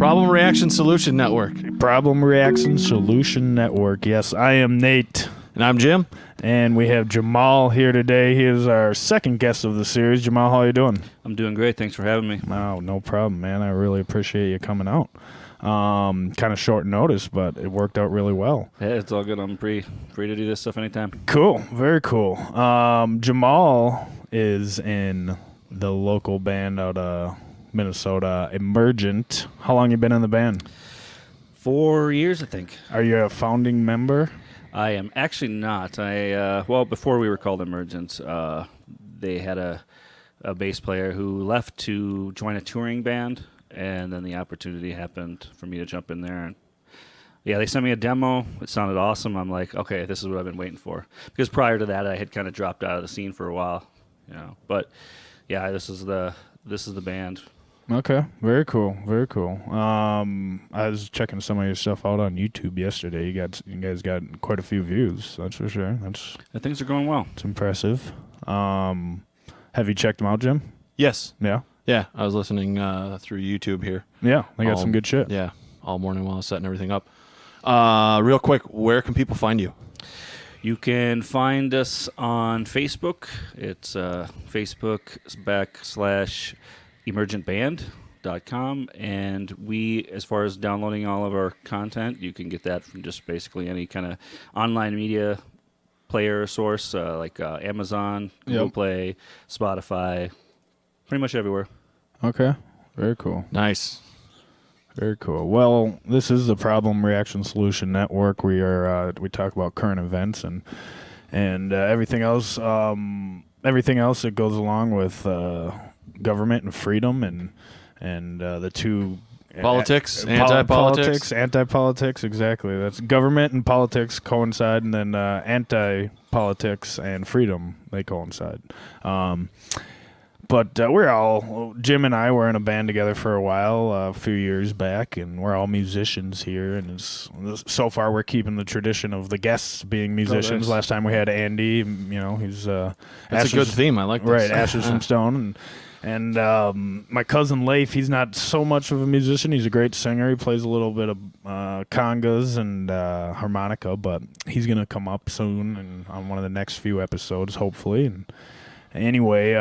Problem Reaction Solution Network. Problem Reaction Solution Network. Yes, I am Nate. And I'm Jim. And we have Jamal here today. He is our second guest of the series. Jamal, how are you doing? I'm doing great. Thanks for having me. Oh, no problem, man. I really appreciate you coming out. Kind of short notice, but it worked out really well. Yeah, it's all good. I'm free to do this stuff anytime. Cool. Very cool. Jamal is in the local band out of Minnesota, Emergent. How long you been in the band? 4 years, I think. Are you a founding member? I am actually not. Well, before we were called Emergent, they had a bass player who left to join a touring band, and then the opportunity happened for me to jump in there. And yeah, they sent me a demo. It sounded awesome. I'm like, okay, this is what I've been waiting for. Because prior to that, I had kind of dropped out of the scene for a while, you know. But yeah, this is the band. Okay, very cool, very cool. I was checking some of your stuff out on YouTube yesterday. You guys got quite a few views, that's for sure. Things are going well. It's impressive. Have you checked them out, Jim? Yes. Yeah? Yeah, I was listening through YouTube here. Yeah, they got some good shit. Yeah, all morning while I was setting everything up. Real quick, where can people find you? You can find us on Facebook. It's Facebook.com, and we, as far as downloading all of our content, you can get that from just basically any kind of online media player source, like Amazon, Google Play, Spotify, pretty much everywhere. Okay, very cool. Nice. Very cool. Well, this is the Problem Reaction Solution Network. We talk about current events and everything else. Everything else that goes along with government and freedom and the two politics, anti-politics. Anti-politics, exactly. That's government and politics coincide, and then anti-politics and freedom, they coincide. But Jim and I were in a band together for a while, a few years back, and we're all musicians here. And so far, we're keeping the tradition of the guests being musicians. Oh, nice. Last time we had Andy, he's That's a good theme. I like this. Right, Ashes from Stone, and my cousin Leif. He's not so much of a musician. He's a great singer. He plays a little bit of congas and harmonica, but he's gonna come up soon and on one of the next few episodes, hopefully. And anyway,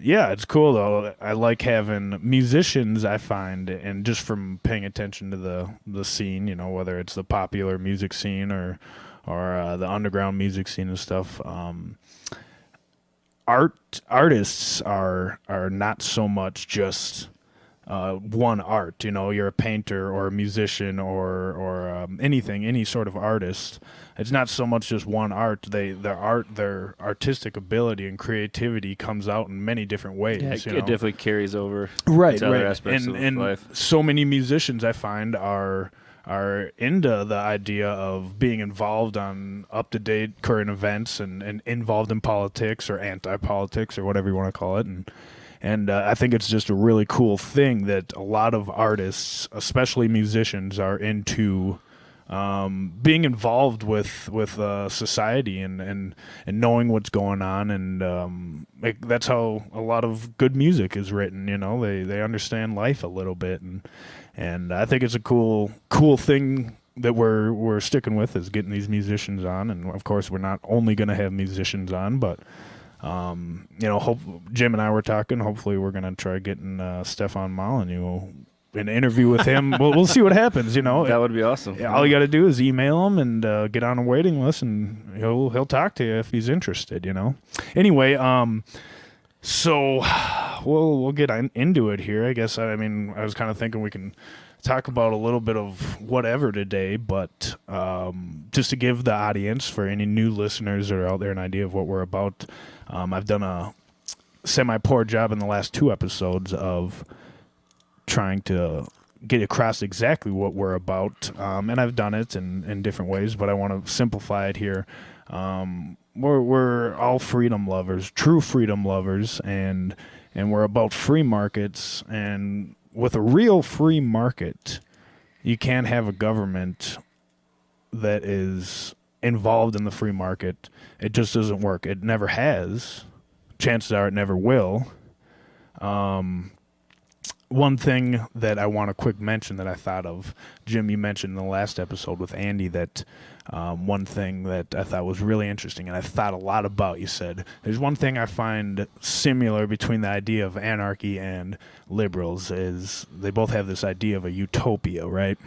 it's cool though. I like having musicians, I find, and just from paying attention to the scene, whether it's the popular music scene or the underground music scene and stuff. Artists are not so much just one art. You're a painter or a musician or anything, any sort of artist. It's not so much just one art. Their artistic ability and creativity comes out in many different ways. Yeah, it definitely carries over to other aspects of life. So many musicians, I find, are into the idea of being involved on up-to-date current events and involved in politics or anti-politics or whatever you want to call it. And I think it's just a really cool thing that a lot of artists, especially musicians, are into being involved with society and knowing what's going on. And that's how a lot of good music is written. They understand life a little bit. And I think it's a cool thing that we're sticking with, is getting these musicians on. And of course, we're not only going to have musicians on, but Jim and I were talking. Hopefully, we're going to try getting Stefan Molyneux, an interview with him. We'll see what happens. That would be awesome. All you got to do is email him and get on a waiting list, and he'll talk to you if he's interested. Anyway, so we'll get into it here. I guess. I was kind of thinking we can talk about a little bit of whatever today, but just to give the audience, for any new listeners that are out there, an idea of what we're about. I've done a semi-poor job in the last 2 episodes of trying to get across exactly what we're about, and I've done it in different ways, but I want to simplify it here. We're all freedom lovers, true freedom lovers, and we're about free markets. And with a real free market, you can't have a government that is involved in the free market. It just doesn't work. It never has. Chances are it never will. one thing that I want to quick mention that I thought of, Jim, you mentioned in the last episode with Andy that one thing that I thought was really interesting and I thought a lot about, you said, there's one thing I find similar between the idea of anarchy and liberals is they both have this idea of a utopia, right?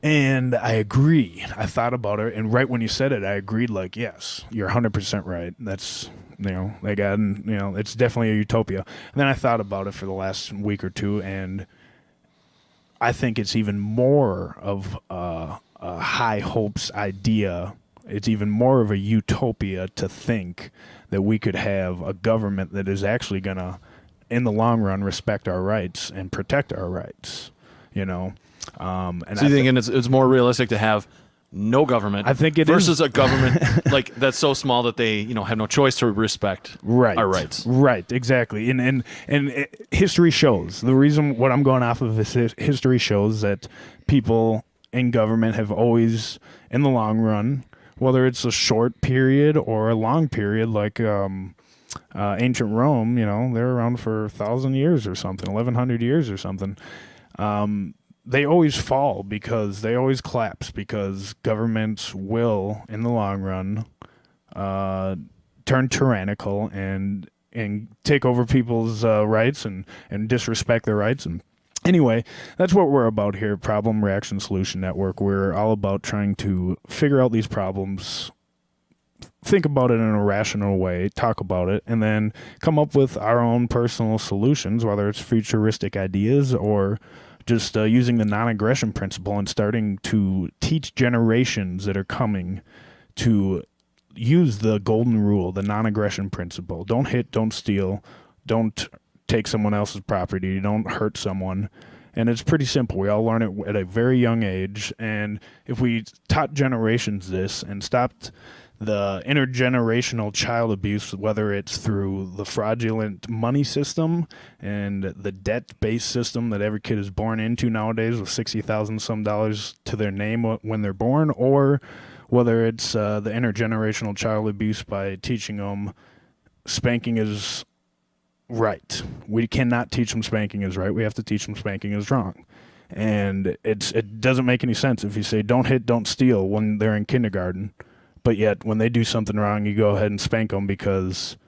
And I agree. I thought about it, and right when you said it, I agreed, like, yes, you're 100% right. That's, it's definitely a utopia. And then I thought about it for the last week or two, and I think it's even more of a high hopes idea. It's even more of a utopia to think that we could have a government that is actually going to, in the long run, respect our rights and protect our rights, And so you thinking it's more realistic to have no government I think it versus a government like that's so small that they have no choice to respect our rights. Right, exactly. And history shows, the reason what I'm going off of is history shows that people in government have always, in the long run, whether it's a short period or a long period, like ancient Rome, they're around for 1,000 years or something, 1,100 years or something. They always fall because they always collapse because governments will, in the long run, turn tyrannical and take over people's rights and disrespect their rights. And anyway, that's what we're about here, Problem Reaction Solution Network. We're all about trying to figure out these problems, think about it in a rational way, talk about it, and then come up with our own personal solutions, whether it's futuristic ideas or just using the non-aggression principle and starting to teach generations that are coming to use the golden rule, the non-aggression principle. Don't hit, don't steal, don't take someone else's property, don't hurt someone. And it's pretty simple. We all learn it at a very young age. And if we taught generations this and stopped the intergenerational child abuse, whether it's through the fraudulent money system and the debt-based system that every kid is born into nowadays with $60,000 some dollars to their name when they're born, or whether it's the intergenerational child abuse by teaching them spanking is right. We cannot teach them spanking is right. We have to teach them spanking is wrong. And it doesn't make any sense if you say don't hit, don't steal when they're in kindergarten. But yet, when they do something wrong, you go ahead and spank them because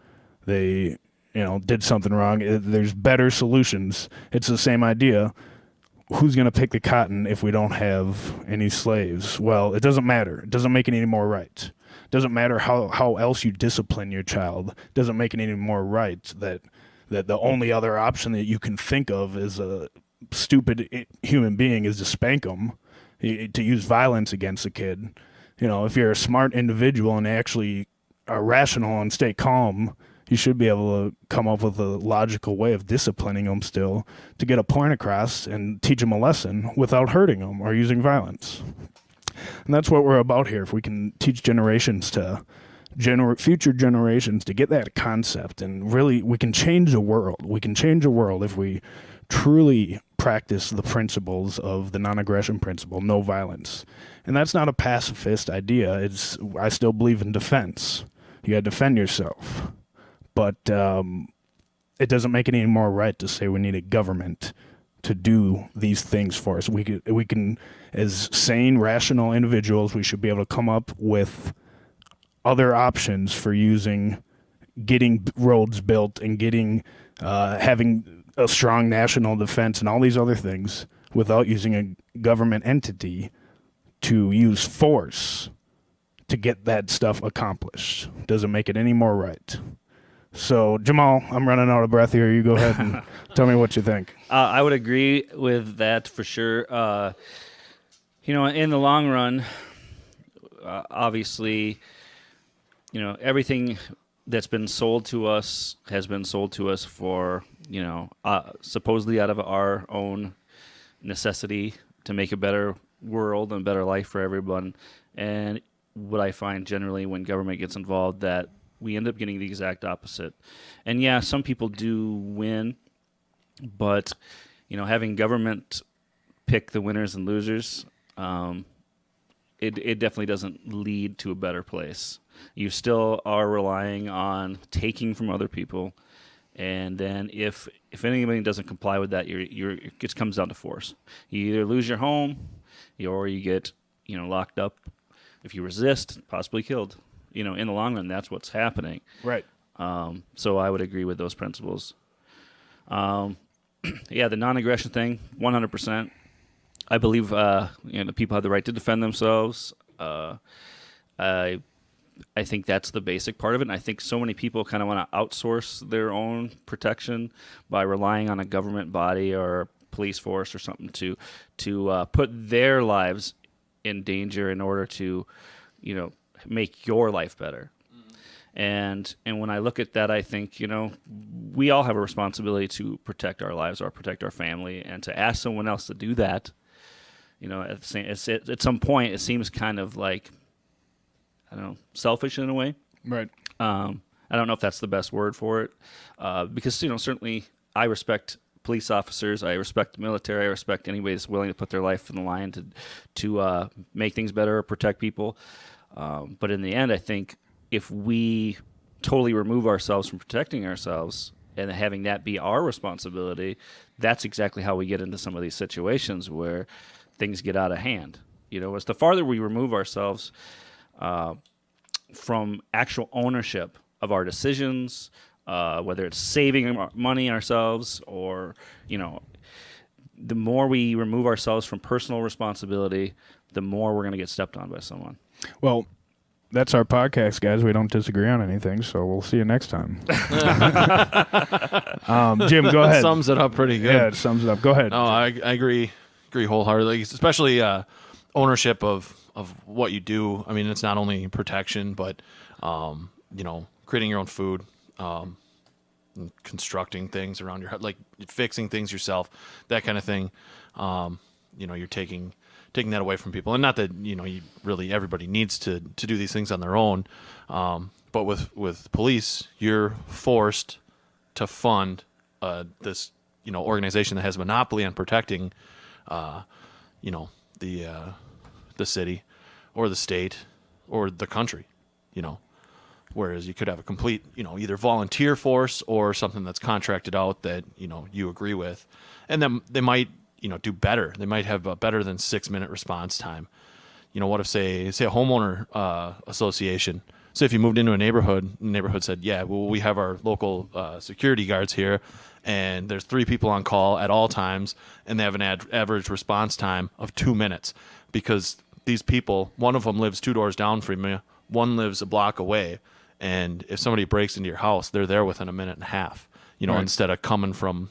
they, did something wrong. There's better solutions. It's the same idea. Who's going to pick the cotton if we don't have any slaves? Well, it doesn't matter. It doesn't make it any more right. It doesn't matter how else you discipline your child. It doesn't make it any more right that the only other option that you can think of as a stupid human being is to spank them, to use violence against a kid. If you're a smart individual and actually are rational and stay calm, you should be able to come up with a logical way of disciplining them still to get a point across and teach them a lesson without hurting them or using violence. And that's what we're about here. If we can teach generations to future generations to get that concept, and really we can change the world. We can change the world if we truly practice the principles of the non-aggression principle, no violence. And that's not a pacifist idea. I still believe in defense. You got to defend yourself. But it doesn't make it any more right to say we need a government to do these things for us. We can, as sane, rational individuals, we should be able to come up with other options for getting roads built and having a strong national defense and all these other things without using a government entity to use force to get that stuff accomplished. Doesn't make it any more right. So, Jamal, I'm running out of breath here. You go ahead and tell me what you think. I would agree with that for sure. In the long run, obviously, everything that's been sold to us has been sold to us for, supposedly out of our own necessity to make a better world and better life for everyone. And what I find generally when government gets involved, that we end up getting the exact opposite. And yeah, some people do win, but having government pick the winners and losers, it definitely doesn't lead to a better place. You still are relying on taking from other people, And then if anybody doesn't comply with that, it just comes down to force. You either lose your home, or you get locked up. If you resist, possibly killed. In the long run, that's what's happening. Right. So I would agree with those principles. The non-aggression thing, 100%. I believe the people have the right to defend themselves. I think that's the basic part of it. And I think so many people kind of want to outsource their own protection by relying on a government body or a police force or something to put their lives in danger in order to, make your life better. And when I look at that, I think, we all have a responsibility to protect our lives or protect our family, and to ask someone else to do that, at some point, it seems kind of like, I don't know, selfish in a way. Right. I don't know if that's the best word for it, because certainly I respect police officers, I respect the military, I respect anybody that's willing to put their life on the line to make things better or protect people. But in the end, I think if we totally remove ourselves from protecting ourselves and having that be our responsibility, that's exactly how we get into some of these situations where things get out of hand. As the farther we remove ourselves from actual ownership of our decisions, whether it's saving money ourselves or, the more we remove ourselves from personal responsibility, the more we're going to get stepped on by someone. Well, that's our podcast, guys. We don't disagree on anything, so we'll see you next time. Jim, go ahead. That sums it up pretty good. Yeah, it sums it up. Go ahead. No, I agree wholeheartedly, especially ownership of what you do. I mean, it's not only protection, but creating your own food, constructing things around your house, like fixing things yourself, that kind of thing. You're taking that away from people, and not that everybody needs to do these things on their own. But with police, you're forced to fund this organization that has a monopoly on protecting the city or the state or the country, whereas you could have a complete, either volunteer force or something that's contracted out that, you agree with. And then they might, do better. They might have a better than 6-minute response time. What if say a homeowner association, say if you moved into a neighborhood, the neighborhood said, yeah, well, we have our local security guards here, and there's 3 people on call at all times, and they have an average response time of 2 minutes, because these people, one of them lives 2 doors down from you, one lives a block away, and if somebody breaks into your house, they're there within a minute and a half, Right. instead of coming from,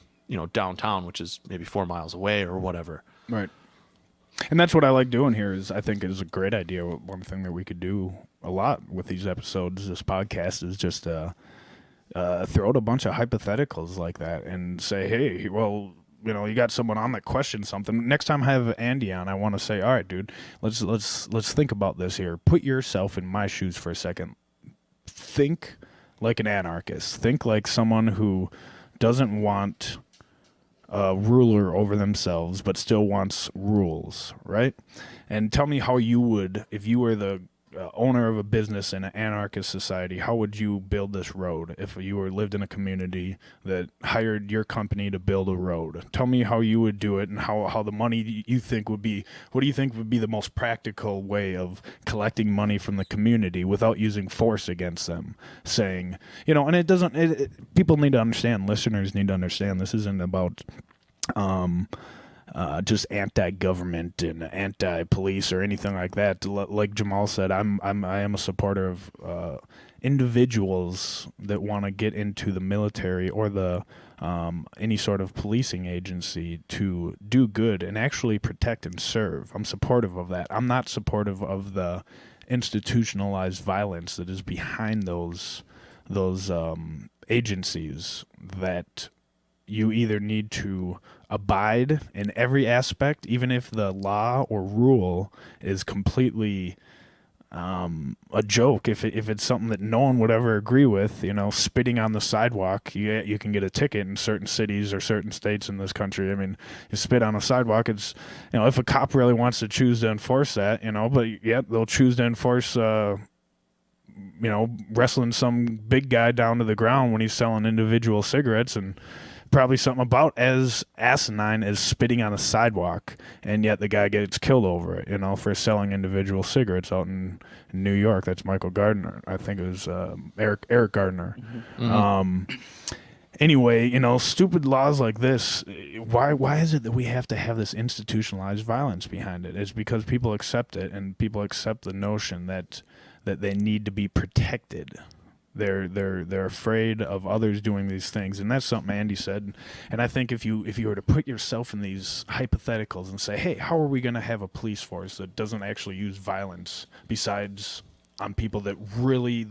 downtown, which is maybe 4 miles away or whatever. Right. And that's what I like doing here. I think is a great idea. One thing that we could do a lot with these episodes, this podcast, is just throw out a bunch of hypotheticals like that and say, hey, well, you got someone on that questions something. Next time I have Andy on, I want to say, all right, dude, let's think about this here. Put yourself in my shoes for a second. Think like an anarchist. Think like someone who doesn't want a ruler over themselves, but still wants rules, right? And tell me how you would, if you were the owner of a business in an anarchist society, how would you build this road if you lived in a community that hired your company to build a road? Tell me how you would do it and how the money you think would be, what do you think would be the most practical way of collecting money from the community without using force against them? Saying, and it doesn't, people need to understand, listeners need to understand, this isn't about just anti-government and anti-police or anything like that. Like Jamal said, I am a supporter of individuals that want to get into the military or the any sort of policing agency to do good and actually protect and serve. I'm supportive of that. I'm not supportive of the institutionalized violence that is behind those agencies that you either need to abide in every aspect, even if the law or rule is completely a joke. If it's something that no one would ever agree with, spitting on the sidewalk, you can get a ticket in certain cities or certain states in this country. I mean, you spit on a sidewalk, it's, if a cop really wants to choose to enforce that, but yet they'll choose to enforce wrestling some big guy down to the ground when he's selling individual cigarettes, and probably something about as asinine as spitting on a sidewalk, and yet the guy gets killed over it, for selling individual cigarettes out in New York. That's Michael Gardner. I think it was Eric Gardner. Anyway, stupid laws like this, why is it that we have to have this institutionalized violence behind it? It's because people accept it, and people accept the notion that they need to be protected. They're afraid of others doing these things, and that's something Andy said. And I think if you were to put yourself in these hypotheticals and say, hey, how are we going to have a police force that doesn't actually use violence besides on people that really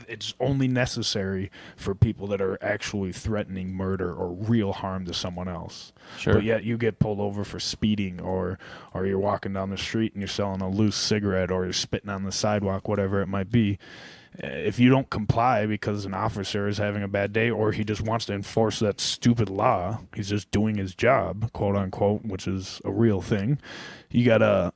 it's only necessary for people that are actually threatening murder or real harm to someone else. Sure. But yet you get pulled over for speeding, or you're walking down the street and you're selling a loose cigarette, or you're spitting on the sidewalk, whatever it might be. If you don't comply because an officer is having a bad day, or he just wants to enforce that stupid law, he's just doing his job, quote unquote, which is a real thing, you gotta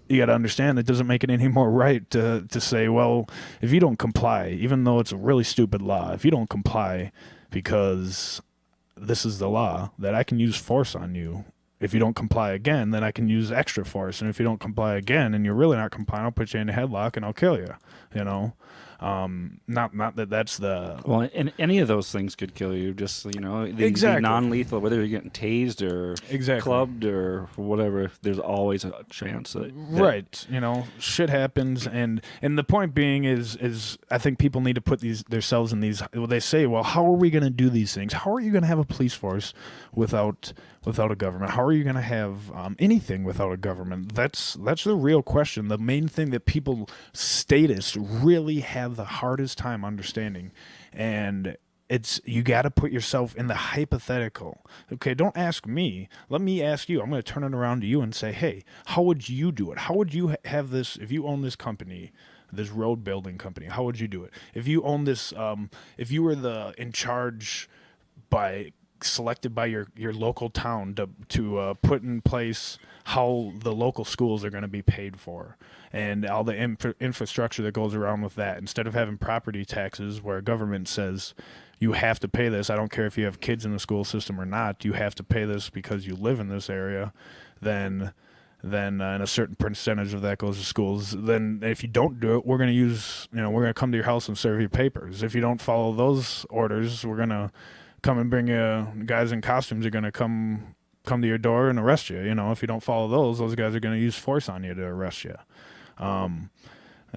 understand it doesn't make it any more right to say, well, if you don't comply, even though it's a really stupid law, if you don't comply because this is the law, that I can use force on you. If you don't comply again, then I can use extra force. And if you don't comply again and you're really not complying, I'll put you in a headlock and I'll kill you, Not that that's the... Well, and any of those things could kill you. Just, the Exactly. non-lethal, whether you're getting tased or Exactly. clubbed or whatever, there's always a chance that... Right. Shit happens. And the point being is I think people need to put themselves in these... They say, well, how are we going to do these things? How are you going to have a police force without a government? How are you going to have anything without a government? That's the real question. The main thing that statists really have the hardest time understanding, and it's you got to put yourself in the hypothetical. Okay, don't ask me. Let me ask you. I'm going to turn it around to you and say, hey, how would you do it? How would you have this if you own this company? This road building company, how would you do it? If you own this, if you were in charge selected by your local town to put in place how the local schools are going to be paid for, and all the infrastructure that goes around with that, instead of having property taxes where government says you have to pay this, I don't care if you have kids in the school system or not, you have to pay this because you live in this area, then and a certain percentage of that goes to schools. Then if you don't do it, we're going to come to your house and serve you papers. If you don't follow those orders, we're going to come and bring you guys in costumes are going to come to your door and arrest you. If you don't follow those guys are going to use force on you to arrest you.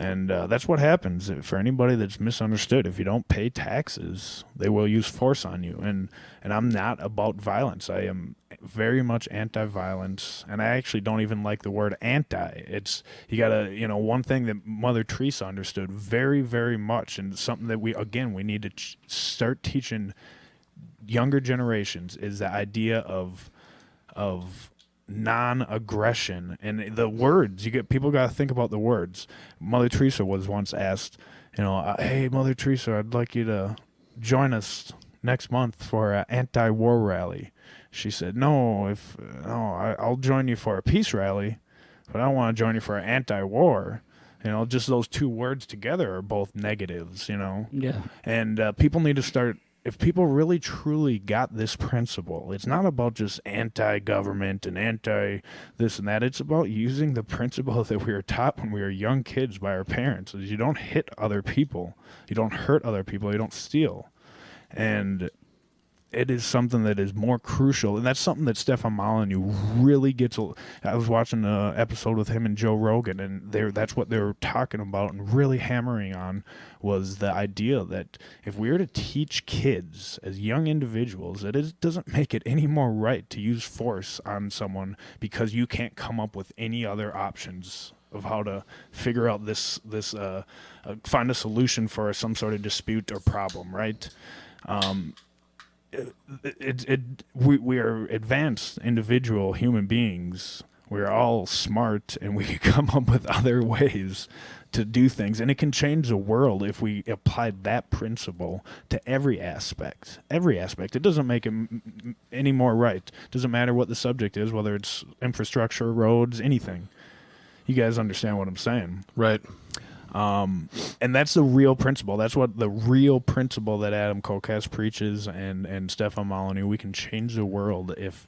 And that's what happens for anybody that's misunderstood. If you don't pay taxes, they will use force on you. And I'm not about violence. I am very much anti-violence, and I actually don't even like the word anti. It's you gotta, one thing that Mother Teresa understood very, very much, and something that we need to start teaching younger generations is the idea of non-aggression. And the words people got to think about the words. Mother Teresa was once asked, hey, Mother Teresa, I'd like you to join us next month for an anti-war rally. She said, I'll join you for a peace rally, but I don't want to join you for an anti-war. Just those two words together are both negatives, Yeah. And people need to start. If people really truly got this principle, it's not about just anti-government and anti-this and that. It's about using the principle that we were taught when we were young kids by our parents. Is you don't hit other people. You don't hurt other people. You don't steal. And it is something that is more crucial. And that's something that Stefan Molyneux really gets. I was watching an episode with him and Joe Rogan, and that's what they were talking about and really hammering on was the idea that if we were to teach kids as young individuals that it doesn't make it any more right to use force on someone because you can't come up with any other options of how to figure out find a solution for some sort of dispute or problem, right? We are advanced individual human beings. We're all smart, and we can come up with other ways to do things, and it can change the world if we applied that principle to every aspect. It doesn't make it any more right. It doesn't matter what the subject is, whether it's infrastructure, roads, anything. You guys understand what I'm saying, Right. And that's the real principle. That's what the real principle that Adam Kokas preaches and Stefan Molyneux. We can change the world if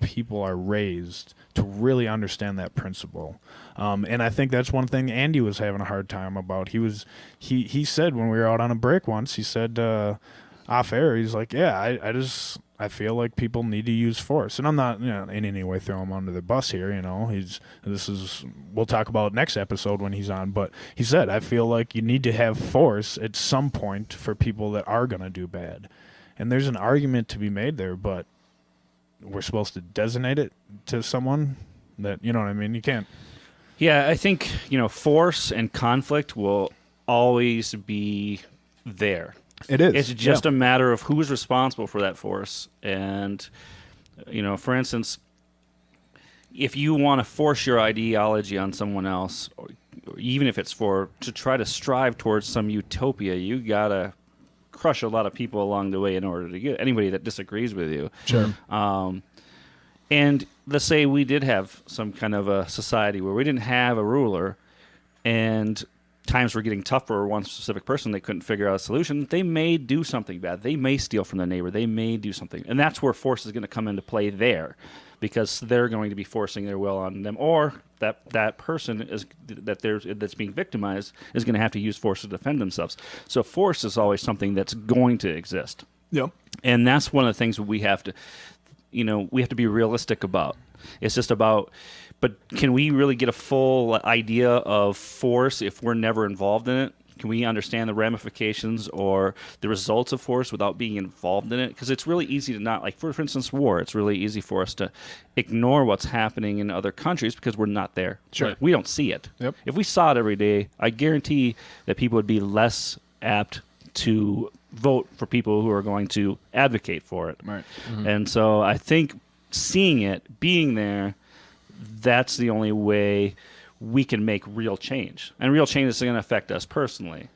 people are raised to really understand that principle. And I think that's one thing Andy was having a hard time about. He said when we were out on a break once, he said off air, he's like, yeah, I feel like people need to use force. And I'm not, in any way throwing him under the bus here, we'll talk about next episode when he's on, but he said, I feel like you need to have force at some point for people that are going to do bad. And there's an argument to be made there, but we're supposed to designate it to someone that, you know what I mean? You can't. Yeah, I think, force and conflict will always be there. It is. It's just a matter of who's responsible for that force. And, for instance, if you want to force your ideology on someone else, or even if it's to try to strive towards some utopia, you got to crush a lot of people along the way in order to get anybody that disagrees with you. Sure. And let's say we did have some kind of a society where we didn't have a ruler and times were getting tough for one specific person, they couldn't figure out a solution, they may do something bad. They may steal from their neighbor. They may do something. And that's where force is going to come into play there, because they're going to be forcing their will on them, or that person that's being victimized is going to have to use force to defend themselves. So force is always something that's going to exist. Yep. And that's one of the things we have to be realistic about. It's just about, but can we really get a full idea of force if we're never involved in it? Can we understand the ramifications or the results of force without being involved in it? Because it's really easy to not, like, for instance, war. It's really easy for us to ignore what's happening in other countries because we're not there. Sure. We don't see it. Yep. If we saw it every day, I guarantee that people would be less apt to vote for people who are going to advocate for it. Right. Mm-hmm. And so I think seeing it, being there, that's the only way we can make real change. And real change is going to affect us personally,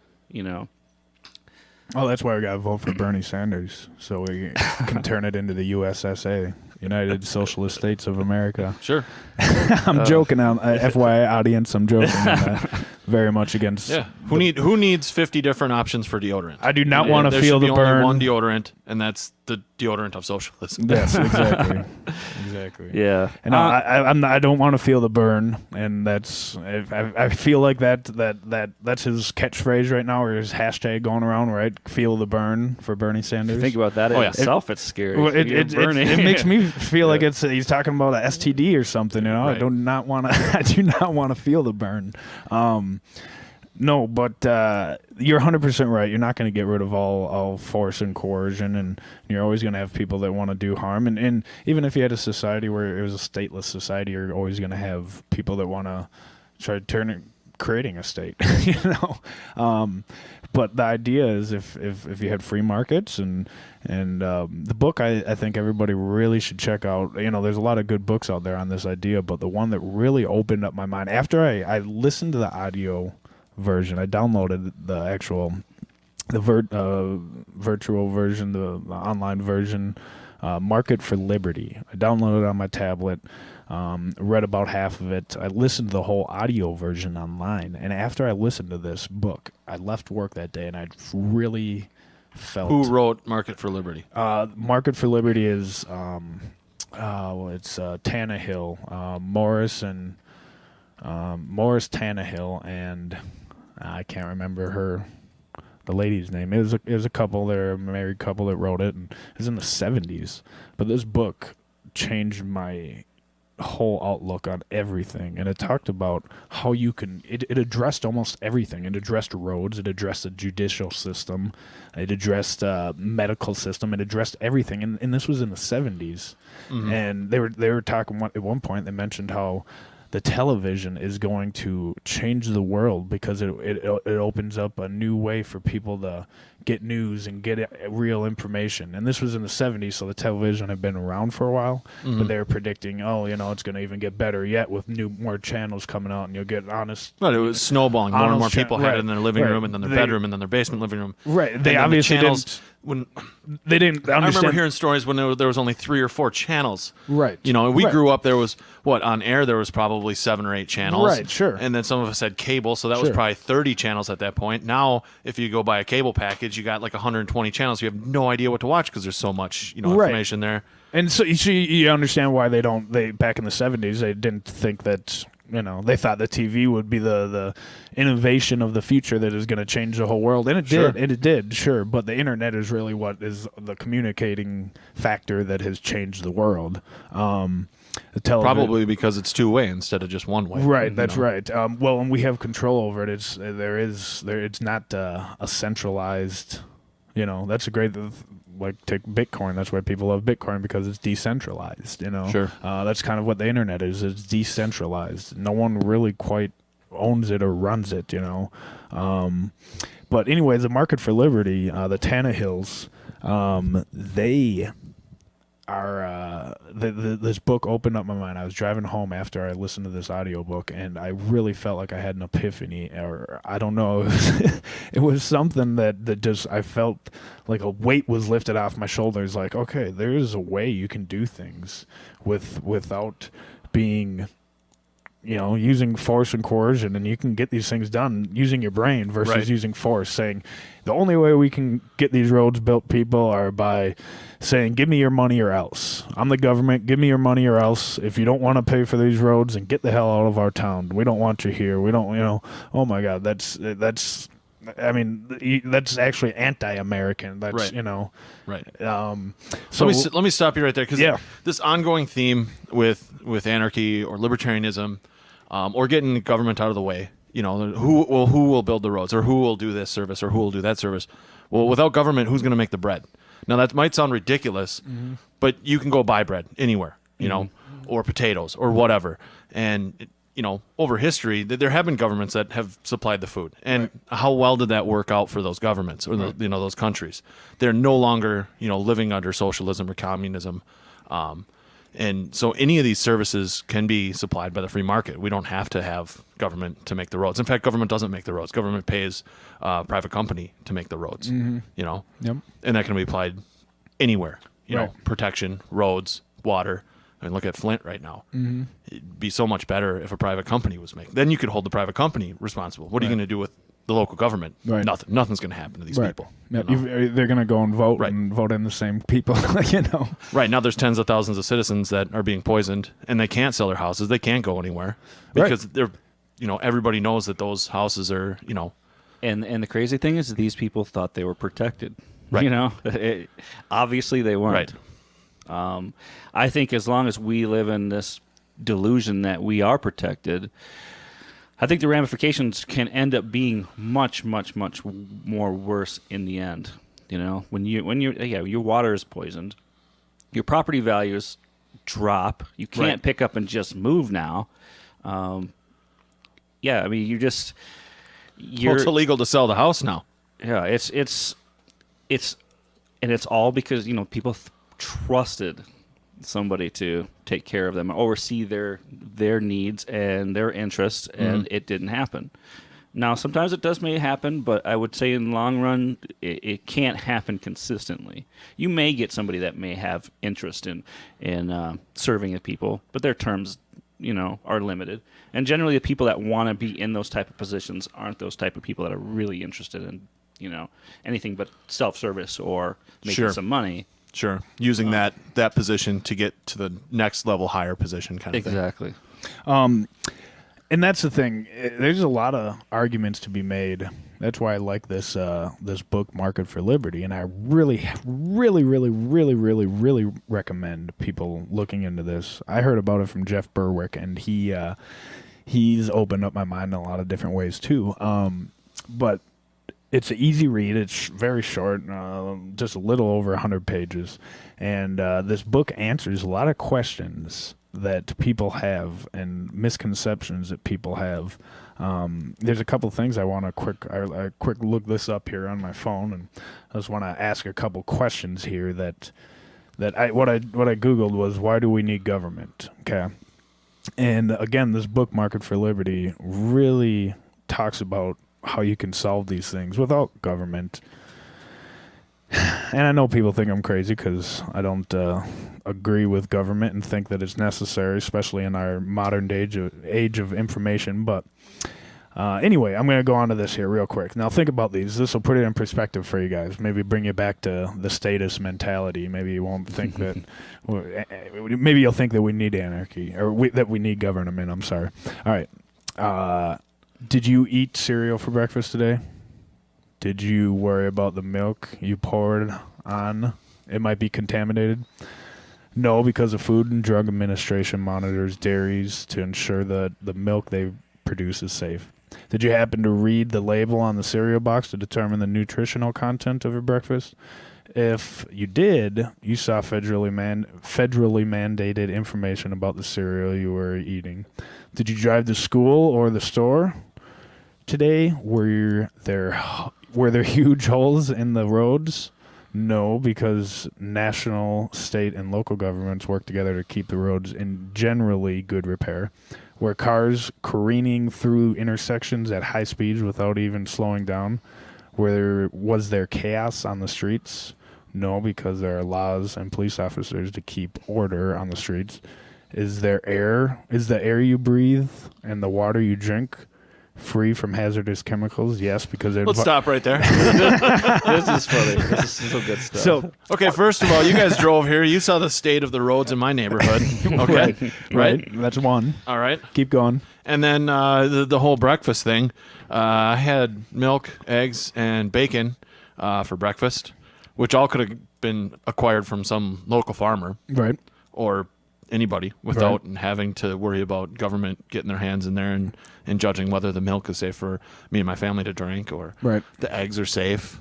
Oh, that's why we got to vote for Bernie Sanders, so we can turn it into the USSA, United Socialist States of America. Sure. I'm joking. FYI, audience, I'm joking. Very much against. Yeah. Who needs 50 different options for deodorant? I do not want to There feel should the be burn. only one deodorant, and that's the deodorant of socialism. Yes, exactly. Exactly. Yeah. And I don't want to feel the burn, and that's I feel like that's his catchphrase right now, or his hashtag going around, right? Feel the burn for Bernie Sanders. Think about that in itself. It's scary. Well, it makes me feel like he's talking about a STD or something. Right. I do not want to feel the burn. No, but you're 100% right. You're not going to get rid of all force and coercion, and you're always going to have people that want to do harm. And even if you had a society where it was a stateless society, you're always going to have people that want to try creating a state. But the idea is if you had free markets and the book I think everybody really should check out. There's a lot of good books out there on this idea, but the one that really opened up my mind after I listened to the audio version, I downloaded the virtual version, the online version, Market for Liberty. I downloaded it on my tablet, read about half of it. I listened to the whole audio version online, and after I listened to this book, I left work that day, and I really felt... Who wrote Market for Liberty? Market for Liberty is it's Tannehill, Morris Tannehill, and I can't remember the lady's name. It was a couple there, a married couple that wrote it, and it was in the 70s. But this book changed my whole outlook on everything, and it talked about how you can. It addressed almost everything. It addressed roads. It addressed the judicial system. It addressed medical system. It addressed everything, and this was in the 70s. Mm-hmm. And they were talking at one point. They mentioned how the television is going to change the world because it opens up a new way for people to get news and get real information. And this was in the 70s, so the television had been around for a while, but they were predicting, oh, it's going to even get better yet with more channels coming out, and you'll get honest. But it was snowballing. More and more people had it in their living room, and then their bedroom, and then their basement living room. Right. They obviously didn't. They didn't understand. I remember hearing stories when there was only 3 or 4 channels. Right. We grew up, there was, on air there was probably 7 or 8 channels. Right, sure. And then some of us had cable, so that was probably 30 channels at that point. Now, if you go buy a cable package, you got like 120 channels. You have no idea what to watch because there's so much, information there. And so you understand why they back in the 70s, they didn't think that, they thought the TV would be the innovation of the future that is going to change the whole world. And it did. And it did, sure. But the internet is really what is the communicating factor that has changed the world. The probably because it's 2-way instead of just one way. Right, that's right. Well, and we have control over it. It's not a centralized, that's a great, like take Bitcoin. That's why people love Bitcoin, because it's decentralized, Sure. That's kind of what the internet is. It's decentralized. No one really quite owns it or runs it, But anyway, the Market for Liberty, the Tannehills, they are this book opened up my mind. I was driving home after I listened to this audiobook, and I really felt like I had an epiphany, or I don't know, it was something that just, I felt like a weight was lifted off my shoulders, like, okay, there is a way you can do things without being, using force and coercion, and you can get these things done using your brain versus using force, saying the only way we can get these roads built, people, are by saying, give me your money or else. I'm the government, give me your money or else. If you don't want to pay for these roads, then get the hell out of our town. We don't want you here. We don't, oh my God, that's actually anti-American. That's, Right. So let me stop you right there, because this ongoing theme with anarchy or libertarianism, or getting government out of the way, who will build the roads, or who will do this service, or who will do that service? Well, without government, who's going to make the bread? Now, that might sound ridiculous, but you can go buy bread anywhere, or potatoes or whatever. And, over history, there have been governments that have supplied the food. And how well did that work out for those governments or, those countries? They're no longer, living under socialism or communism. And so any of these services can be supplied by the free market. We don't have to have government to make the roads. In fact, government doesn't make the roads. Government pays a private company to make the roads, Yep. And that can be applied anywhere, protection, roads, water. I mean, look at Flint right now. It'd be so much better if a private company was making. Then you could hold the private company responsible. What are you going to do with the local government? Nothing. Nothing's going to happen to these people. They're going to go and vote and vote in the same people. Right now, there's tens of thousands of citizens that are being poisoned, and they can't sell their houses. They can't go anywhere because they're, everybody knows that those houses are, And the crazy thing is, these people thought they were protected. Right. Obviously they weren't. Right. I think as long as we live in this delusion that we are protected, I think the ramifications can end up being much, much, much more worse in the end. When your water is poisoned, your property values drop. You can't pick up and just move now. It's illegal to sell the house now. Yeah, it's all because people trusted somebody to take care of them, oversee their needs and their interests, and it didn't happen. Now, sometimes it may happen, but I would say in the long run, it can't happen consistently. You may get somebody that may have interest in serving the people, but their terms, are limited. And generally, the people that want to be in those type of positions aren't those type of people that are really interested in, anything but self-service or making some money. Sure. Using that position to get to the next level higher position kind of thing. Exactly. And that's the thing. There's a lot of arguments to be made. That's why I like this book, Market for Liberty, and I really, really, really, really, really, really recommend people looking into this. I heard about it from Jeff Berwick, and he's opened up my mind in a lot of different ways too. But it's an easy read. It's very short, just a little over 100 pages. And this book answers a lot of questions that people have and misconceptions that people have. There's a couple things I want to quick look this up here on my phone, and I just want to ask a couple questions here that what I googled was, why do we need government? Okay, and again, this book Market for Liberty really talks about how you can solve these things without government. And I know people think I'm crazy because I don't agree with government and think that it's necessary, especially in our modern age of information. But anyway, I'm going to go on to this here real quick. Now, think about these. This will put it in perspective for you guys. Maybe bring you back to the status mentality. Maybe you won't think that. Maybe you'll think that we need anarchy, or that we need government. I'm sorry. All right. Did you eat cereal for breakfast today? Did you worry about the milk you poured on? It might be contaminated. No, because the Food and Drug Administration monitors dairies to ensure that the milk they produce is safe. Did you happen to read the label on the cereal box to determine the nutritional content of your breakfast? If you did, you saw federally mandated information about the cereal you were eating. Did you drive to school or the store today? Were there huge holes in the roads? No, because national, state, and local governments work together to keep the roads in generally good repair. Were cars careening through intersections at high speeds without even slowing down? Was there chaos on the streets? No, because there are laws and police officers to keep order on the streets. Is the air you breathe and the water you drink free from hazardous chemicals? Yes, because let's stop right there. This is funny. This is some good stuff. So, okay, first of all, you guys drove here. You saw the state of the roads in my neighborhood. Okay, right? That's one. All right. Keep going. And then the whole breakfast thing. I had milk, eggs, and bacon for breakfast, which all could have been acquired from some local farmer, Right. or anybody, without having to worry about government getting their hands in there and judging whether the milk is safe for me and my family to drink, or Right. the eggs are safe.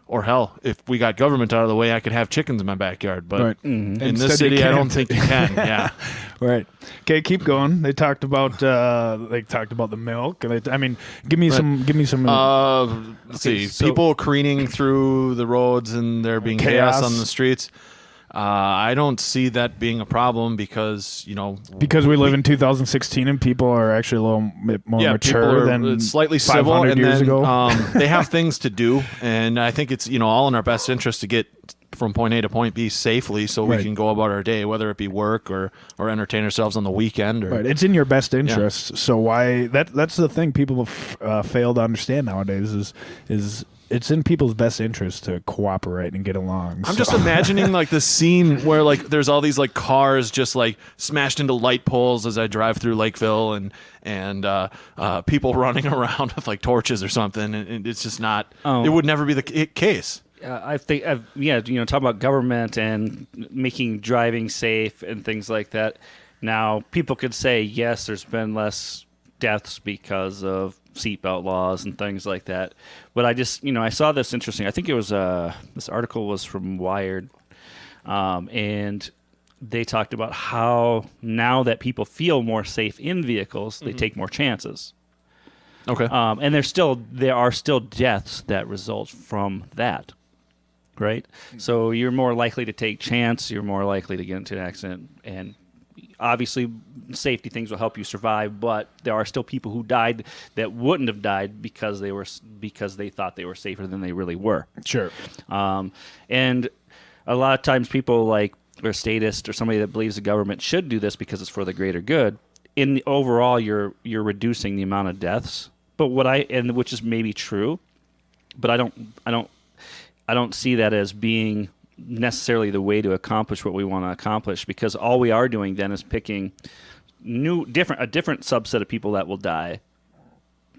Or hell, if we got government out of the way, I could have chickens in my backyard. But Right. in Instead this city, you I don't can't. think you can. Yeah. Right. Okay, keep going. They talked about the milk. Give me some. Let's see. so- People careening through the roads and there being chaos Chaos. on the streets. I don't see that being a problem because, Because we live in 2016 and people are actually a little bit more people mature are than slightly civil, 500 and years then ago. they have things to do, and I think it's all in our best interest to get from point A to point B safely, so we Right. can go about our day, whether it be work or entertain ourselves on the weekend. Or Right. It's in your best interest. So why that's the thing people fail to understand nowadays is it's in people's best interest to cooperate and get along. I'm just imagining like the scene where like there's all these like cars just like smashed into light poles as I drive through Lakeville, and people running around with like torches or something, and it's just not. Oh. It would never be the case. I think, talk about government and making driving safe and things like that. Now, people could say, yes, there's been less deaths because of seatbelt laws and things like that. But I just, I saw this interesting. I think it was this article was from Wired, and they talked about how now that people feel more safe in vehicles, they take more chances. Okay. And there are still deaths that result from that. Right? So you're more likely to take chance, you're more likely to get into an accident, and obviously safety things will help you survive, but there are still people who died that wouldn't have died because they thought they were safer than they really were. Sure. And a lot of times people like or a statist or somebody that believes the government should do this because it's for the greater good. In the overall, you're reducing the amount of deaths. But which is maybe true, but I don't see that as being necessarily the way to accomplish what we want to accomplish, because all we are doing then is picking a different subset of people that will die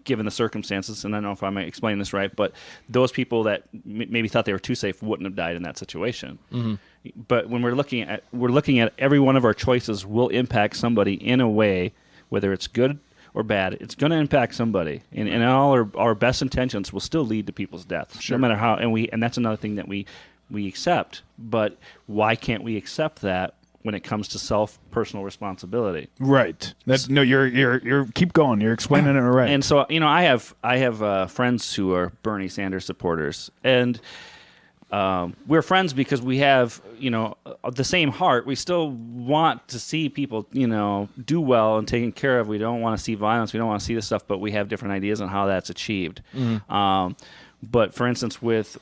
given the circumstances. And I don't know if I might explain this right, but those people that maybe thought they were too safe wouldn't have died in that situation. Mm-hmm. But when we're looking at every one of our choices will impact somebody in a way, whether it's good or bad. It's going to impact somebody, and all our best intentions will still lead to people's deaths, Sure. no matter how. And that's another thing that we accept. But why can't we accept that when it comes to personal responsibility. Right. That's no. You're keep going. You're explaining it right. And so, I have friends who are Bernie Sanders supporters, and we're friends because we have, the same heart. We still want to see people, do well and taken care of. We don't want to see violence. We don't want to see this stuff, but we have different ideas on how that's achieved. But for instance, with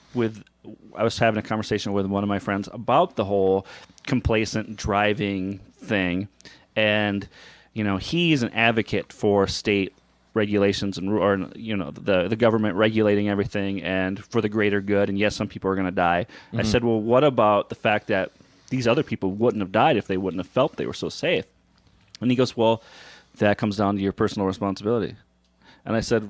I was having a conversation with one of my friends about the whole complacent driving thing, and he's an advocate for state regulations and the government regulating everything and for the greater good. And yes, some people are going to die. I said, well, what about the fact that these other people wouldn't have died if they wouldn't have felt they were so safe? And he goes, well, that comes down to your personal responsibility. And I said,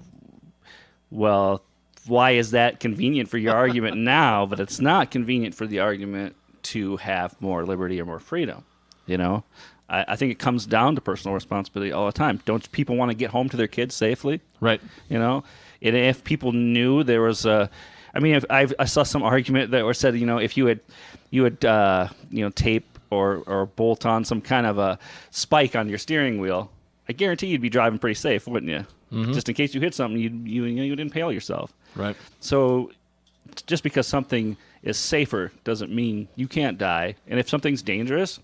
well, why is that convenient for your argument now, but it's not convenient for the argument to have more liberty or more freedom? I think it comes down to personal responsibility all the time. Don't people want to get home to their kids safely? Right. And if people knew there was I saw some argument that said, if you had tape or bolt on some kind of a spike on your steering wheel, I guarantee you'd be driving pretty safe, wouldn't you? Just in case you hit something, you'd impale yourself. Right. So just because something is safer doesn't mean you can't die. And if something's dangerous,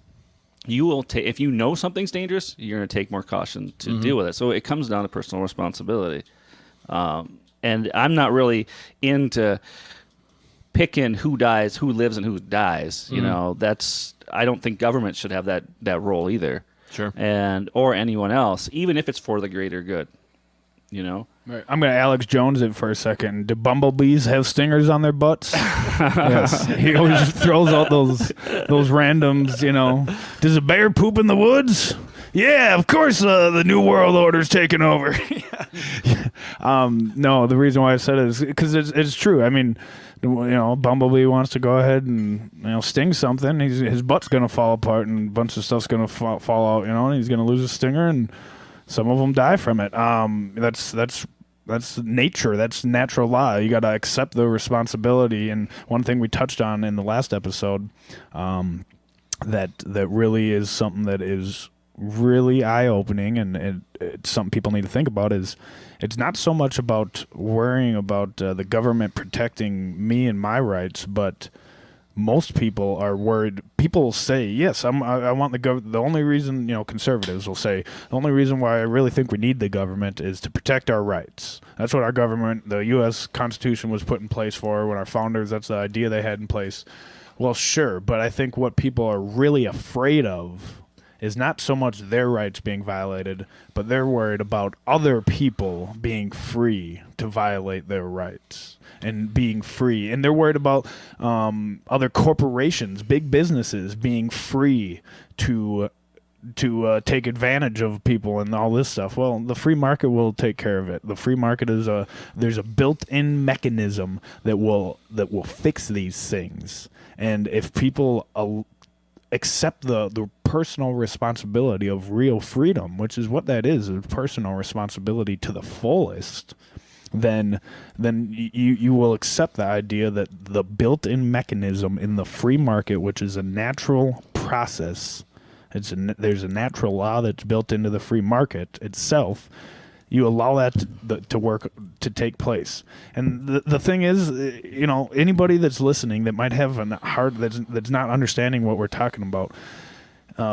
you will if you know something's dangerous, you're going to take more caution to deal with it. So it comes down to personal responsibility. And I'm not really into picking who dies, who lives, and who dies. I don't think government should have that role either. Sure. Or anyone else, even if it's for the greater good. Right. I'm going to Alex Jones it for a second. Do bumblebees have stingers on their butts? Yes. He always just throws out those randoms, Does a bear poop in the woods? Yeah, of course the New World Order's taking over. No, the reason why I said it is because it's true. I mean, Bumblebee wants to go ahead and sting something. His butt's going to fall apart and a bunch of stuff's going to fall out, and he's going to lose a stinger, and some of them die from it. That's nature. That's natural law. You got to accept the responsibility. And one thing we touched on in the last episode, that really is something that is really eye-opening, and it's something people need to think about, is it's not so much about worrying about the government protecting me and my rights, but most people are worried. People say, yes, I want the government. The only reason, conservatives will say, the only reason why I really think we need the government is to protect our rights. That's what our government, the U.S. Constitution, was put in place for. When our founders, that's the idea they had in place. Well, sure, but I think what people are really afraid of is not so much their rights being violated, but they're worried about other people being free to violate their rights and being free. And they're worried about other corporations, big businesses being free to take advantage of people and all this stuff. Well, the free market will take care of it. The free market is there's a built-in mechanism that will fix these things. And if people accept the personal responsibility of real freedom, which is what that is, a personal responsibility to the fullest, then you will accept the idea that the built-in mechanism in the free market, which is a natural process, there's a natural law that's built into the free market itself. You allow that to work, to take place. And the thing is, anybody that's listening that might have a heart that's not understanding what we're talking about,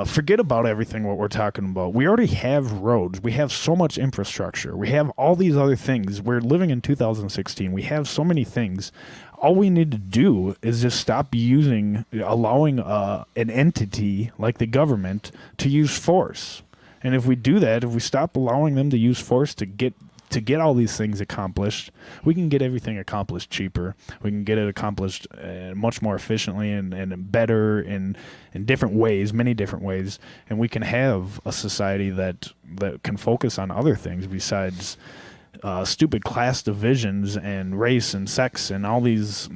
forget about everything what we're talking about. We already have roads. We have so much infrastructure. We have all these other things. We're living in 2016. We have so many things. All we need to do is just stop allowing an entity like the government to use force. And if we do that, if we stop allowing them to use force to get all these things accomplished, we can get everything accomplished cheaper. We can get it accomplished much more efficiently and better in different ways, many different ways. And we can have a society that can focus on other things besides stupid class divisions and race and sex and all these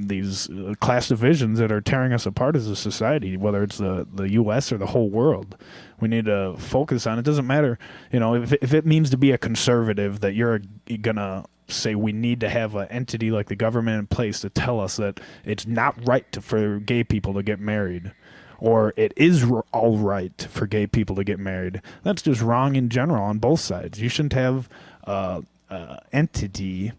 class divisions that are tearing us apart as a society, whether it's the U.S. or the whole world. We need to focus on it. Doesn't matter, if it means to be a conservative, that you're gonna say we need to have an entity like the government in place to tell us that it's not right for gay people to get married, or it is all right for gay people to get married. That's just wrong in general on both sides. You shouldn't have entity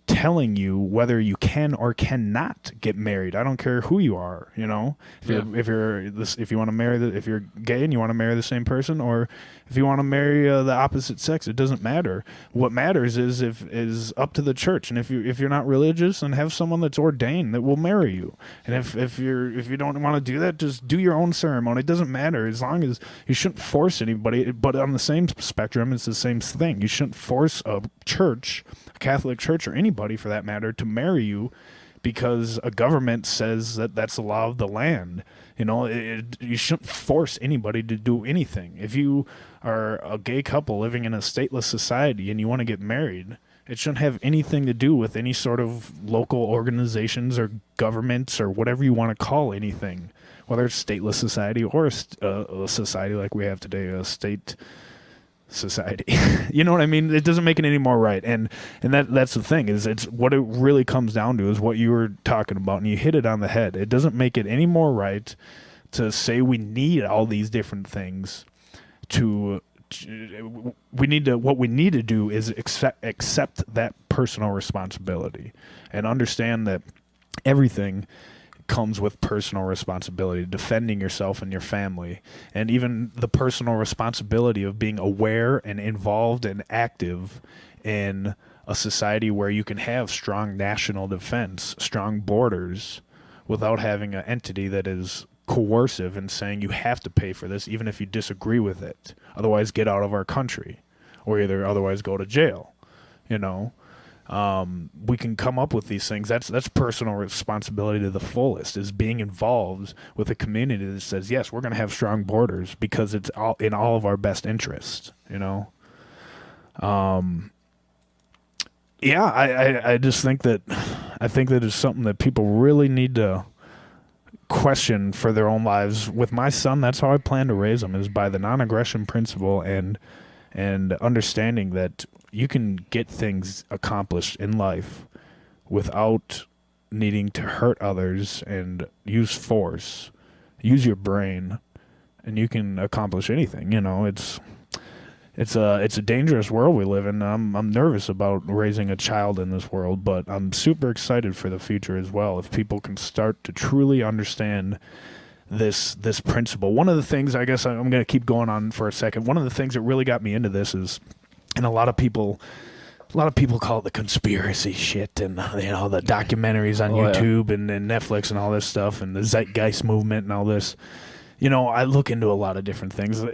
telling you whether you can or cannot get married. I don't care who you are, you know. If you want to marry if you're gay and you want to marry the same person, or if you want to marry the opposite sex, it doesn't matter. What matters is up to the church. And if you're not religious, then have someone that's ordained that will marry you. And if you don't want to do that, just do your own ceremony. It doesn't matter, as long as you shouldn't force anybody. But on the same spectrum, it's the same thing. You shouldn't force a church, a Catholic church, or anybody for that matter, to marry you because a government says that that's the law of the land. You know, you shouldn't force anybody to do anything. If you are a gay couple living in a stateless society and you want to get married, it shouldn't have anything to do with any sort of local organizations or governments or whatever you want to call anything, whether it's stateless society or a society like we have today, a state society. You know what I mean? It doesn't make it any more right. And that's the thing, is it's what it really comes down to is what you were talking about, and you hit it on the head. It doesn't make it any more right to say we need all these different things what we need to do is accept that personal responsibility and understand that everything comes with personal responsibility, defending yourself and your family, and even the personal responsibility of being aware and involved and active in a society where you can have strong national defense, strong borders, without having an entity that is coercive and saying you have to pay for this even if you disagree with it. Otherwise, get out of our country, or either otherwise go to jail. You know, we can come up with these things. That's personal responsibility to the fullest, is being involved with a community that says, yes, we're going to have strong borders because it's all in all of our best interest, you know? I just think that it's something that people really need to question for their own lives. With my son, that's how I plan to raise him, is by the non-aggression principle and understanding that you can get things accomplished in life without needing to hurt others and use force. Use your brain, and you can accomplish anything. You know, it's a dangerous world we live in. I'm nervous about raising a child in this world, but I'm super excited for the future as well. If people can start to truly understand this principle. One of the things, I guess I'm going to keep going on for a second. One of the things that really got me into this is, and a lot of people call it the conspiracy shit, and you know, the documentaries on YouTube and Netflix and all this stuff, and the zeitgeist movement and all this. You know, I look into a lot of different things.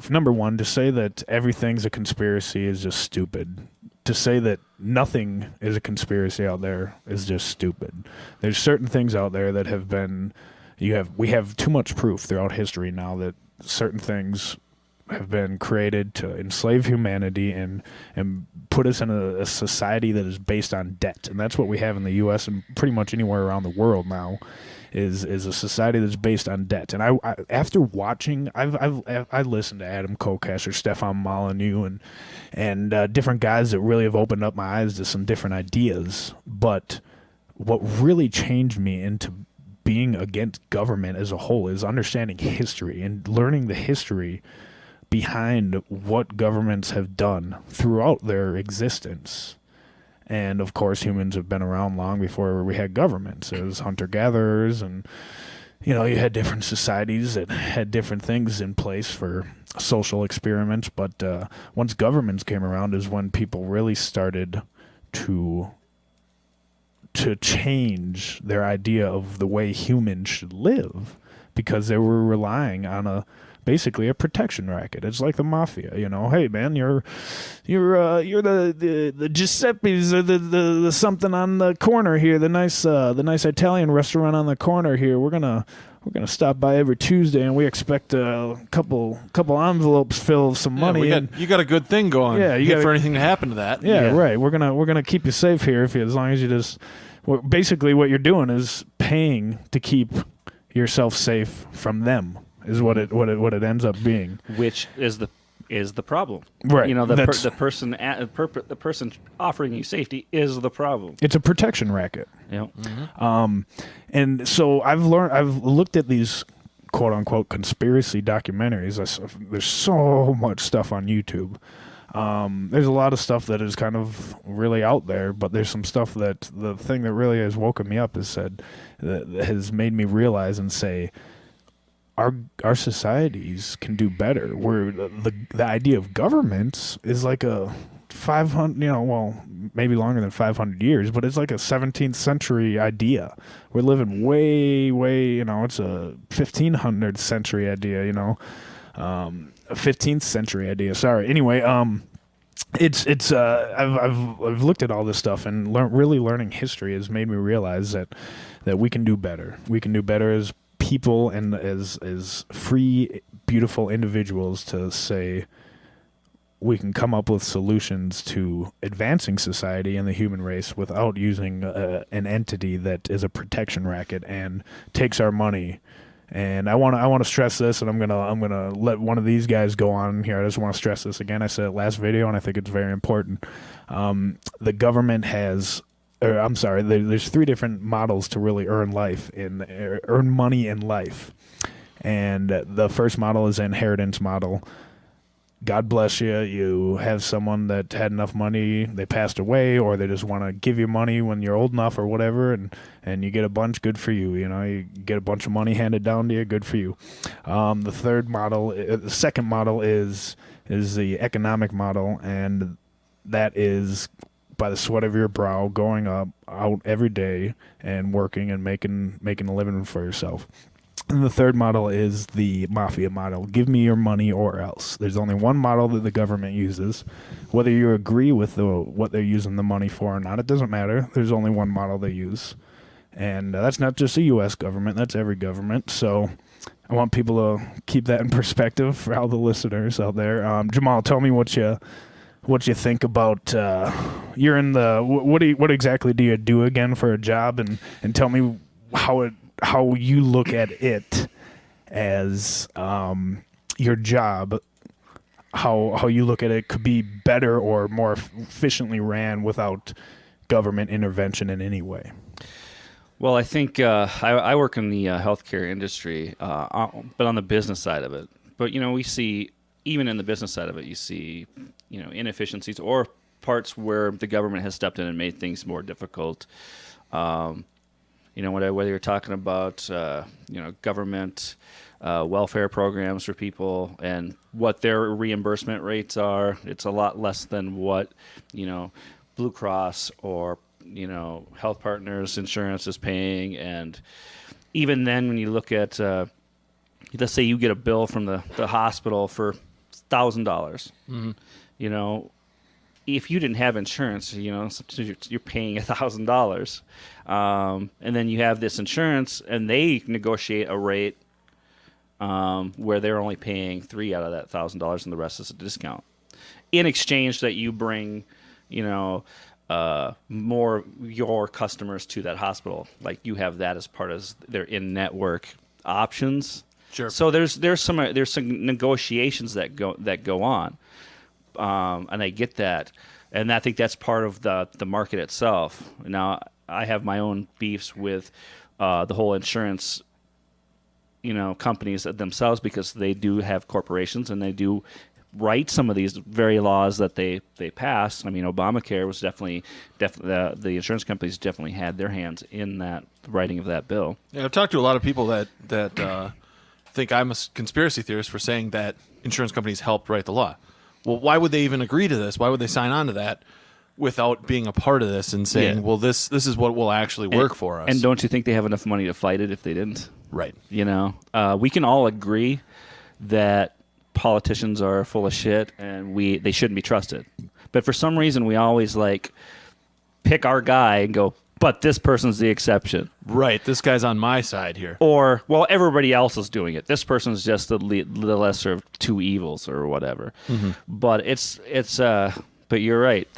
Number one, to say that everything's a conspiracy is just stupid. To say that nothing is a conspiracy out there is just stupid. There's certain things out there that have been, we have too much proof throughout history now that certain things have been created to enslave humanity and put us in a society that is based on debt. And that's what we have in the U.S. and pretty much anywhere around the world now, is a society that's based on debt. And I after watching, I listened to Adam Kokesh or Stefan Molyneux and different guys that really have opened up my eyes to some different ideas. But what really changed me into being against government as a whole is understanding history and learning the history behind what governments have done throughout their existence. And of course, humans have been around long before we had governments. It was hunter-gatherers, and you know, you had different societies that had different things in place for social experiments. But once governments came around is when people really started to change their idea of the way humans should live, because they were relying on basically a protection racket. It's like the mafia, you know. Hey man, you're the Giuseppe's or the something on the corner here, the nice Italian restaurant on the corner here. We're gonna stop by every Tuesday, and we expect a couple envelopes filled with some money. You got a good thing going. Yeah, you for anything to happen to that. Yeah, right. We're gonna keep you safe here as long as you just. Basically, what you're doing is paying to keep yourself safe from them. Is what it ends up being, which is the problem, right? You know, the person offering you safety is the problem. It's a protection racket. Yeah. And so I've looked at these quote unquote conspiracy documentaries. There's so much stuff on YouTube. There's a lot of stuff that is kind of really out there, but there's some stuff that the thing that really has woken me up that has made me realize and say, our societies can do better. Where the idea of governments is like a 500, maybe longer than 500 years, but it's like a 17th century idea. We're living way, it's a 1500th century idea, a 15th century idea. Sorry. Anyway, I've looked at all this stuff, and really learning history has made me realize that we can do better. We can do better as people and as free, beautiful individuals to say we can come up with solutions to advancing society and the human race without using an entity that is a protection racket and takes our money. And I want to stress this, and I'm gonna let one of these guys go on here. I just want to stress this again. I said it last video, and I think it's very important. The government has. There's 3 different models to really earn money in life. And the first model is the inheritance model. God bless you. You have someone that had enough money, they passed away, or they just want to give you money when you're old enough or whatever, and you get a bunch, good for you. You get a bunch of money handed down to you, good for you. The second model is the economic model, and that is by the sweat of your brow, going out every day and working and making a living for yourself. And the third model is the mafia model. Give me your money or else. There's only one model that the government uses. Whether you agree with what they're using the money for or not, it doesn't matter. There's only one model they use. And that's not just the U.S. government. That's every government. So I want people to keep that in perspective for all the listeners out there. Jamal, tell me what you think about you're in the what exactly do you do again for a job, and tell me how you look at it as your job, how you look at it could be better or more efficiently ran without government intervention in any way. Well, I think I work in the healthcare industry, but on the business side of it. But we see, even in the business side of it, you see inefficiencies or parts where the government has stepped in and made things more difficult. Whether you're talking about government welfare programs for people and what their reimbursement rates are, it's a lot less than what Blue Cross or Health Partners Insurance is paying. And even then, when you look at let's say you get a bill from the hospital for $1,000. If you didn't have insurance, you're paying $1,000, and then you have this insurance, and they negotiate a rate where they're only paying $3 out of that $1,000, and the rest is a discount. In exchange, that you bring, more your customers to that hospital, like you have that as part of their in-network options. Sure. So there's some negotiations that go on, and I get that, and I think that's part of the market itself. Now I have my own beefs with the whole insurance, companies themselves, because they do have corporations and they do write some of these very laws that they pass. I mean, Obamacare was definitely the insurance companies definitely had their hands in that writing of that bill. Yeah, I've talked to a lot of people that think I'm a conspiracy theorist for saying that insurance companies helped write the law. Well, why would they even agree to this? Why would they sign on to that without being a part of this and saying, well, this is what will actually work for us? And don't you think they have enough money to fight it if they didn't? Right. We can all agree that politicians are full of shit and they shouldn't be trusted. But for some reason, we always pick our guy and go, but this person's the exception. Right. This guy's on my side here. Or, well, everybody else is doing it. This person's just the lesser of two evils or whatever. Mm-hmm. But but you're right.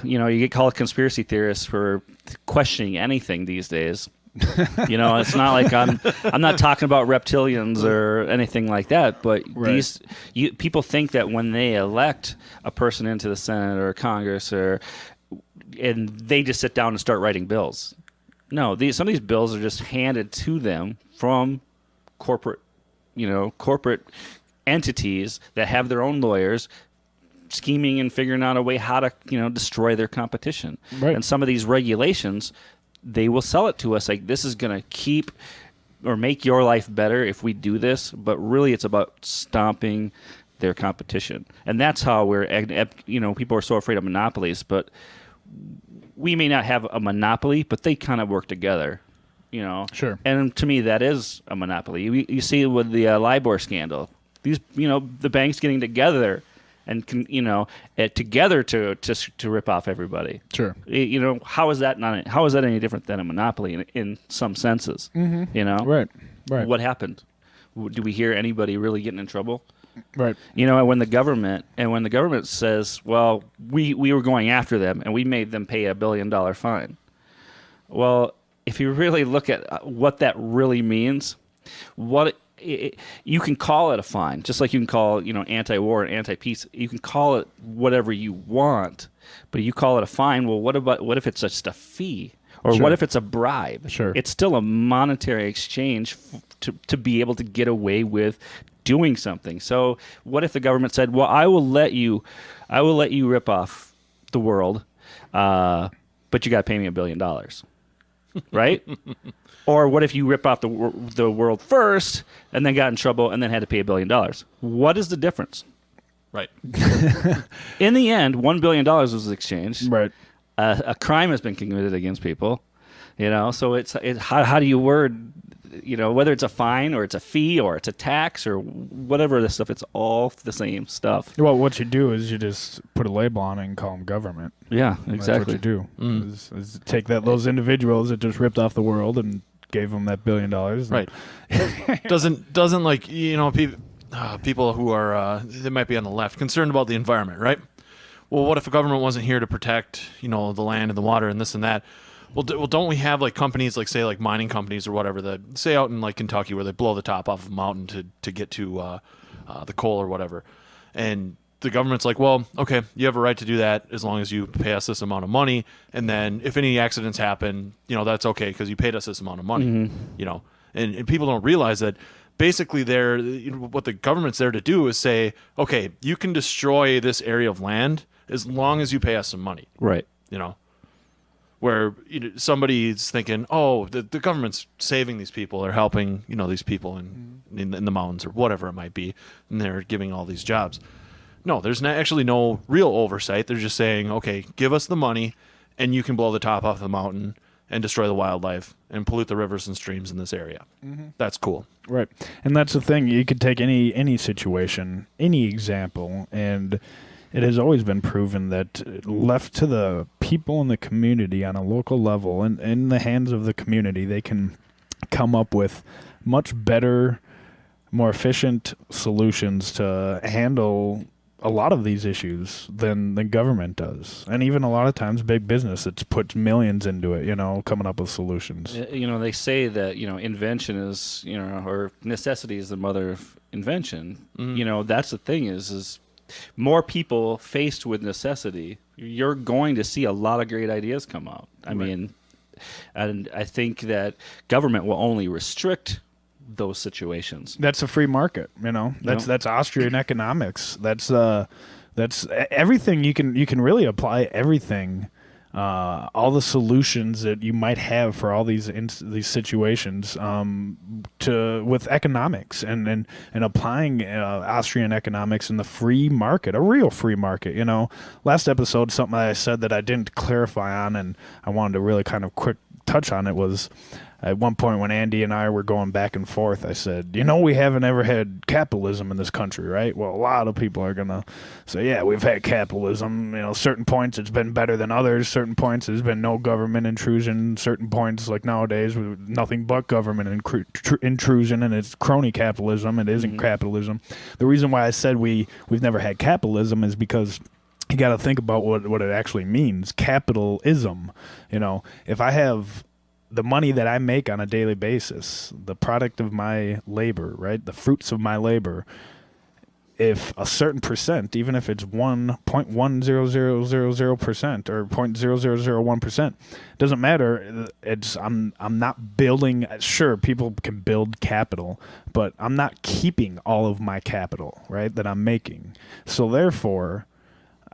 You get called conspiracy theorists for questioning anything these days. It's not like I'm not talking about reptilians or anything like that, but right. People think that when they elect a person into the Senate or Congress and they just sit down and start writing bills. No, some of these bills are just handed to them from corporate, corporate entities that have their own lawyers scheming and figuring out a way how to, destroy their competition. Right. And some of these regulations, they will sell it to us like this is going to keep or make your life better if we do this, but really it's about stomping their competition. And that's how people are so afraid of monopolies, but we may not have a monopoly, but they kind of work together, Sure. And to me, that is a monopoly. You see it with the LIBOR scandal. These, the banks getting together and together to rip off everybody. Sure. How is that any different than a monopoly in some senses? Mm-hmm. Right. What happened? Do we hear anybody really getting in trouble? Right. When the government says, well, we were going after them and we made them pay $1 billion fine. Well, if you really look at what that really means, you can call it a fine, just like you can call, anti-war and anti-peace. You can call it whatever you want, but you call it a fine. Well, what if it's just a fee? Or Sure. what if it's a bribe? Sure. It's still a monetary exchange to be able to get away with doing something. So what if the government said, well, I will let you rip off the world, but you got to pay me $1 billion, right? Or what if you rip off the world first and then got in trouble and then had to pay $1 billion? What is the difference? Right. In the end, $1 billion was exchanged. Right. A crime has been committed against people, so it's how do you word, whether it's a fine or it's a fee or it's a tax or whatever this stuff, it's all the same stuff. Well, what you do is you just put a label on it and call them government. Yeah, exactly. That's what you do. Is take those individuals that just ripped off the world and gave them that $1 billion. Right. doesn't people who are they might be on the left concerned about the environment, right? Well, what if the government wasn't here to protect, the land and the water and this and that? Well, don't we have companies say mining companies or whatever that say out in Kentucky where they blow the top off of a mountain to get to the coal or whatever, and the government's like, well, okay, you have a right to do that as long as you pay us this amount of money, and then if any accidents happen, that's okay because you paid us this amount of money, and people don't realize that. Basically, what the government's there to do is say, okay, you can destroy this area of land as long as you pay us some money. Right. Where somebody's thinking, oh, the government's saving these people or helping, these people in the mountains or whatever it might be, and they're giving all these jobs. No, there's actually no real oversight. They're just saying, okay, give us the money, and you can blow the top off the mountain and destroy the wildlife and pollute the rivers and streams in this area. Mm-hmm. That's cool. Right. And that's the thing. You could take any situation, any example, and it has always been proven that left to the people in the community on a local level and in the hands of the community, they can come up with much better, more efficient solutions to handle a lot of these issues than the government does. And even a lot of times big business that's puts millions into it, coming up with solutions. They say that, invention is, or necessity is the mother of invention. Mm-hmm. That's the thing is more people faced with necessity, you're going to see a lot of great ideas come out. I mean, and I think that government will only restrict those situations. That's a free market, That's Austrian economics. That's everything. You can really apply everything, all the solutions that you might have for all these situations, with economics and applying Austrian economics in the free market, a real free market. Last episode, something I said that I didn't clarify on, and I wanted to really kind of quick touch on it was. At one point when Andy and I were going back and forth, I said, we haven't ever had capitalism in this country, right? Well, a lot of people are going to say, yeah, we've had capitalism. Certain points it's been better than others. Certain points there's been no government intrusion. Certain points, like nowadays, nothing but government intrusion, and it's crony capitalism. It isn't capitalism. The reason why I said we've never had capitalism is because you got to think about what it actually means. Capitalism, if I have the money that I make on a daily basis, the product of my labor, right? The fruits of my labor. if a certain percent, even if it's 1.10000% or 0.0001%, doesn't matter. I'm not building. Sure, people can build capital, but I'm not keeping all of my capital, right, that I'm making. So therefore,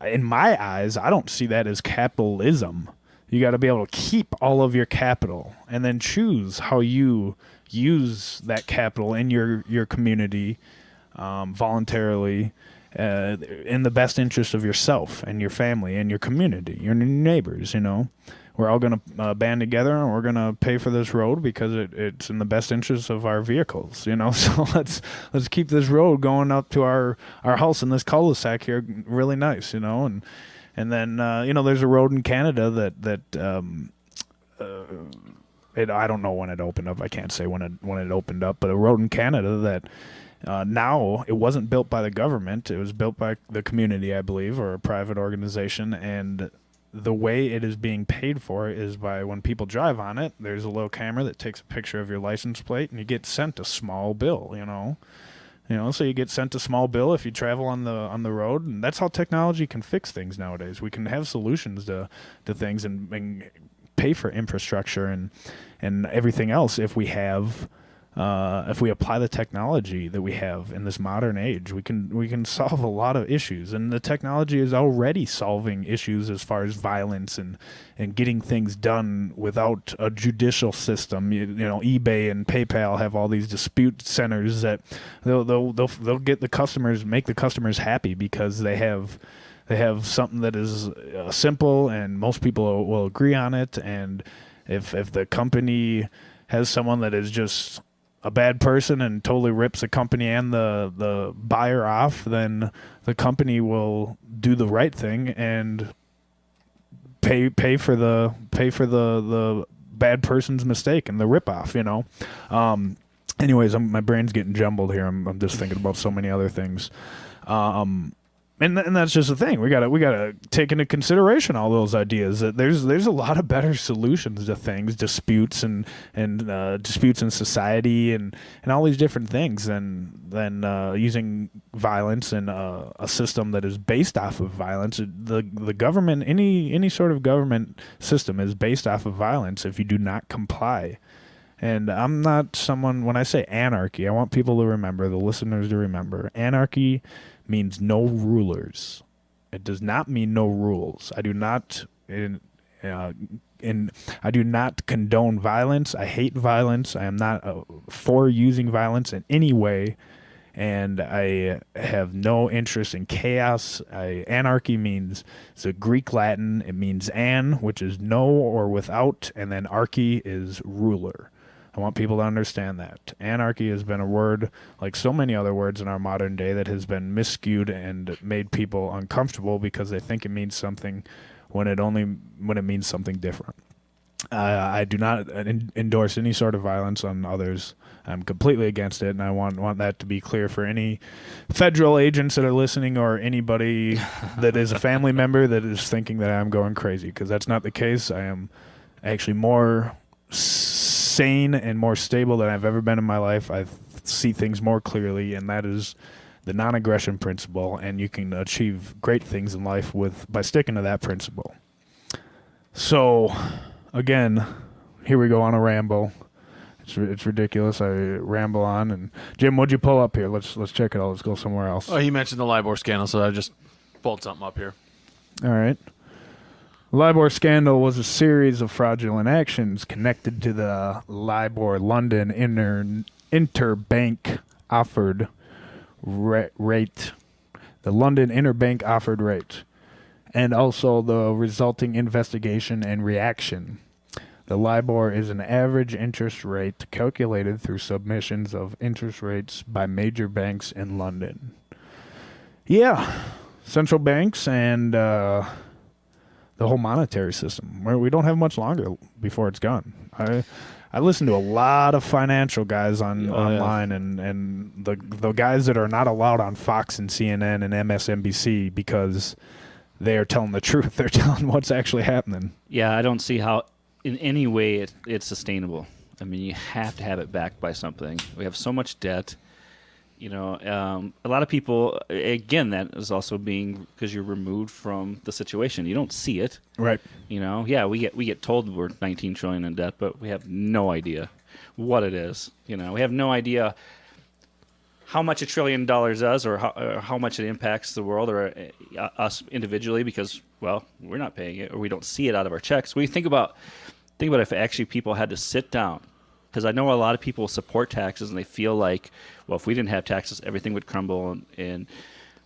in my eyes, I don't see that as capitalism. You got to be able to keep all of your capital and then choose how you use that capital in your community voluntarily in the best interest of yourself and your family and your community, your neighbors. We're all going to band together and we're going to pay for this road because it's in the best interest of our vehicles. So let's keep this road going up to our house in this cul-de-sac here really nice. And then there's a road in Canada that I don't know when it opened up. I can't say when it opened up, but a road in Canada that now it wasn't built by the government. It was built by the community, I believe, or a private organization. And the way it is being paid for is by when people drive on it, there's a little camera that takes a picture of your license plate and you get sent a small bill, so you get sent a small bill if you travel on the road, and that's how technology can fix things nowadays. We can have solutions to things and pay for infrastructure and everything else if we apply the technology that we have in this modern age. We can solve a lot of issues, and the technology is already solving issues as far as violence and getting things done without a judicial system. eBay and PayPal have all these dispute centers that they'll get the customers, make the customers happy because they have something that is simple and most people will agree on it. And if the company has someone that is just a bad person and totally rips the company and the buyer off, then the company will do the right thing and pay for the bad person's mistake and the ripoff. Anyways, my brain's getting jumbled here. I'm just thinking about so many other things. And that's just the thing. We gotta take into consideration all those ideas. That there's a lot of better solutions to things, disputes and disputes in society and all these different things than using violence and a system that is based off of violence. The government, any sort of government system is based off of violence if you do not comply. And I'm not someone, when I say anarchy, I want people to remember, the listeners to remember, anarchy means no rulers. It does not mean no rules. I do not I do not condone violence. I hate violence. I am not for using violence in any way, and I have no interest in chaos. Anarchy means, it's a Greek Latin. It means an, which is no or without, and then archy is ruler. I want people to understand that. Anarchy has been a word, like so many other words in our modern day, that has been miscued and made people uncomfortable because they think it means something when it means something different. I do not endorse any sort of violence on others. I'm completely against it, and I want that to be clear for any federal agents that are listening or anybody that is a family member that is thinking that I'm going crazy, because that's not the case. I am actually more sane and more stable than I've ever been in my life. I see things more clearly, and that is the non-aggression principle, and you can achieve great things in life by sticking to that principle. So, again, here we go on a ramble. It's ridiculous. I ramble on. And Jim, what'd you pull up here? Let's check it out. Let's go somewhere else. Oh, he mentioned the LIBOR scandal, so I just pulled something up here. All right. LIBOR scandal was a series of fraudulent actions connected to the LIBOR London interbank offered rate, the London interbank offered rate, and also the resulting investigation and reaction. The LIBOR is an average interest rate calculated through submissions of interest rates by major banks in London. Yeah, central banks and the whole monetary system. We don't have much longer before it's gone. I listen to a lot of financial guys online, yeah. and the guys that are not allowed on Fox and CNN and MSNBC because they are telling the truth. They're telling what's actually happening. Yeah, I don't see how in any way it's sustainable. I mean, you have to have it backed by something. We have so much debt. A lot of people, again, that is also being because you're removed from the situation. You don't see it. Right. Yeah, we get told we're 19 trillion in debt, but we have no idea what it is. We have no idea how much $1 trillion does, or how much it impacts the world or us individually, because we're not paying it, or we don't see it out of our checks. We think about if actually people had to sit down. Because I know a lot of people support taxes, and they feel like, well, if we didn't have taxes, everything would crumble, and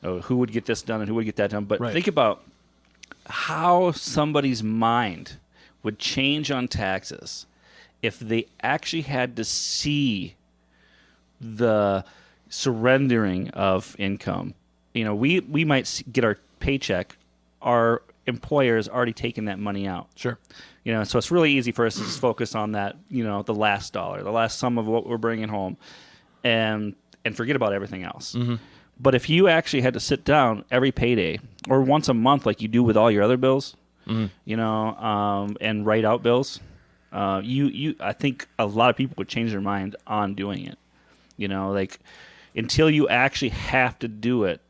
who would get this done and who would get that done. But think about how somebody's mind would change on taxes if they actually had to see the surrendering of income. We might get our paycheck. Our employer has already taken that money out. Sure. So it's really easy for us to just focus on that, the last dollar, the last sum of what we're bringing home, and forget about everything else. Mm-hmm. But if you actually had to sit down every payday or once a month, like you do with all your other bills, and write out bills, I think a lot of people would change their mind on doing it. Like until you actually have to do it,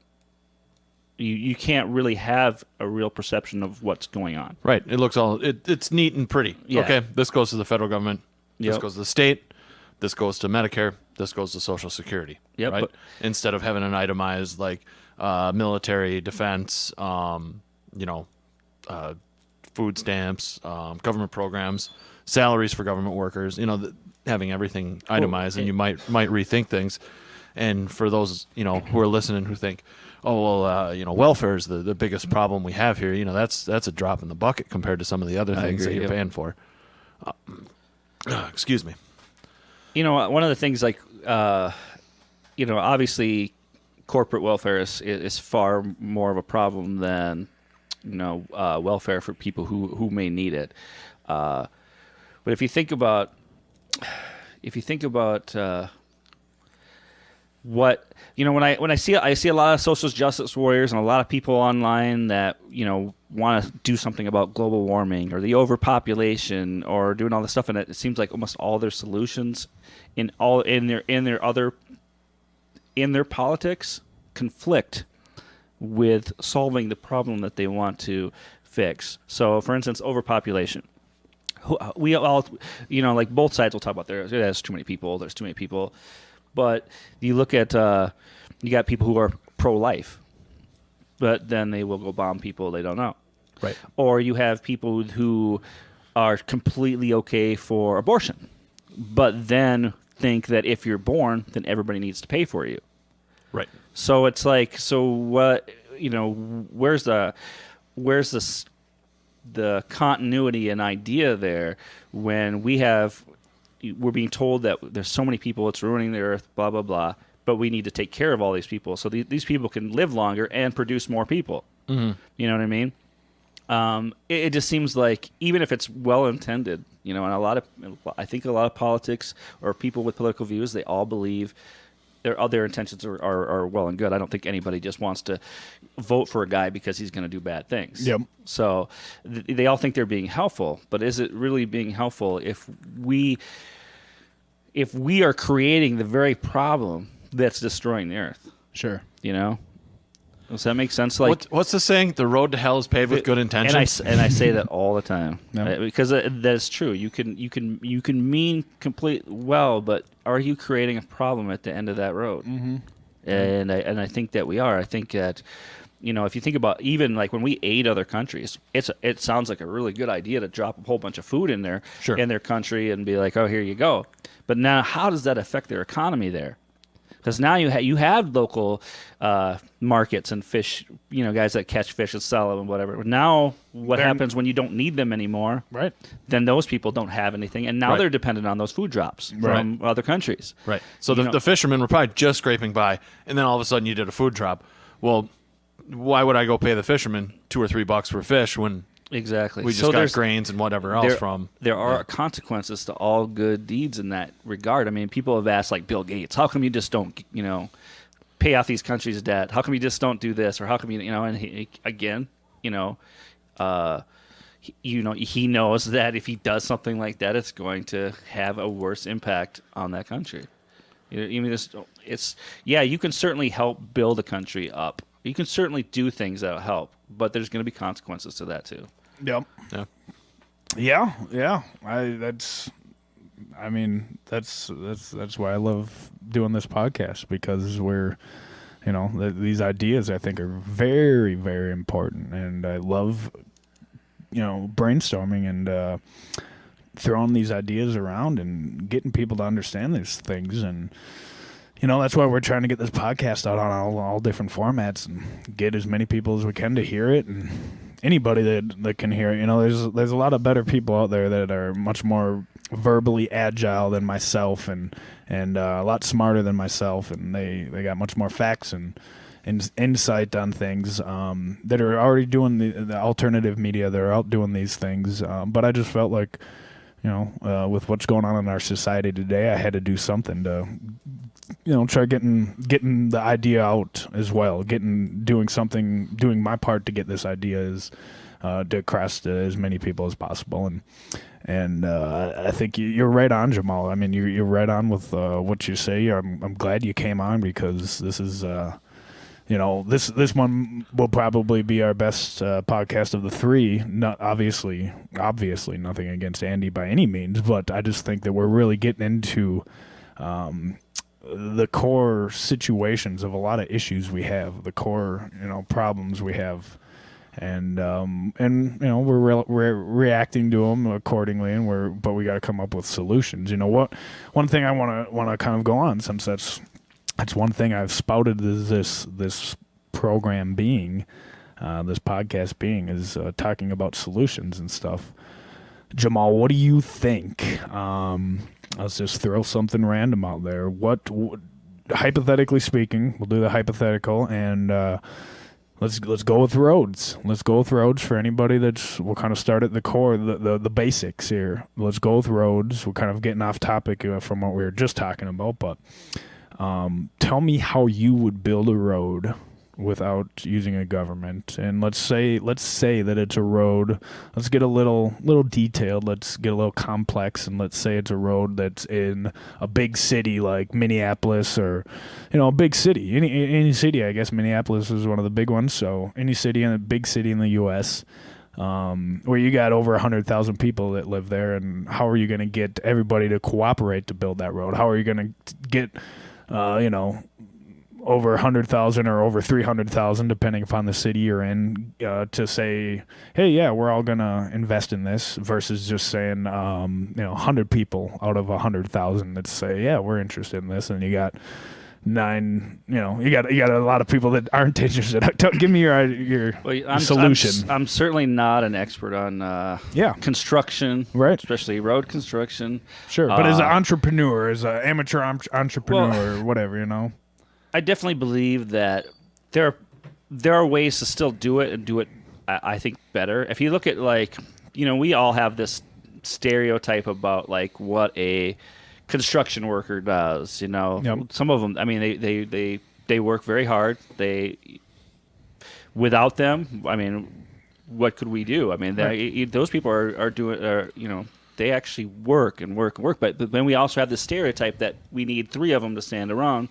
you can't really have a real perception of what's going on. Right. It looks it's neat and pretty. Yeah. Okay, this goes to the federal government. This Yep. goes to the state. This goes to Medicare. This goes to Social Security. Yep, Right. but- Instead of having an itemized like military, defense, food stamps, government programs, salaries for government workers. Having everything itemized, and you might rethink things. And for those who are listening who think, oh well, welfare is the biggest problem we have here. That's a drop in the bucket compared to some of the other things agree, that you're yep. paying for. Excuse me. One of the things obviously corporate welfare is far more of a problem than welfare for people who may need it. But if you think about what when I see a lot of social justice warriors and a lot of people online that want to do something about global warming or the overpopulation or doing all this stuff, and it seems like almost all their solutions in their politics conflict with solving the problem that they want to fix. So, for instance, overpopulation. We all, like both sides will talk about there's too many people. But you look at, you got people who are pro-life, but then they will go bomb people they don't know. Right. Or you have people who are completely okay for abortion, but then think that if you're born, then everybody needs to pay for you. Right. So it's like, so what, where's the continuity and idea there when we're being told that there's so many people, it's ruining the earth, blah, blah, blah, but we need to take care of all these people so these people can live longer and produce more people. Mm-hmm. You know what I mean? It just seems like even if it's well-intended, and I think a lot of politics or people with political views, they all believe their intentions are well and good. I don't think anybody just wants to vote for a guy because he's going to do bad things. Yep. So they all think they're being helpful, but is it really being helpful if we are creating the very problem that's destroying the earth? Sure. Does that make sense? Like, What's the saying? The road to hell is paved with good intentions. And I say that all the time Yeah. because that's true. You can mean complete well, but are you creating a problem at the end of that road? Mm-hmm. And I think that we are. I think that if you think about even like when we aid other countries, it sounds like a really good idea to drop a whole bunch of food in their country and be like, oh, here you go. But now, how does that affect their economy there? Because now you have local markets and fish, guys that catch fish and sell them and whatever. Now, what happens when you don't need them anymore? Right. Then those people don't have anything, and now Right. they're dependent on those food drops from other countries. Right. So the fishermen were probably just scraping by, and then all of a sudden you did a food drop. Well, why would I go pay the fisherman $2 or $3 for fish when Exactly. we just got grains and whatever else from? There are consequences to all good deeds in that regard. I mean, people have asked, like Bill Gates, how come you just don't, pay off these countries' debt? How come you just don't do this? Or how come and he knows that if he does something like that, it's going to have a worse impact on that country. you can certainly help build a country up. You can certainly do things that'll help, but there's going to be consequences to that too. Yep. Yeah. Yeah. That's why I love doing this podcast, because we're, these ideas I think are very, very important, and I love, brainstorming and throwing these ideas around and getting people to understand these things. And that's why we're trying to get this podcast out on all different formats and get as many people as we can to hear it, and anybody that can hear it. There's a lot of better people out there that are much more verbally agile than myself, and a lot smarter than myself, and they got much more facts and insight on things that are already doing the alternative media. They're out doing these things, but I just felt like, with what's going on in our society today, I had to do something to try getting the idea out as well, doing my part to get this idea to across to as many people as possible. And I think you're right on, Jamal. I mean, you're right on with what you say. I'm glad you came on, because this is this one will probably be our best podcast of the three. Not obviously nothing against Andy by any means, but I just think that we're really getting into the core situations of a lot of issues we have, the core problems we have, and we're reacting to them accordingly, but we got to come up with solutions. One thing I want to kind of go on, since that's one thing I've spouted this program being, this podcast being, is talking about solutions and stuff. Jamal, what do you think? Let's just throw something random out there. What hypothetically speaking, we'll do the hypothetical, and let's go with roads. Let's go with roads for anybody we'll kind of start at the core, the basics here. Let's go with roads. We're kind of getting off topic from what we were just talking about, but tell me how you would build a road without using a government. And let's say that it's a road. Let's get a little detailed. Let's get a little complex, and let's say it's a road that's in a big city like Minneapolis, or a big city. Any city, I guess. Minneapolis is one of the big ones. So any city, in a big city in the U.S., where you got over 100,000 people that live there, and how are you going to get everybody to cooperate to build that road? How are you going to get over 100,000 or over 300,000, depending upon the city you're in, to say, hey, yeah, we're all going to invest in this, versus just saying, 100 people out of 100,000 that say, yeah, we're interested in this, and you got you got a lot of people that aren't interested. Give me your solution. I'm certainly not an expert on construction, right? Especially road construction. Sure, but as an entrepreneur, as an amateur entrepreneur, or whatever, I definitely believe that there are ways to still do it, and do it, I think, better. If you look at, we all have this stereotype about what a construction worker does. Yep. Some of them, I mean, they work very hard. Without them, I mean, what could we do? I mean, those people are doing, they actually work and work and work. But then we also have the stereotype that we need three of them to stand around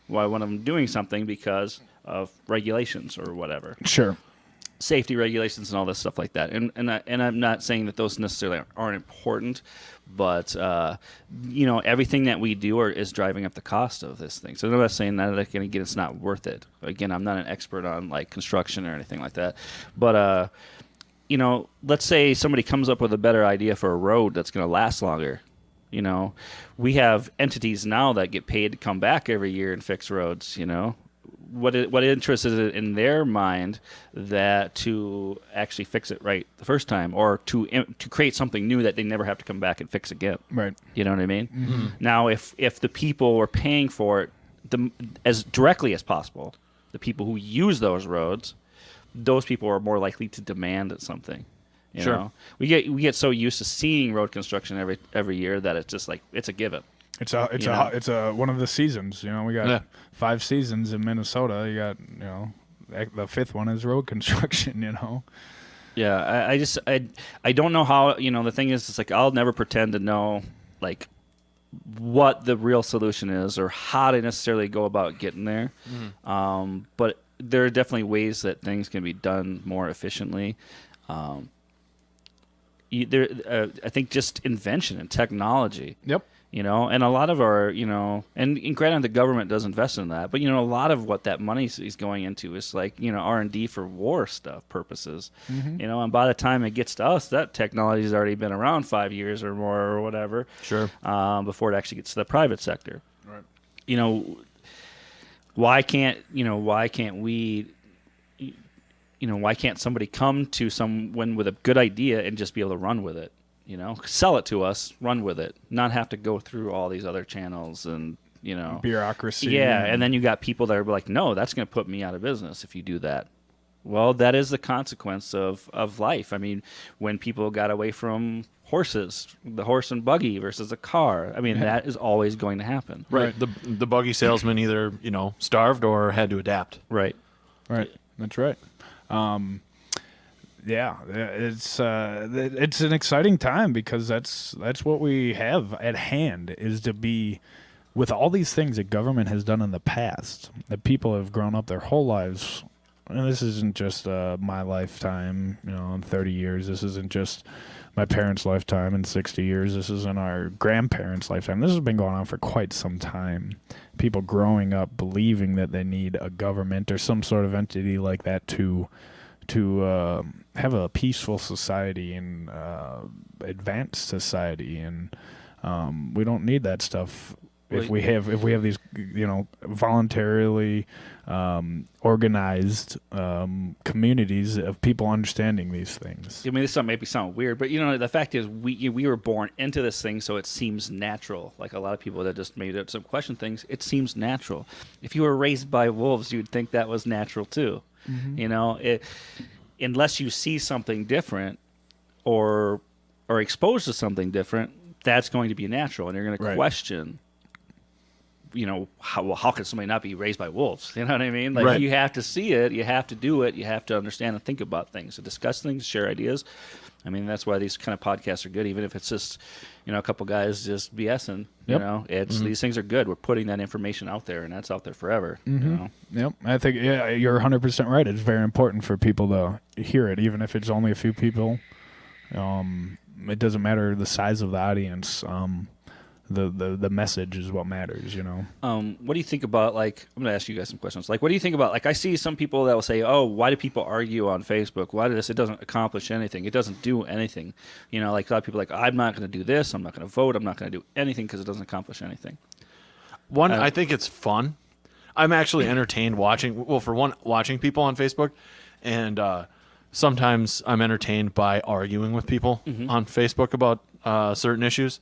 while one of them doing something because of regulations or whatever. Sure. Safety regulations and all this stuff like that. And I'm not saying that those necessarily aren't important, but everything that we do is driving up the cost of this thing. So I'm not saying that, again, it's not worth it. Again, I'm not an expert on construction or anything like that. But let's say somebody comes up with a better idea for a road that's going to last longer. We have entities now that get paid to come back every year and fix roads. What interest is it in their mind that to actually fix it right the first time, or to create something new that they never have to come back and fix again? Right. You know what I mean? Mm-hmm. Now, if the people were paying for it as directly as possible, the people who use those roads, those people are more likely to demand something. You know? We get so used to seeing road construction every year that it's just it's a given. It's a one of the seasons. We got 5 seasons in Minnesota. You got the 5th one is road construction. Yeah, I don't know how. The thing is, it's I'll never pretend to know what the real solution is or how to necessarily go about getting there. But there are definitely ways that things can be done more efficiently. I think just invention and technology. Yep. And a lot of our, and granted the government does invest in that, but, a lot of what that money is going into is like, R&D for war stuff purposes, and by the time it gets to us, that technology has already been around 5 years or more or whatever. Sure. Before it actually gets to the private sector. Right. Why can't we, why can't somebody come to someone with a good idea and just be able to run with it? Sell it to us, run with it, not have to go through all these other channels and, bureaucracy. Yeah, and then you got people that are like, no, that's going to put me out of business if you do that. Well, that is the consequence of life. I mean, when people got away from horses, the horse and buggy versus a car, I mean, that is always going to happen. Right. The buggy salesman either, starved or had to adapt. Right. Right. That's right. Yeah, it's an exciting time because that's what we have at hand is to be with all these things that government has done in the past that people have grown up their whole lives. And this isn't just my lifetime, in 30 years. This isn't just my parents' lifetime in 60 years. This isn't our grandparents' lifetime. This has been going on for quite some time. People growing up believing that they need a government or some sort of entity like that to have a peaceful society and advanced society, and we don't need that stuff if we have these voluntarily organized communities of people understanding these things. I mean, this maybe sound weird, but the fact is we were born into this thing, so it seems natural. Like a lot of people that just made up some question things, it seems natural. If you were raised by wolves, you'd think that was natural too. Unless you see something different or exposed to something different, that's going to be natural, and you're going to question. How can somebody not be raised by wolves? You know what I mean? Like you have to see it, you have to do it, you have to understand and think about things, to discuss things, share ideas. I mean, that's why these kind of podcasts are good, even if it's just a couple guys just BSing. It's these things are good. We're putting that information out there, and that's out there forever. Yep, I think you're 100% right. It's very important for people to hear it, even if it's only a few people. It doesn't matter the size of the audience. The message is what matters, What do you think about, like, I'm going to ask you guys some questions. Like, what do you think about, like, I see some people that will say, oh, why do people argue on Facebook? Why do this? It doesn't accomplish anything. It doesn't do anything. Like, a lot of people are like, I'm not going to do this. I'm not going to vote. I'm not going to do anything because it doesn't accomplish anything. I think it's fun. I'm actually entertained watching people on Facebook, and sometimes I'm entertained by arguing with people on Facebook about certain issues.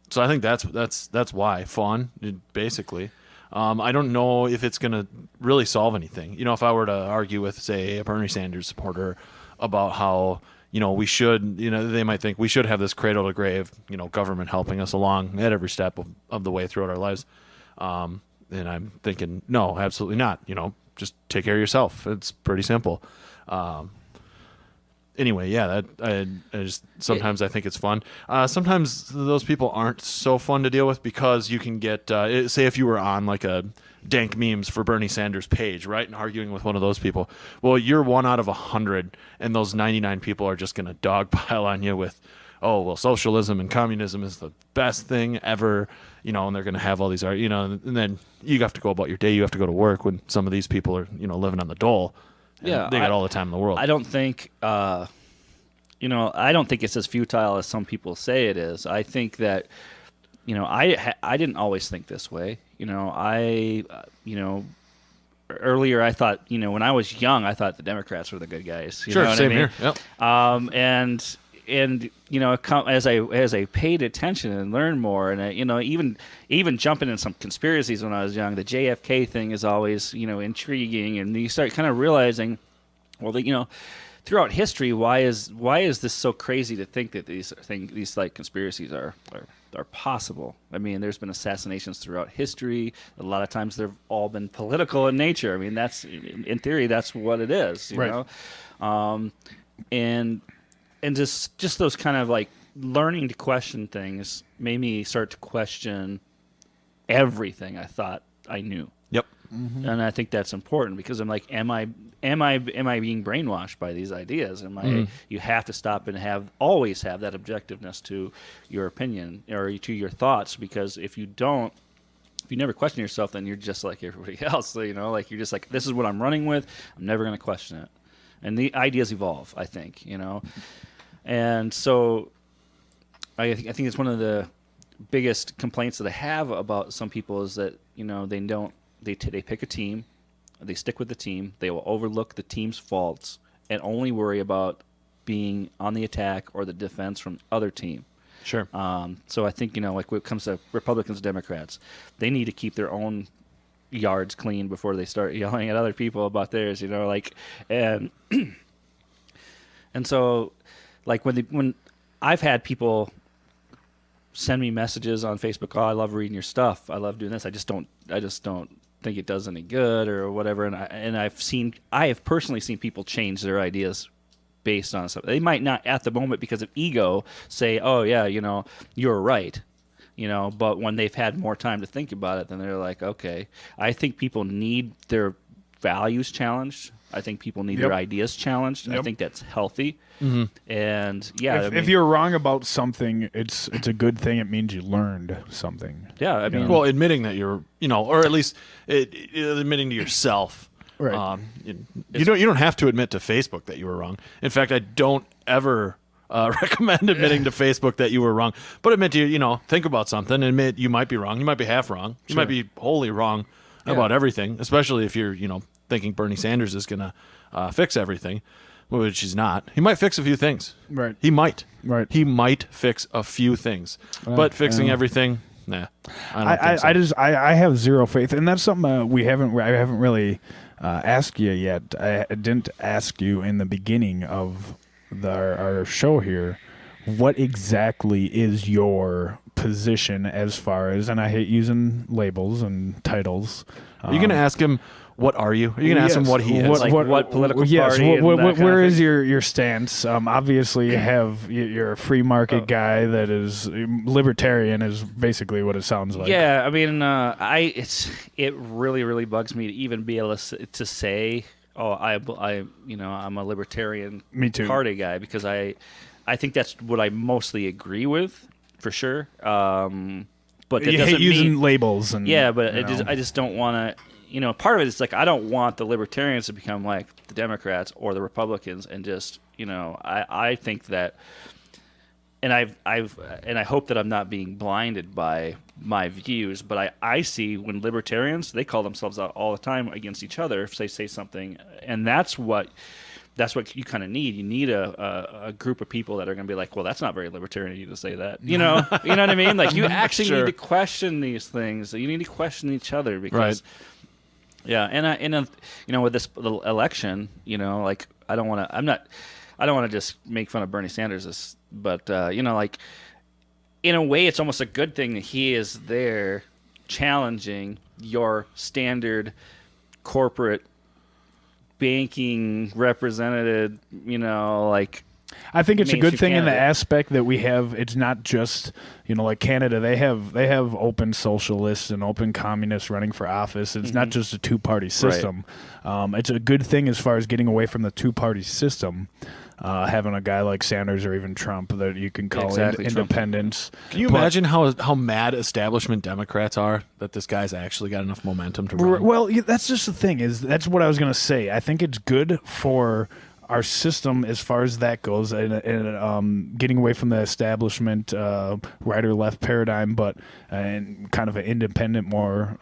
So I think that's why fun, basically. I don't know if it's going to really solve anything. If I were to argue with, say, a Bernie Sanders supporter about how, we should, they might think we should have this cradle to grave, government helping us along at every step of the way throughout our lives. And I'm thinking, no, absolutely not. Just take care of yourself. It's pretty simple. Anyway, yeah, I just sometimes I think it's fun. Sometimes those people aren't so fun to deal with because you can get, say, if you were on like a dank memes for Bernie Sanders page, right, and arguing with one of those people. Well, you're 1 out of 100, and those 99 people are just going to dogpile on you with, oh, well, socialism and communism is the best thing ever, and they're going to have all these, and then you have to go about your day. You have to go to work when some of these people are, living on the dole. Yeah, they got all the time in the world. I don't think, I don't think it's as futile as some people say it is. I think that, I didn't always think this way. Earlier I thought, when I was young, I thought the Democrats were the good guys. You know what same I mean? here. Yep. And as I paid attention and learned more, and even jumping in some conspiracies when I was young, the JFK thing is always intriguing, and you start kind of realizing, well, throughout history, why is this so crazy to think that these like conspiracies are possible? I mean, there's been assassinations throughout history. A lot of times they've all been political in nature. I mean, that's in theory that's what it is, you know. And just those kind of like learning to question things made me start to question everything I thought I knew. Yep. And I think that's important because I'm like, am I being brainwashed by these ideas? You have to stop and always have that objectiveness to your opinion or to your thoughts, because if you never question yourself, then you're just like everybody else. So, like you're just like, this is what I'm running with. I'm never going to question it. And the ideas evolve, I think, And so I think it's one of the biggest complaints that I have about some people is that, they pick a team, they stick with the team, they will overlook the team's faults and only worry about being on the attack or the defense from the other team. Sure. So I think, like when it comes to Republicans and Democrats, they need to keep their own yards clean before they start yelling at other people about theirs, and and so like when I've had people send me messages on Facebook, I love reading your stuff, I love doing this, I just don't think it does any good or whatever, and I have personally seen people change their ideas based on something. They might not at the moment because of ego say, oh yeah, you're right, but when they've had more time to think about it, then they're like, okay. I think people need their values challenged. I think people need their ideas challenged. I think that's healthy. Mm-hmm. And yeah, if you're wrong about something, it's a good thing. It means you learned something. Yeah, I mean, well, admitting that you're, or at least admitting to yourself. Right. You don't have to admit to Facebook that you were wrong. In fact, I don't ever recommend admitting to Facebook that you were wrong. But admit to think about something. Admit you might be wrong. You might be half wrong. You might be wholly wrong about everything. Especially if you're thinking Bernie Sanders is going to fix everything, which he's not. He might fix a few things. Right. He might. Right. He might fix a few things. But fixing everything, nah. I don't think so. I have zero faith, and that's something I haven't really asked you yet. I didn't ask you in the beginning of our show here. What exactly is your position as far as, and I hate using labels and titles. Are you going to ask him, what are you? Are you going to ask him what he is? What political party? Where is your stance? Obviously, you're a free market guy that is libertarian is basically what it sounds like. Yeah, I mean, it really bugs me to even be able to say, I'm a libertarian Me too. party guy, because I think that's what I mostly agree with, for sure. But that you doesn't hate using mean labels and but I just don't want to. Part of it is like I don't want the libertarians to become like the Democrats or the Republicans, and just I think that, and I hope that I'm not being blinded by my views, but I see when libertarians, they call themselves out all the time against each other if they say something, and that's what you kind of need. You need a group of people that are going to be like, well, that's not very libertarian of you to say that. You know what I mean? Like you actually need to question these things. You need to question each other because. Right. Yeah, and with this election, like I don't want to just make fun of Bernie Sanders, but like in a way, it's almost a good thing that he is there challenging your standard corporate banking representative, like. I think it's a good thing in the aspect that we have. It's not just like Canada. They have open socialists and open communists running for office. It's not just a two-party system. Right. It's a good thing as far as getting away from the two-party system. Having a guy like Sanders or even Trump that you can call independents. Can you imagine how mad establishment Democrats are that this guy's actually got enough momentum to run? Well, that's just the thing. That's what I was going to say. I think it's good for our system as far as that goes, and getting away from the establishment right or left paradigm, but and kind of an independent more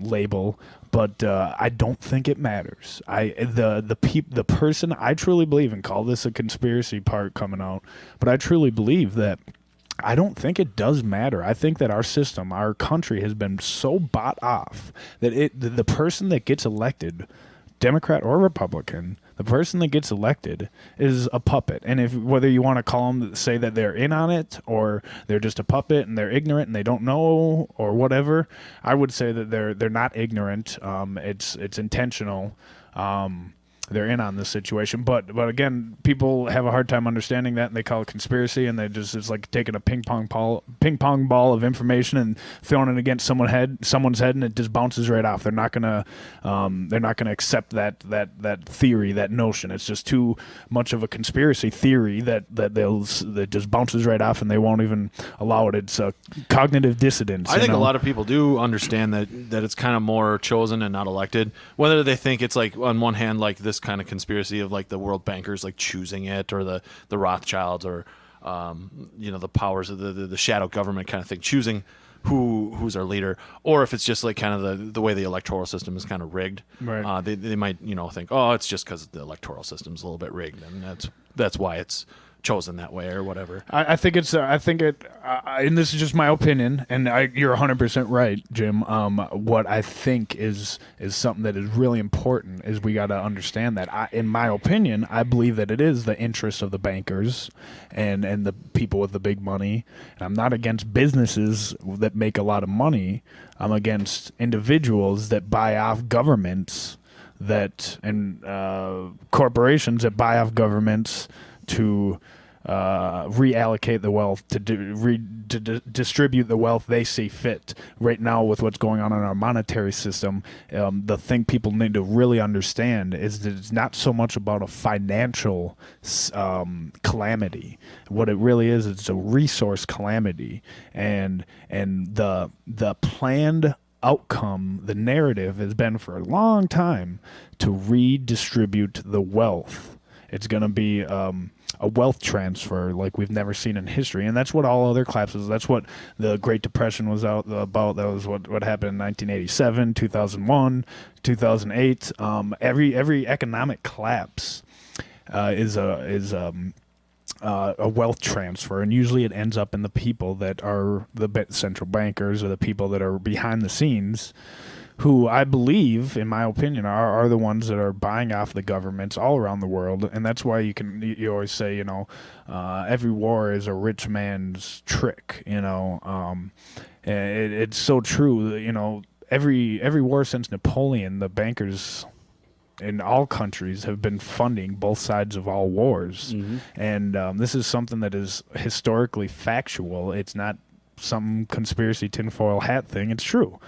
label. But I don't think it matters. The person, I truly believe, and call this a conspiracy part coming out, but I truly believe that I don't think it does matter. I think that our system, our country, has been so bought off that the person that gets elected, Democrat or Republican, the person that gets elected is a puppet. And whether you want to call them, say that they're in on it, or they're just a puppet and they're ignorant and they don't know, or whatever, I would say that they're not ignorant. It's intentional. in on this situation. But again, people have a hard time understanding that, and they call it conspiracy, and it's like taking a ping pong ball of information and throwing it against someone's head, and it just bounces right off. They're not gonna accept that theory, that notion. It's just too much of a conspiracy theory that just bounces right off, and they won't even allow it. It's a cognitive dissonance. I think a lot of people do understand that it's kind of more chosen and not elected. Whether they think it's like on one hand like this kind of conspiracy of like the world bankers like choosing it, or the Rothschilds, or the powers of the shadow government kind of thing choosing who's our leader, or if it's just like kind of the way the electoral system is kind of rigged. Right. They might think, oh, it's just because the electoral system's a little bit rigged, and that's why it's chosen that way or whatever. I think and this is just my opinion, and you're 100% right, Jim. What I think is something that is really important is we got to understand that. In my opinion, I believe that it is the interest of the bankers and the people with the big money. And I'm not against businesses that make a lot of money. I'm against individuals that buy off governments and corporations that buy off governments to reallocate the wealth, to distribute the wealth they see fit. Right now, with what's going on in our monetary system, the thing people need to really understand is that it's not so much about a financial calamity. What it really is, it's a resource calamity, and the planned outcome, the narrative has been for a long time to redistribute the wealth. It's going to be a wealth transfer like we've never seen in history, and that's what all other collapses. That's what the Great Depression was about. That was what happened in 1987, 2001, 2008. Every economic collapse is a wealth transfer, and usually it ends up in the people that are the central bankers, or the people that are behind the scenes, who I believe, in my opinion, are the ones that are buying off the governments all around the world. And that's why you always say, every war is a rich man's trick. It's so true. Every war since Napoleon, the bankers in all countries have been funding both sides of all wars. Mm-hmm. And this is something that is historically factual. It's not some conspiracy tinfoil hat thing. It's true.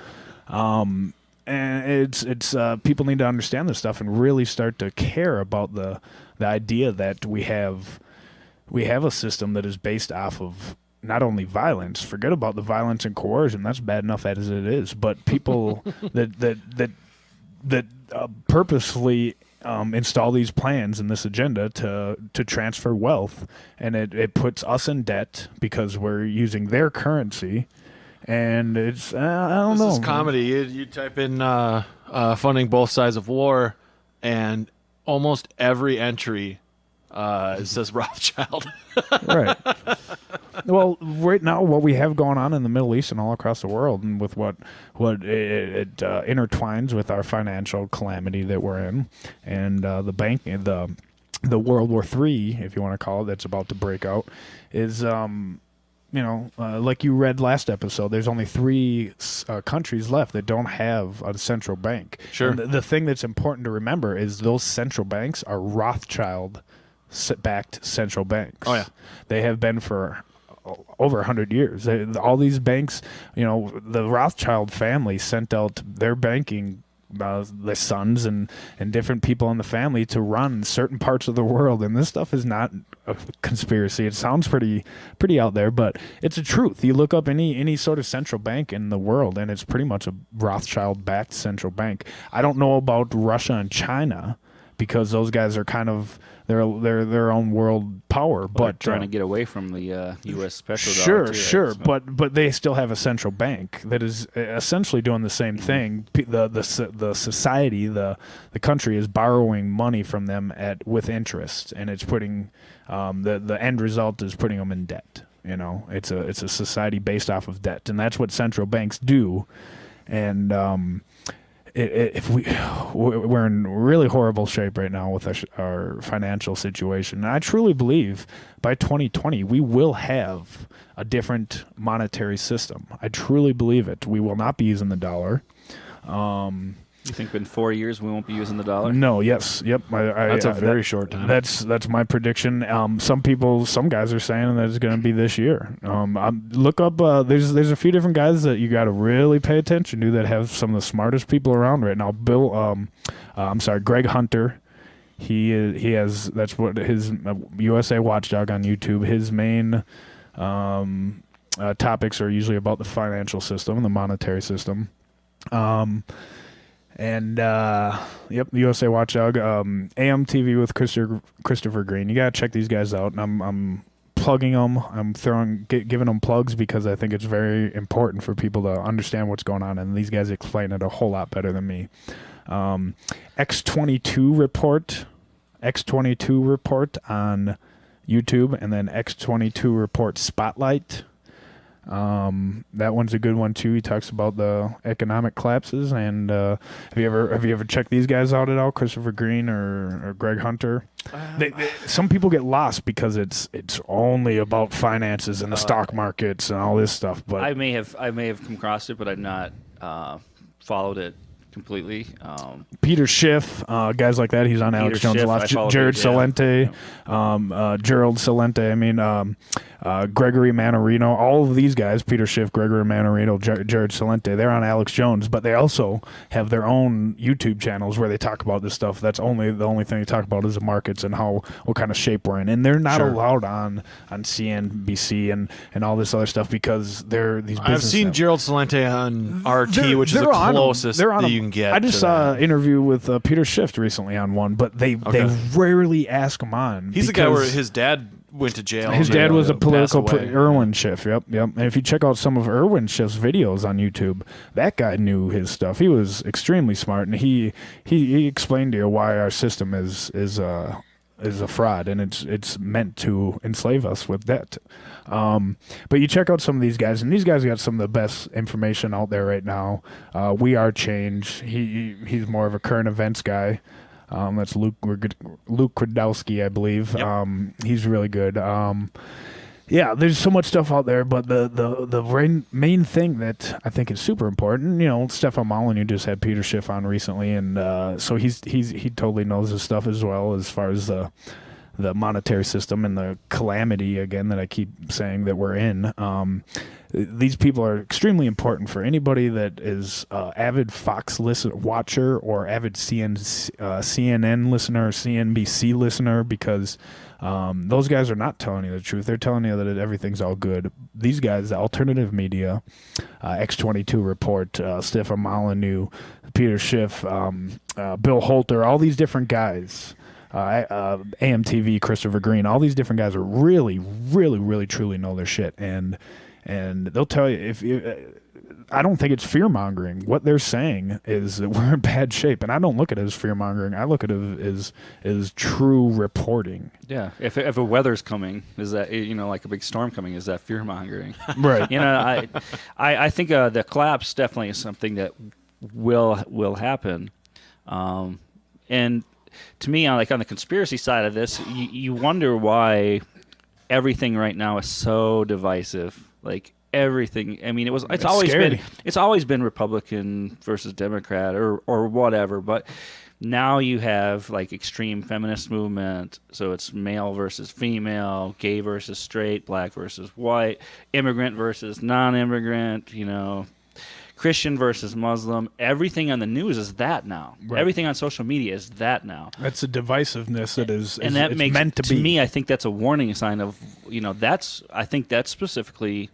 And it's people need to understand this stuff and really start to care about the idea that we have a system that is based off of not only violence. Forget about the violence and coercion; that's bad enough as it is. But people that purposefully install these plans and this agenda to transfer wealth, and it puts us in debt because we're using their currency. And it's I don't know. This is comedy. You type in funding both sides of war, and almost every entry says Rothschild. Right. Well, right now, what we have going on in the Middle East and all across the world, and with what it intertwines with our financial calamity that we're in, and the World War III, if you want to call it, that's about to break out, is like you read last episode, there's only 3 countries left that don't have a central bank. Sure. And the thing that's important to remember is those central banks are Rothschild-backed central banks. Oh, yeah. They have been for over 100 years. All these banks, the Rothschild family sent out their banking the sons and different people in the family to run certain parts of the world, and this stuff is not a conspiracy. It sounds pretty out there, but it's a truth. You look up any sort of central bank in the world, and it's pretty much a Rothschild-backed central bank. I don't know about Russia and China, because those guys are kind of their own world power, but trying to get away from the U.S. special dollar. Sure, but they still have a central bank that is essentially doing the same thing. The society, the country is borrowing money from them with interest, and it's putting the end result is putting them in debt. It's a society based off of debt, and that's what central banks do. And we're in really horrible shape right now with our financial situation. And I truly believe by 2020 we will have a different monetary system. I truly believe it. We will not be using the dollar. You think in 4 years we won't be using the dollar? No, yes, yep. That's a very short time. That's my prediction. Some guys are saying that it's going to be this year. Look up. There's a few different guys that you got to really pay attention to that have some of the smartest people around right now. Greg Hunter. He has, that's what his USA Watchdog on YouTube. His main topics are usually about the financial system and the monetary system. Yep, USA Watchdog, AMTV with Christopher Green. You gotta check these guys out. And I'm plugging them. I'm giving them plugs because I think it's very important for people to understand what's going on, and these guys explain it a whole lot better than me. X22 report on YouTube, and then X22 report Spotlight. That one's a good one too. He talks about the economic collapses. And have you ever checked these guys out at all, Christopher Green or Greg Hunter? Some people get lost because it's only about finances and the stock markets and all this stuff. But I may have come across it, but I've not followed it completely. Peter Schiff, guys like that. He's on Alex Jones a lot. Jared Salente, Gerald Salente. I mean, Gregory Manarino. All of these guys, Peter Schiff, Gregory Manarino, Jared Salente, they're on Alex Jones, but they also have their own YouTube channels where they talk about this stuff. That's the only thing they talk about is the markets and what kind of shape we're in. And they're not allowed on CNBC and all this other stuff because they're these business. I've seen Gerald Salente on RT, which is the closest that you can get. I just saw an interview with Peter Schiff recently on one, but they rarely ask him on. He's the guy where his dad went to jail. His dad was a political Irwin Schiff. Yep. And if you check out some of Irwin Schiff's videos on YouTube, that guy knew his stuff. He was extremely smart, and he explained to you why our system is a fraud, and it's meant to enslave us with debt. But you check out some of these guys, and these guys got some of the best information out there right now. We Are Change. He's more of a current events guy. That's Luke Kradowski, I believe. Yep. He's really good. Yeah, there's so much stuff out there, but the main thing that I think is super important, Stefan Molyneux just had Peter Schiff on recently, and so he totally knows his stuff as well as far as the monetary system and the calamity, again, that I keep saying that we're in. These people are extremely important for anybody that is avid Fox watcher or avid CNN listener or CNBC listener, because those guys are not telling you the truth. They're telling you that everything's all good. These guys, the alternative media, X22 Report, Stefan Molyneux, Peter Schiff, Bill Holter, all these different guys, AMTV, Christopher Green, all these different guys are really, really, really, truly know their shit. And they'll tell you I don't think it's fear-mongering. What they're saying is that we're in bad shape, and I don't look at it as fear-mongering. I look at it as true reporting. Yeah, if a weather's coming, is that like a big storm coming? Is that fear-mongering? Right. I think the collapse definitely is something that will happen, and to me, like on the conspiracy side of this, you wonder why everything right now is so divisive. Like everything. I mean, it's always been Republican versus Democrat or whatever, but now you have like extreme feminist movement, so it's male versus female, gay versus straight, black versus white, immigrant versus non-immigrant, Christian versus Muslim. Everything on the news is that now. Right. Everything on social media is that now. That's a divisiveness that is makes, meant to be. To me, I think that's a warning sign of, I think that's specifically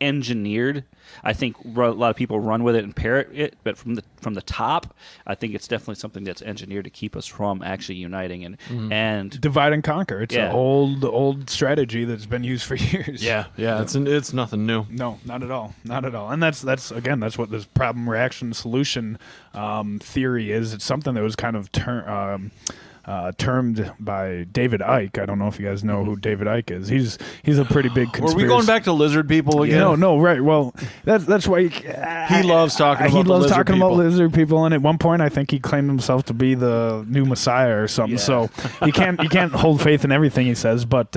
engineered. I think a lot of people run with it and parrot it, but from the top, I think it's definitely something that's engineered to keep us from actually uniting and divide and conquer. It's an old strategy that's been used for years. Yeah. It's nothing new. No, not at all, And that's what this problem reaction solution theory is. It's something that was kind of termed by David Icke. I don't know if you guys know who David Icke is. He's a pretty big conspiracy. Are we going back to lizard people again? No, right. Well, that's why he loves talking about lizard people. And at one point, I think he claimed himself to be the new Messiah or something. Yeah. So you can't hold faith in everything he says. But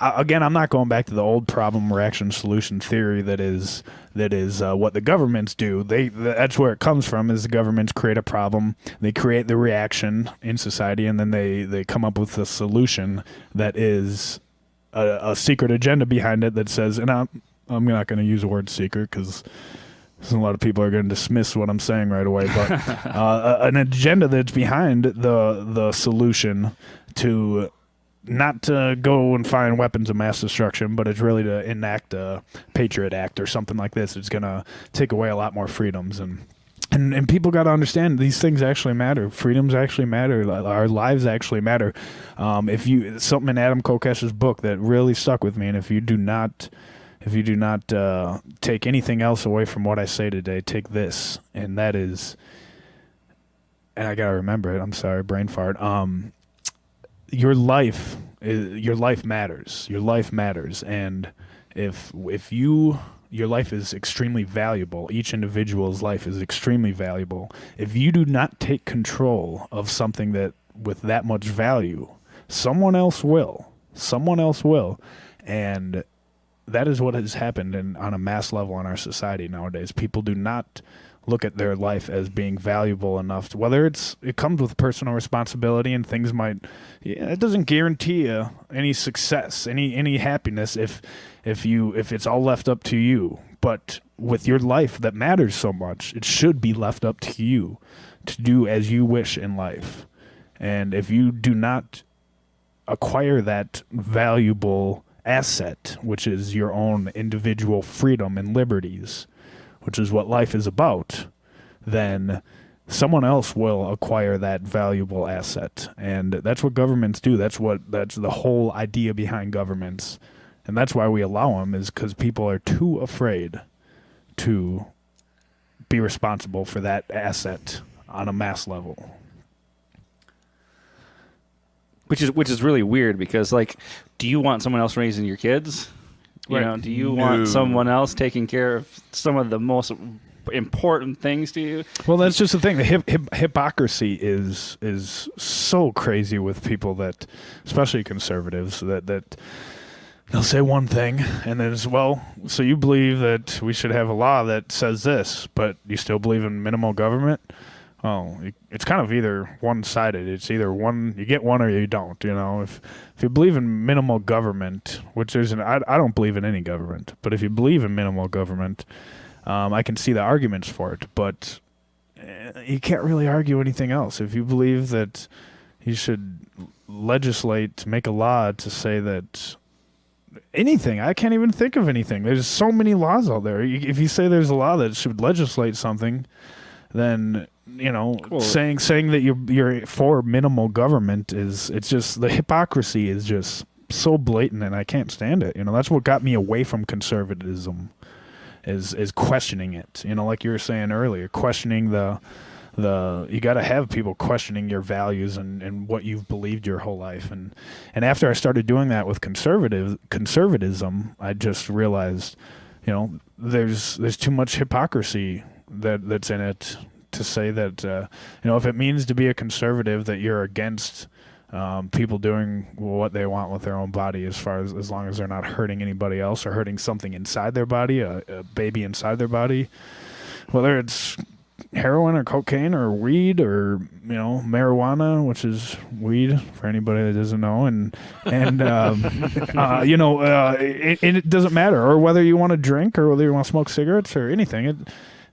again, I'm not going back to the old problem reaction solution theory that is that is what the governments do. That's where it comes from. Is the governments create a problem, they create the reaction in society, and then they come up with a solution that is a secret agenda behind it that says, and I'm not going to use the word secret because a lot of people are going to dismiss what I'm saying right away, but an agenda that's behind the solution to not to go and find weapons of mass destruction, but it's really to enact a Patriot Act or something like this. It's going to take away a lot more freedoms. And people got to understand these things actually matter. Freedoms actually matter. Our lives actually matter. Something in Adam Kokesh's book that really stuck with me, and if you do not take anything else away from what I say today, take this, and that is, and I gotta remember it. I'm sorry, brain fart. Your life matters. Your life matters, and if your life is extremely valuable. Each individual's life is extremely valuable. If you do not take control of something that with that much value, someone else will. Someone else will, and that is what has happened on a mass level in our society nowadays. People do not look at their life as being valuable enough to, whether it comes with personal responsibility, and things it doesn't guarantee you any success, any happiness if it's all left up to you. But with your life that matters so much, it should be left up to you to do as you wish in life. And if you do not acquire that valuable asset, which is your own individual freedom and liberties, which is what life is about, then someone else will acquire that valuable asset. And that's what governments do. That's the whole idea behind governments. And that's why we allow them, is because people are too afraid to be responsible for that asset on a mass level. Which is really weird, because, like, do you want someone else raising your kids? Do you want someone else taking care of some of the most important things to you? Well, that's just the thing. The hypocrisy is so crazy with people, that, especially conservatives, that they'll say one thing, and then so you believe that we should have a law that says this, but you still believe in minimal government? Oh, it's kind of either one-sided. It's either one, you get one or you don't. If you believe in minimal government, which I don't believe in any government, but if you believe in minimal government, I can see the arguments for it. But you can't really argue anything else. If you believe that you should legislate, make a law to say that anything, I can't even think of anything. There's so many laws out there. If you say there's a law that should legislate something, then cool. saying that you're for minimal government it's just, the hypocrisy is just so blatant, and I can't stand it. That's what got me away from conservatism, is questioning it. Like you were saying earlier, questioning the you got to have people questioning your values and what you've believed your whole life. And after I started doing that with conservatism, I just realized, there's too much hypocrisy that's in it, to say that if it means to be a conservative that you're against people doing what they want with their own body, as long as they're not hurting anybody else or hurting something inside their body, a baby inside their body, whether it's heroin or cocaine or weed or marijuana, which is weed for anybody that doesn't know, and it doesn't matter, or whether you want to drink or whether you want to smoke cigarettes or anything. It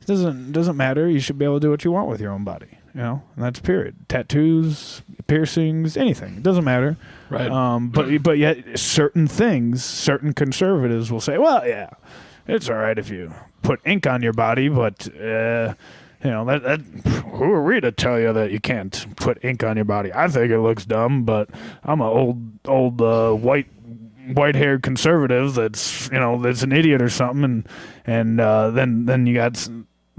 doesn't matter. You should be able to do what you want with your own body, and that's period. Tattoos, piercings, anything. It doesn't matter. Right. But yet certain conservatives will say, well, yeah, it's all right if you put ink on your body, but that who are we to tell you that you can't put ink on your body? I think it looks dumb, but I'm an old white-haired conservative that's an idiot or something, and then you got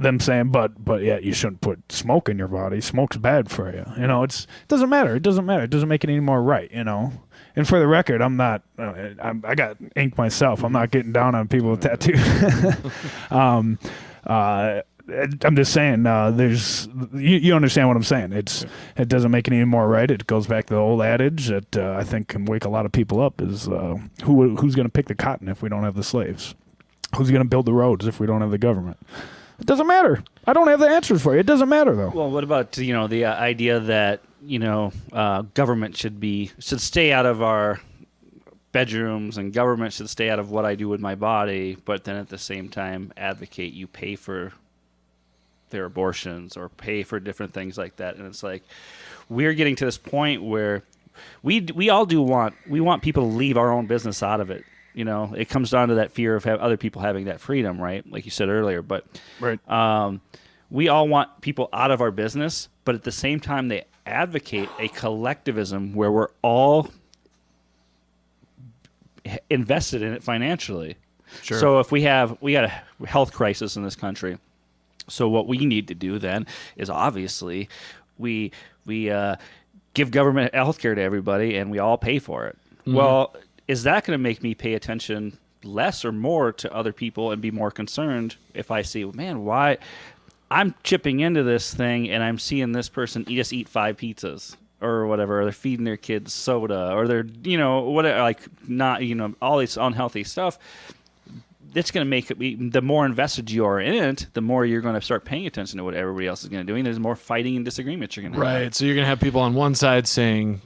them saying, but yeah, you shouldn't put smoke in your body. Smoke's bad for you. It doesn't matter. It doesn't matter. It doesn't make it any more right. And for the record, I'm not. I got ink myself. I'm not getting down on people with tattoos. I'm just saying. There's you understand what I'm saying. It doesn't make it any more right. It goes back to the old adage that I think can wake a lot of people up: is who's going to pick the cotton if we don't have the slaves? Who's going to build the roads if we don't have the government? It doesn't matter. I don't have the answers for you. It doesn't matter, though. Well, what about the idea that government should stay out of our bedrooms, and government should stay out of what I do with my body, but then at the same time advocate you pay for their abortions or pay for different things like that. And it's like we're getting to this point where we all want people to leave our own business out of it. It comes down to that fear of other people having that freedom, right? Like you said earlier. But right. We all want people out of our business, but at the same time, they advocate a collectivism where we're all invested in it financially. Sure. So if we got a health crisis in this country, so what we need to do then is obviously we give government health care to everybody and we all pay for it. Mm-hmm. Well, is that going to make me pay attention less or more to other people and be more concerned if I see, man, why I'm chipping into this thing and I'm seeing this person just eat 5 pizzas or whatever, or they're feeding their kids soda, or they're, whatever, like not, all this unhealthy stuff. It's going to make it, the more invested you are in it, the more you're going to start paying attention to what everybody else is going to do. And there's more fighting and disagreements you're going to have. Right. So you're going to have people on one side saying,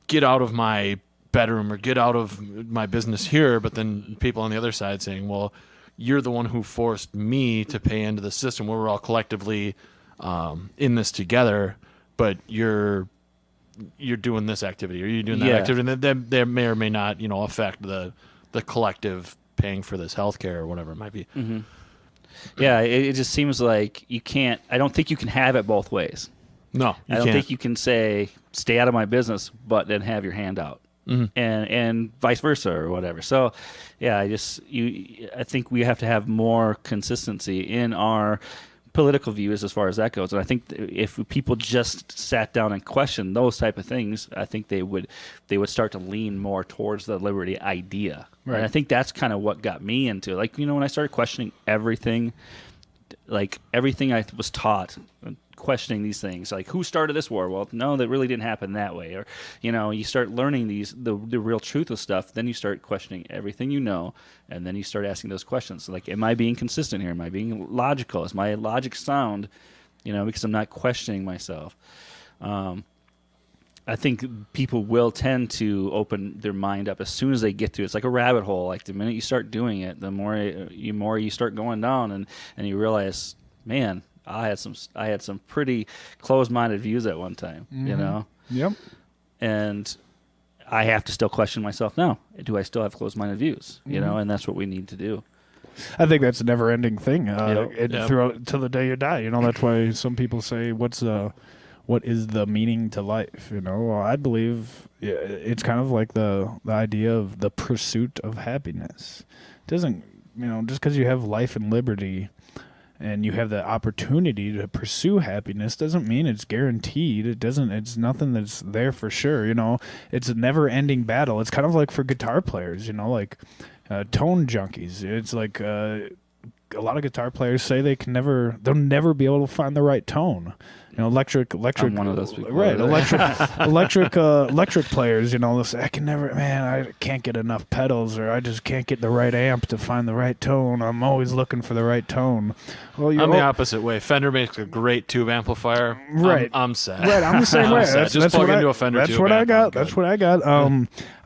get out of my bedroom or get out of my business here. But then people on the other side saying, well, you're the one who forced me to pay into the system where we're all collectively in this together. But you're doing this activity or you're doing that activity. And that may or may not, affect the collective paying for this healthcare or whatever it might be. Mm-hmm. Yeah, it just seems like you can't. I don't think you can have it both ways. No, I don't think you can say stay out of my business, but then have your hand out, and vice versa or whatever. So, yeah, I think we have to have more consistency in our political views as far as that goes. And I think if people just sat down and questioned those type of things, I think they would start to lean more towards the liberty idea. Right. And I think that's kind of what got me into it. Like, when I started questioning everything, like everything I was taught, questioning these things, like who started this war? Well, no, that really didn't happen that way. Or, you start learning the real truth of stuff, then you start questioning everything and then you start asking those questions. Like, am I being consistent here? Am I being logical? Is my logic sound? Because I'm not questioning myself. I think people will tend to open their mind up as soon as they get to it. It's like a rabbit hole. Like the minute you start doing it, the more you start going down, and you realize, man, I had some pretty closed-minded views at one time, Yep. And I have to still question myself now. Do I still have closed-minded views? And that's what we need to do. I think that's a never-ending thing throughout till the day you die. That's why some people say, what is the meaning to life? Well, I believe it's kind of like the idea of the pursuit of happiness. It doesn't, just because you have life and liberty and you have the opportunity to pursue happiness doesn't mean it's guaranteed. It's nothing that's there for sure. It's a never ending battle. It's kind of like for guitar players, like tone junkies. It's like a lot of guitar players say they'll never be able to find the right tone. Electric. I'm one of those people. Right, electric players. They'll say, I can't get enough pedals, or I just can't get the right amp to find the right tone. I'm always looking for the right tone. Well, I'm the opposite way. Fender makes a great tube amplifier. Right, I'm set. Right, I'm the same way. Just plug into a Fender tube. That's what I got. That's what I got.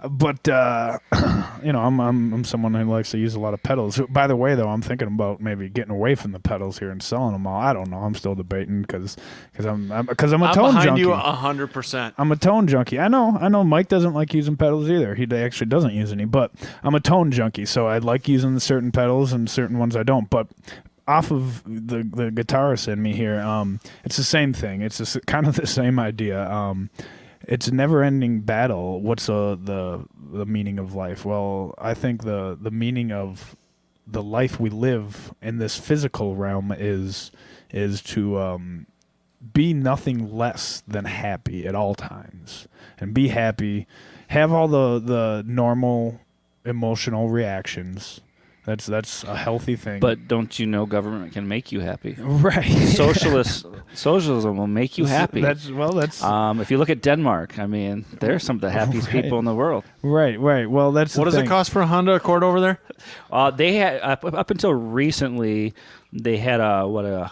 But I'm someone who likes to use a lot of pedals. By the way, though, I'm thinking about maybe getting away from the pedals here and selling them all. I don't know. I'm still debating because I'm a tone behind junkie. You 100%. I'm a tone junkie. I know. Mike doesn't like using pedals either. He actually doesn't use any. But I'm a tone junkie, so I like using certain pedals and certain ones I don't. But off of the guitarist in me here, it's the same thing. It's kind of the same idea. It's a never-ending battle. What's the meaning of life? Well, I think the meaning of the life we live in this physical realm is to be nothing less than happy at all times, and be happy, have all the normal emotional reactions, That's a healthy thing. But don't you know government can make you happy? right, Socialism will make you happy. That's If you look at Denmark, I mean, they're some of the happiest Right. people in the world. right. Well, that's What the does it thing. cost for a Honda Accord over there? They had up until recently, they had a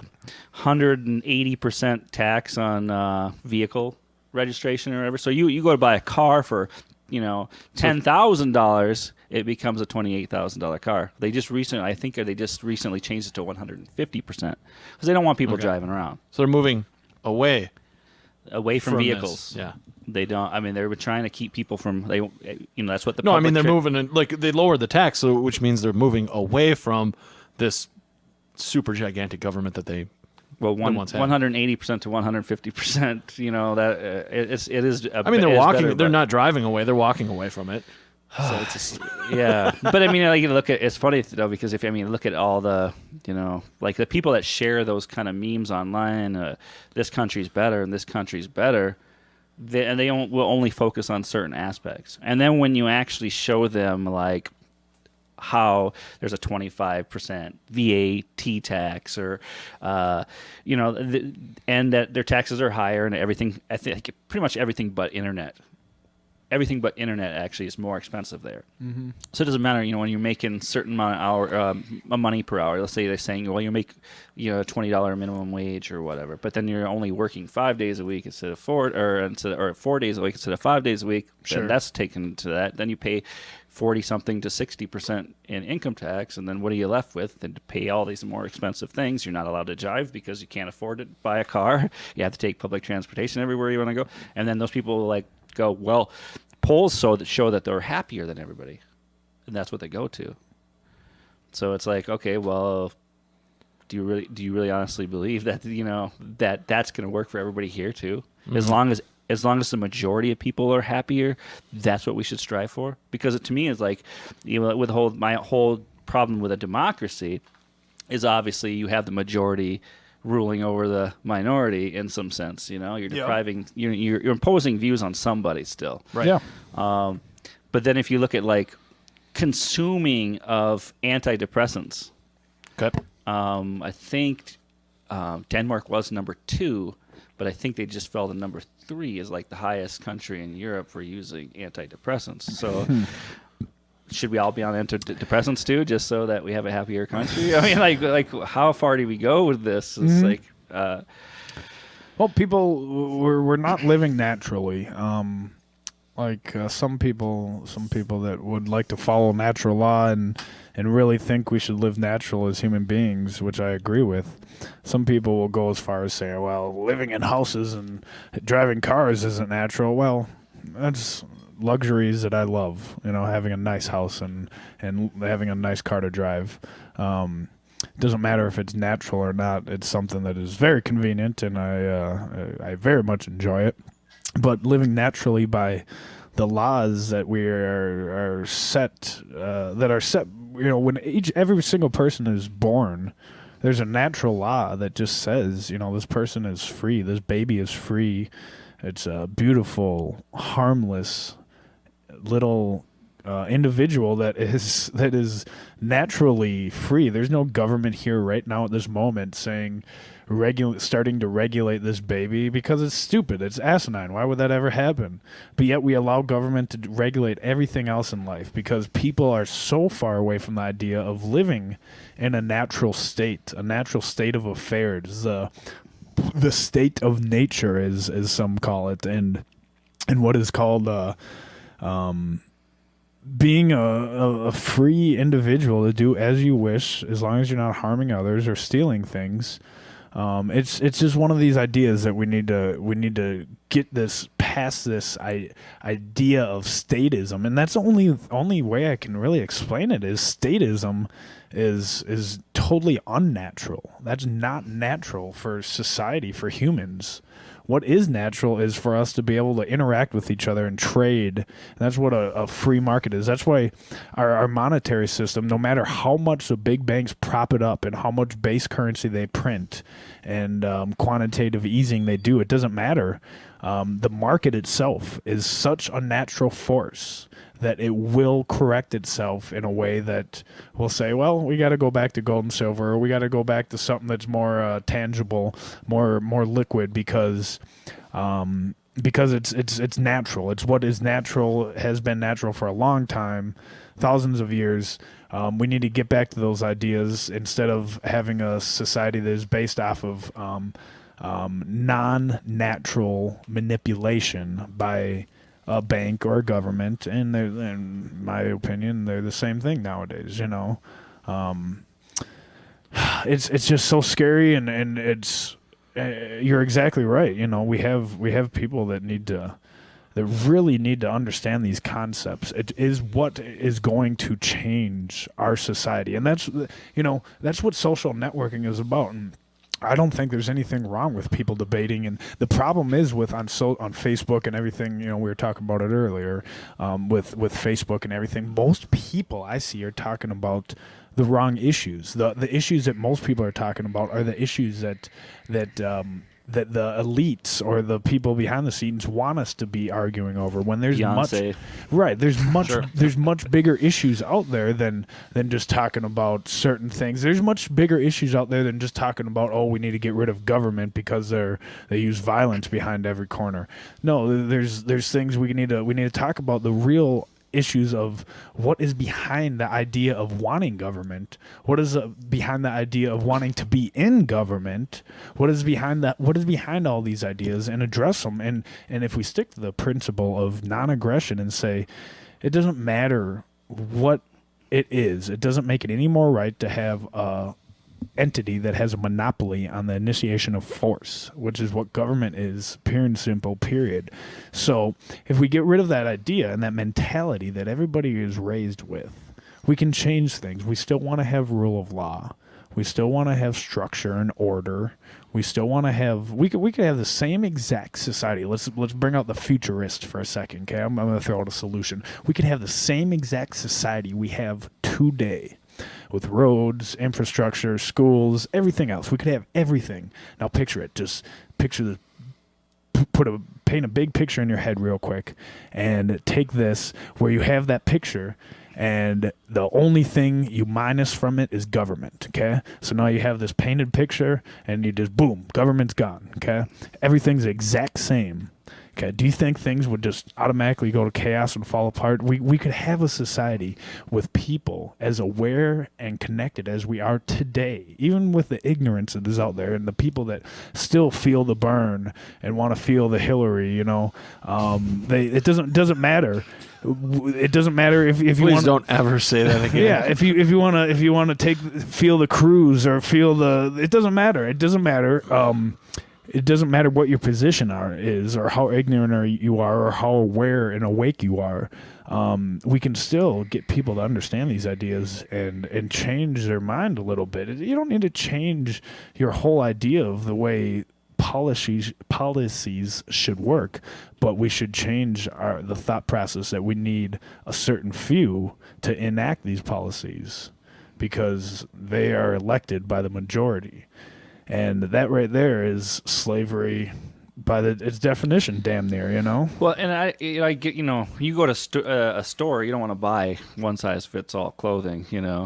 180% tax on vehicle registration or whatever. So you go to buy a car for $10,000, it becomes a $28,000 car. They just recently changed it to 150% because they don't want people driving around So they're moving away away from from vehicles. this. Yeah. They don't. I mean, they were trying to keep people from. That's what the. No, I mean public they're moving they lowered the tax, so which means they're moving away from this super gigantic government that they. Well, once had. 180% to 150%. That it is. I mean, they're walking. Better, they're but- not driving away. They're walking away from it. So it's just, Yeah, but I mean, like, you look at it's funny though because if look at all the like the people that share those kind of memes online, this country's better and this country's better, they will only focus on certain aspects, and then when you actually show them like how there's a 25% VAT tax or and that their taxes are higher and everything, I think pretty much everything but internet. Everything but internet actually is more expensive there. Mm-hmm. So it doesn't matter, when you're making certain amount of money per hour. Let's say they're saying, well, you make a $20 minimum wage or whatever, but then you're only working 5 days a week instead of 4 days a week instead of 5 days a week. Sure. Then that's taken to that. Then you pay 40 something to 60% in income tax, and then what are you left with? Then to pay all these more expensive things. You're not allowed to drive because you can't afford to buy a car. You have to take public transportation everywhere you want to go, and then those people go, well, polls show that they're happier than everybody, and that's what they go to. So it's like, okay, well, do you really honestly believe that that's going to work for everybody here too? Mm-hmm. As long as the majority of people are happier, that's what we should strive for. Because to me, it's like, with my whole problem with a democracy is obviously you have the majority ruling over the minority in some sense. You're depriving, you're imposing views on somebody still. right. Yeah. But then if you look at like consuming of antidepressants, Okay. I think Denmark was number 2, but I think they just fell to number 3 as like the highest country in Europe for using antidepressants. So should we all be on antidepressants too, just so that we have a happier country? I mean, like how far do we go with this? It's like, Well, people we're not living naturally. Some people that would like to follow natural law and really think we should live natural as human beings, which I agree with. Some people will go as far as saying, well, living in houses and driving cars isn't natural. Well, that's luxuries that I love, having a nice house and having a nice car to drive. Doesn't matter if it's natural or not. It's something that is very convenient, and I very much enjoy it. But living naturally by the laws that we are set, when every single person is born, there's a natural law that just says, this person is free, this baby is free. It's a beautiful, harmless little individual that is naturally free. There's no government here right now at this moment saying starting to regulate this baby, because it's stupid. It's asinine. Why would that ever happen? But yet we allow government to regulate everything else in life because people are so far away from the idea of living in a natural state of affairs, the state of nature, as some call it, and what is called being a free individual to do as you wish, as long as you're not harming others or stealing things. It's just one of these ideas that we need to get this past this idea of statism, and that's the only way I can really explain it is statism is totally unnatural. That's not natural for society, for humans. What is natural is for us to be able to interact with each other and trade. And that's what a free market is. That's why our monetary system, no matter how much the big banks prop it up and how much base currency they print and quantitative easing they do, it doesn't matter. The market itself is such a natural force that it will correct itself in a way that will say, well, we got to go back to gold and silver, or we got to go back to something that's more tangible, more liquid, because it's natural. It's what is natural, has been natural for a long time, thousands of years. We need to get back to those ideas instead of having a society that is based off of non-natural manipulation by a bank or a government. And in my opinion, they're the same thing nowadays. It's just so scary, and it's you're exactly right. We have people that really need to understand these concepts. It is what is going to change our society, and that's what social networking is about. And I don't think there's anything wrong with people debating. And the problem is on Facebook and everything. We were talking about it earlier with Facebook and everything. Most people I see are talking about the wrong issues. The issues that most people are talking about are the issues that the elites or the people behind the scenes want us to be arguing over, when there's Beyonce. there's much bigger issues out there than just talking about certain things. There's much bigger issues out there than just talking about, oh, we need to get rid of government because they use violence behind every corner. No, there's things we need to talk about, the real issues of what is behind the idea of wanting government, what is behind the idea of wanting to be in government, what is behind all these ideas, and address them. And if we stick to the principle of non-aggression and say it doesn't matter what it is, it doesn't make it any more right to have a entity that has a monopoly on the initiation of force, which is what government is, pure and simple, period. So if we get rid of that idea and that mentality that everybody is raised with, we can change things. We still want to have rule of law. We still want to have structure and order. We still want to have, we could have the same exact society. Let's bring out the futurist for a second, okay? I'm going to throw out a solution. We could have the same exact society we have today, with roads, infrastructure, schools, everything else. We could have everything. Now picture it. Just picture paint a big picture in your head real quick, and take this where you have that picture, and the only thing you minus from it is government, okay? So now you have this painted picture, and you just, boom, government's gone, okay? Everything's the exact same. Okay, do you think things would just automatically go to chaos and fall apart? We could have a society with people as aware and connected as we are today, even with the ignorance that is out there and the people that still feel the burn and want to feel the Hillary. It doesn't matter. It doesn't matter if you Please don't ever say that again. Yeah, if you want to feel the cruise or feel it doesn't matter. It doesn't matter. It doesn't matter what your position is, or how ignorant you are, or how aware and awake you are. We can still get people to understand these ideas and change their mind a little bit. You don't need to change your whole idea of the way policies should work, but we should change the thought process that we need a certain few to enact these policies, because they are elected by the majority. And that right there is slavery by its definition, damn near, Well, and I get, you go to a store, you don't want to buy one size fits all clothing.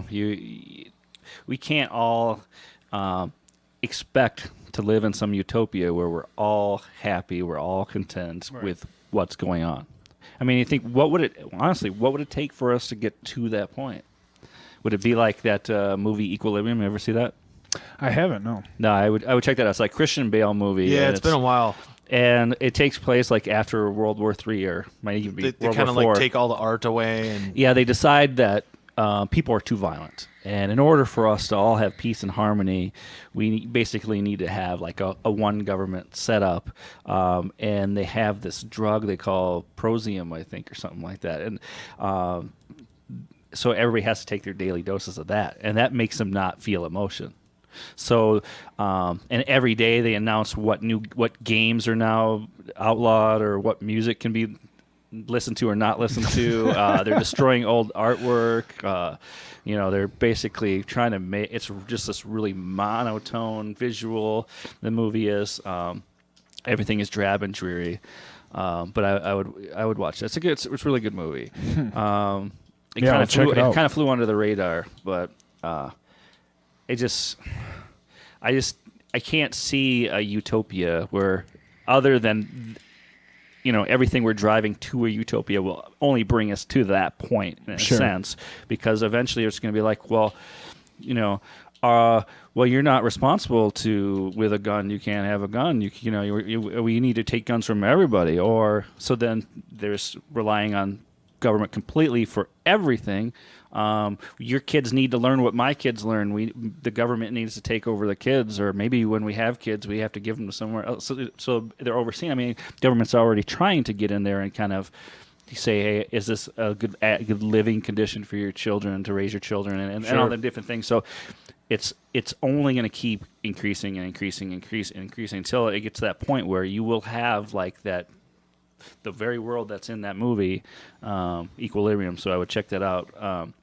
We can't all expect to live in some utopia where we're all happy, we're all content with what's going on. I mean, you think, what would it take for us to get to that point? Would it be like that movie Equilibrium? You ever see that? I haven't, no. No, I would check that out. It's like Christian Bale movie. Yeah, it's been a while. And it takes place like after World War III, or might even be They World kind of War IV. like take all the art away, and Yeah, they decide that people are too violent. And in order for us to all have peace and harmony, we basically need to have like a one government setup. And they have this drug they call Prosium, I think, or something like that. And so everybody has to take their daily doses of that. And that makes them not feel emotion. So, and every day they announce what games are now outlawed, or what music can be listened to or not listened to. They're destroying old artwork. They're basically trying to make it's just this really monotone visual. The movie is everything is drab and dreary. But I would watch it. It's a really good movie. It I'll kind check it out. of flew under the radar, but I can't see a utopia where, other than everything we're driving to a utopia will only bring us to that point in a sense, because eventually it's going to be like, well, you're not responsible with a gun. You can't have a gun. We need to take guns from everybody, or so then there's relying on government completely for everything. Your kids need to learn what my kids learn. The government needs to take over the kids, or maybe when we have kids, we have to give them to somewhere else. So they're overseeing. I mean, government's already trying to get in there and kind of say, hey, is this a good living condition for your children, to raise your children, and all the different things. So it's only going to keep increasing and increasing until it gets to that point where you will have like that. The very world that's in that movie, Equilibrium. So I would check that out.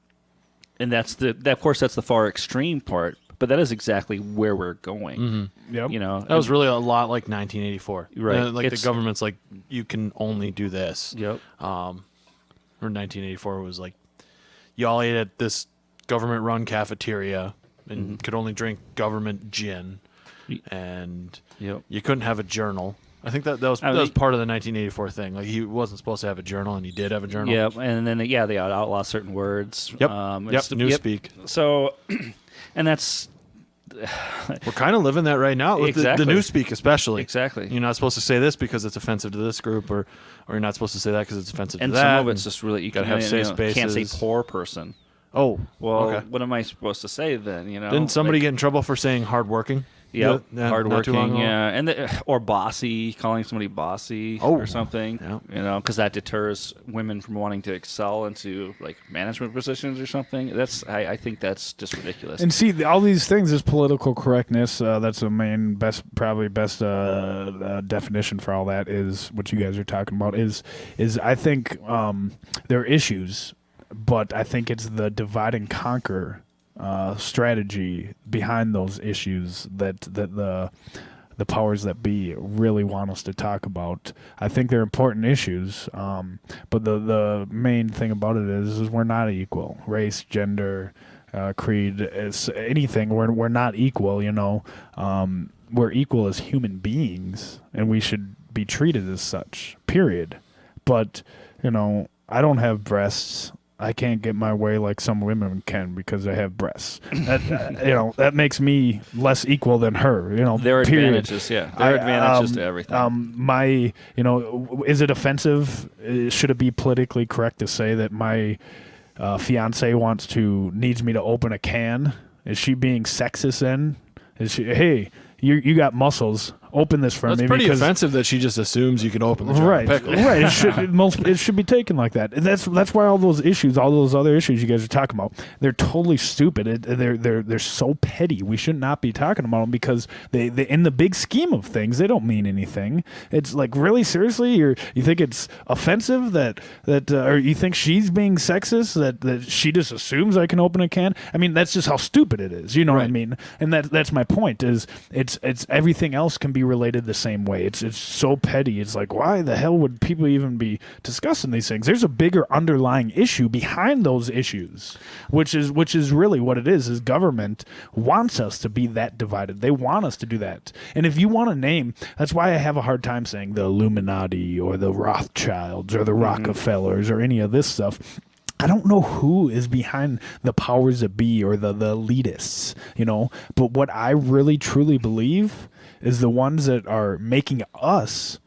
And that's of course, that's the far extreme part, but that is exactly where we're going. Mm-hmm. Yep. That was really a lot like 1984. Right. The government's like, you can only do this. Yep. Or 1984 was like, y'all ate at this government-run cafeteria and could only drink government gin, and you couldn't have a journal. I think that was part of the 1984 thing. Like, he wasn't supposed to have a journal, and he did have a journal. Yeah, and then they outlaw certain words. Yep. Newspeak. So, and that's we're kind of living that right now with the Newspeak, especially. Exactly. You're not supposed to say this because it's offensive to this group, or you're not supposed to say that because it's offensive and to that. some of it's just really, you gotta have safe spaces. Can't say poor person. Oh, well, okay. What am I supposed to say then? Didn't somebody get in trouble for saying hardworking? Yeah, hardworking. Yeah, and or bossy, calling somebody bossy or something. Yeah. Because that deters women from wanting to excel into like management positions or something. I think that's just ridiculous. And see, all these things is political correctness. That's the main best definition for all that is what you guys are talking about. Is I think there are issues, but I think it's the divide and conquer strategy behind those issues that the powers that be really want us to talk about. I think they're important issues, but the main thing about it is we're not equal. Race, gender, creed, is anything. We're not equal. We're equal as human beings, and we should be treated as such. Period. But I don't have breasts. I can't get my way like some women can because I have breasts. That makes me less equal than her. There are period. advantages, yeah. There are advantages to everything. Is it offensive? Should it be politically correct to say that my fiance needs me to open a can? Is she being sexist then? Is she, hey, you got muscles, open this for me. That's pretty offensive that she just assumes you can open the jar of pickles. Right. It should be taken like that. And that's why all those other issues you guys are talking about, they're totally stupid. They're so petty. We should not be talking about them because they in the big scheme of things, they don't mean anything. It's like, really, seriously, you think it's offensive that or you think she's being sexist that she just assumes I can open a can? I mean, that's just how stupid it is. You know what I mean? And that's my point. Is it's everything else can be related the same way. It's so petty. It's like, why the hell would people even be discussing these things? There's a bigger underlying issue behind those issues, which is really what it is government wants us to be that divided. They want us to do that. And if you want to name, that's why I have a hard time saying the Illuminati or the Rothschilds or the Rockefellers or any of this stuff. I don't know who is behind the powers that be or the elitists, but what I really truly believe is the ones that are making us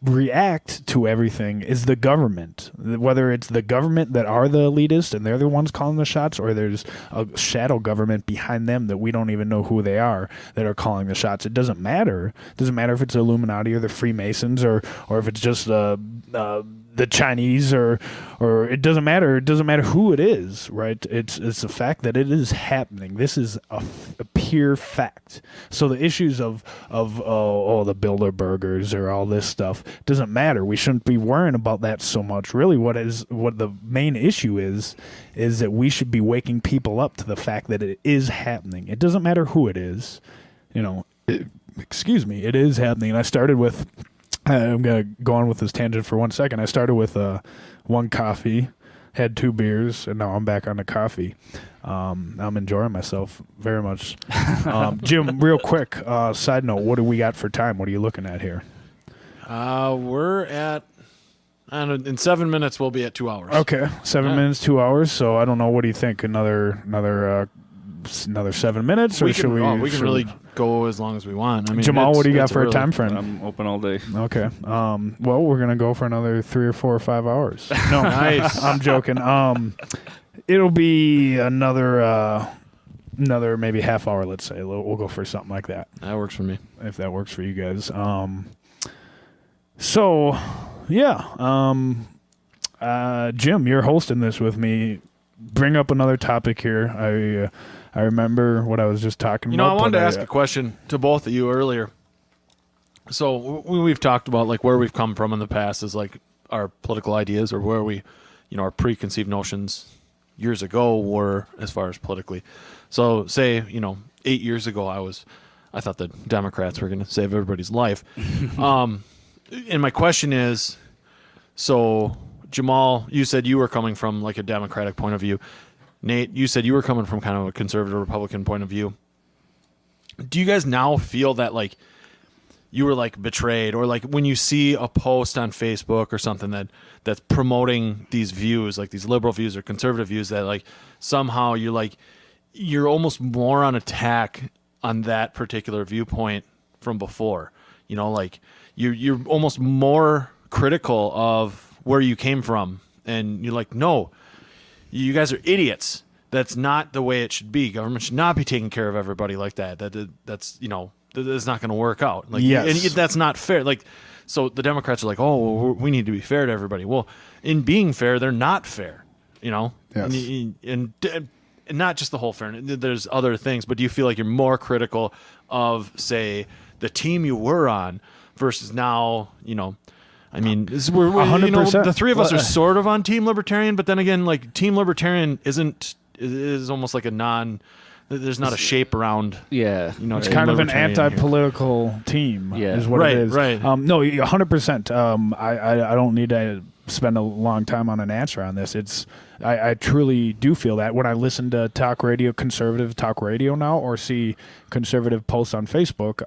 react to everything is the government. Whether it's the government that are the elitists and they're the ones calling the shots, or there's a shadow government behind them that we don't even know who they are that are calling the shots. It doesn't matter. It doesn't matter if it's Illuminati or the Freemasons or if it's just the Chinese or it doesn't matter. It doesn't matter who it is, right? It's the fact that it is happening. This is a pure fact. So the issues of the Bilderbergers or all this stuff doesn't matter. We shouldn't be worrying about that so much. Really, what the main issue is that we should be waking people up to the fact that it is happening. It doesn't matter who it is. It is happening. And I started with I'm gonna go on with this tangent for 1 second. I started with 1 coffee, had 2 beers, and now I'm back on the coffee. I'm enjoying myself very much. Jim, real quick, side note, what do we got for time? What are you looking at here? We're at, in 7 minutes, we'll be at 2 hours. Okay, 7 minutes, 2 hours. So I don't know. What do you think? Another 7 minutes, or We should we? we can really go as long as we want. I mean, Jamal, what do you got it's for a really- time frame? I'm open all day. Okay. Well, we're gonna go for another 3 or 4 or 5 hours. No, Nice. I'm joking. It'll be another maybe half hour. Let's say we'll go for something like that, That works for me. if that works for you guys. So, yeah. Jim, you're hosting this with me. Bring up another topic here. I remember what I was just talking about. I wanted but to ask a question to both of you earlier. So we've talked about like where we've come from in the past is like our political ideas or where we, our preconceived notions years ago were as far as politically. So say, 8 years ago I thought the Democrats were going to save everybody's life. And my question is, so Jamal, you said you were coming from like a Democratic point of view. Nate, you said you were coming from kind of a conservative Republican point of view. Do you guys now feel that like you were like betrayed, or like when you see a post on Facebook or something that's promoting these views, like these liberal views or conservative views, that like somehow you're almost more on attack on that particular viewpoint from before, like you're almost more critical of where you came from, and you're like, no, you guys are idiots. That's not the way it should be. Government should not be taking care of everybody like that. That's not going to work out. Like, yes. and that's not fair. Like, so the Democrats are like, oh, well, we need to be fair to everybody. Well, in being fair, they're not fair. Yes. And not just the whole fair. There's other things, but do you feel like you're more critical of, say, the team you were on versus now? I mean, we're 100%. the three of us are sort of on Team Libertarian, but then again, like Team Libertarian is almost like a there's not a shape around. Yeah, It's kind of an anti-political team, is what it is. Right. No, 100%. I don't need to spend a long time on an answer on this. I truly do feel that when I listen to talk radio, conservative talk radio now, or see conservative posts on Facebook.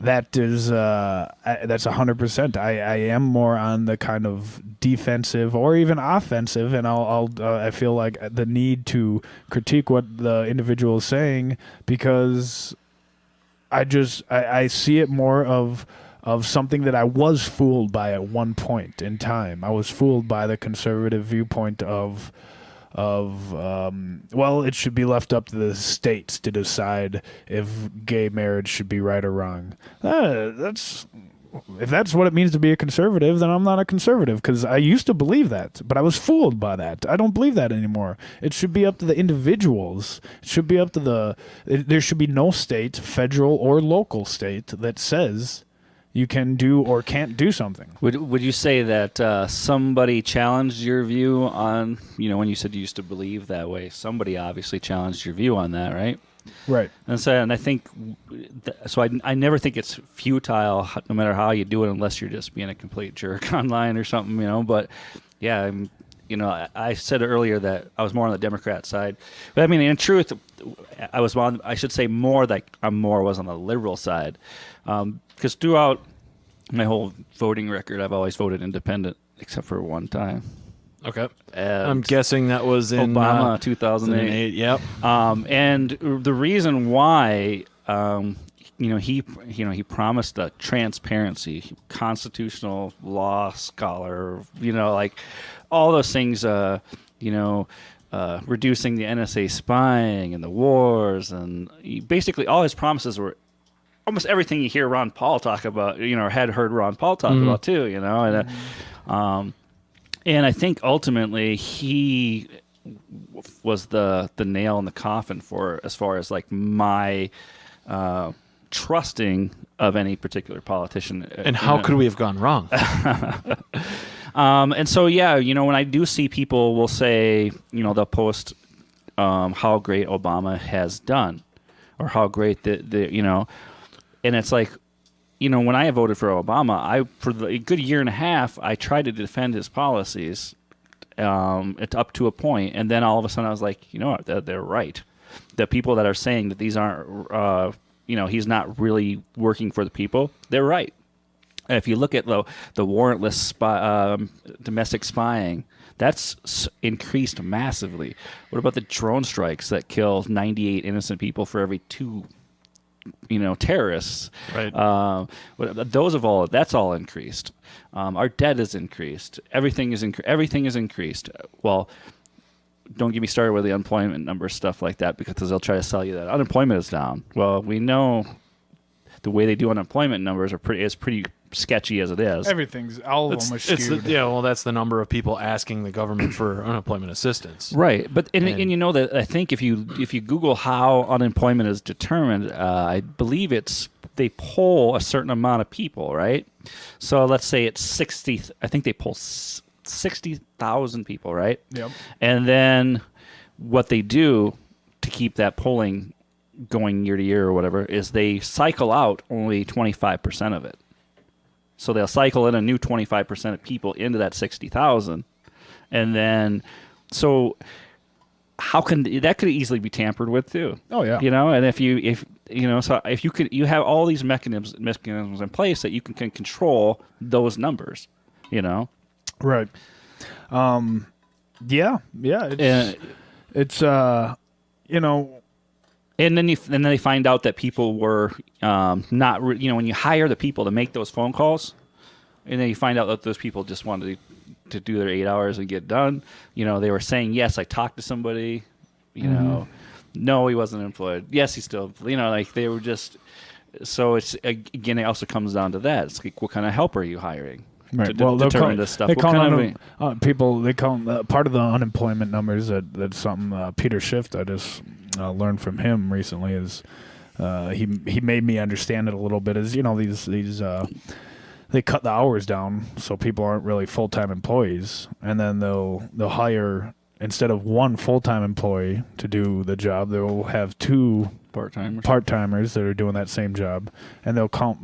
That is that's 100%. I am more on the kind of defensive or even offensive, and I feel like the need to critique what the individual is saying, because I see it more of something that I was fooled by at one point in time. I was fooled by the conservative viewpoint of it should be left up to the states to decide if gay marriage should be right or wrong. If that's what it means to be a conservative, then I'm not a conservative, because I used to believe that, but I was fooled by that. I don't believe that anymore. It should be up to the individuals. It should be up to there should be no state, federal or local state, that says you can do or can't do something. Would you say that somebody challenged your view on, when you said you used to believe that way, somebody obviously challenged your view on that, right? Right. And I think, I never think it's futile, no matter how you do it, unless you're just being a complete jerk online or something, but yeah, I said earlier that I was more on the Democrat side, but I mean, in truth, I should say more that I was on the liberal side. Because throughout my whole voting record, I've always voted independent, except for one time. Okay. And I'm guessing that was in Obama, 2008. Yep. And the reason why, he promised a transparency, constitutional law scholar, like all those things, reducing the NSA spying and the wars, and basically all his promises were almost everything you hear Ron Paul talk about, or had heard Ron Paul talk about too, and I think ultimately he was the nail in the coffin for, as far as like my trusting of any particular politician. And how could we have gone wrong? And so, when I do see people will say, they'll post how great Obama has done, or how great and it's like, when I voted for Obama, for a good year and a half, I tried to defend his policies, up to a point, and then all of a sudden I was like, you know what, they're right. The people that are saying that these aren't, he's not really working for the people, they're right. If you look at the warrantless domestic spying, that's increased massively. What about the drone strikes that kill 98 innocent people for every 2 terrorists? Right. That's all increased. Our debt is increased. Everything is increased. Well, don't get me started with the unemployment numbers, stuff like that, because they'll try to sell you that unemployment is down. Well, we know the way they do unemployment numbers is pretty sketchy as it is. Everything's all of them are skewed. That's the number of people asking the government for unemployment assistance. Right, but and you know that I think if you Google how unemployment is determined, I believe they poll a certain amount of people, right? So let's say it's 60. I think they poll 60,000 people, right? Yep. And then what they do to keep that polling going year to year or whatever is they cycle out only 25% of it. So they'll cycle in a new 25% of people into that 60,000, and then how can that could easily be tampered with too? Oh yeah, and if you have all these mechanisms in place that you can control those numbers, right? Yeah. It's And then they find out that people were not, when you hire the people to make those phone calls, and then you find out that those people just wanted to do their 8 hours and get done. They were saying, yes, I talked to somebody. No, he wasn't employed. Yes, he still, they were just. So it's again, it also comes down to that. It's like, what kind of help are you hiring? Right. To determine this stuff. They call people. They call part of the unemployment numbers. That's something Peter Schiff. I just learned from him recently. Is he made me understand it a little bit? Is these they cut the hours down so people aren't really full-time employees, and then they'll hire, instead of one full-time employee to do the job, they'll have 2 part-timers that are doing that same job, and they'll count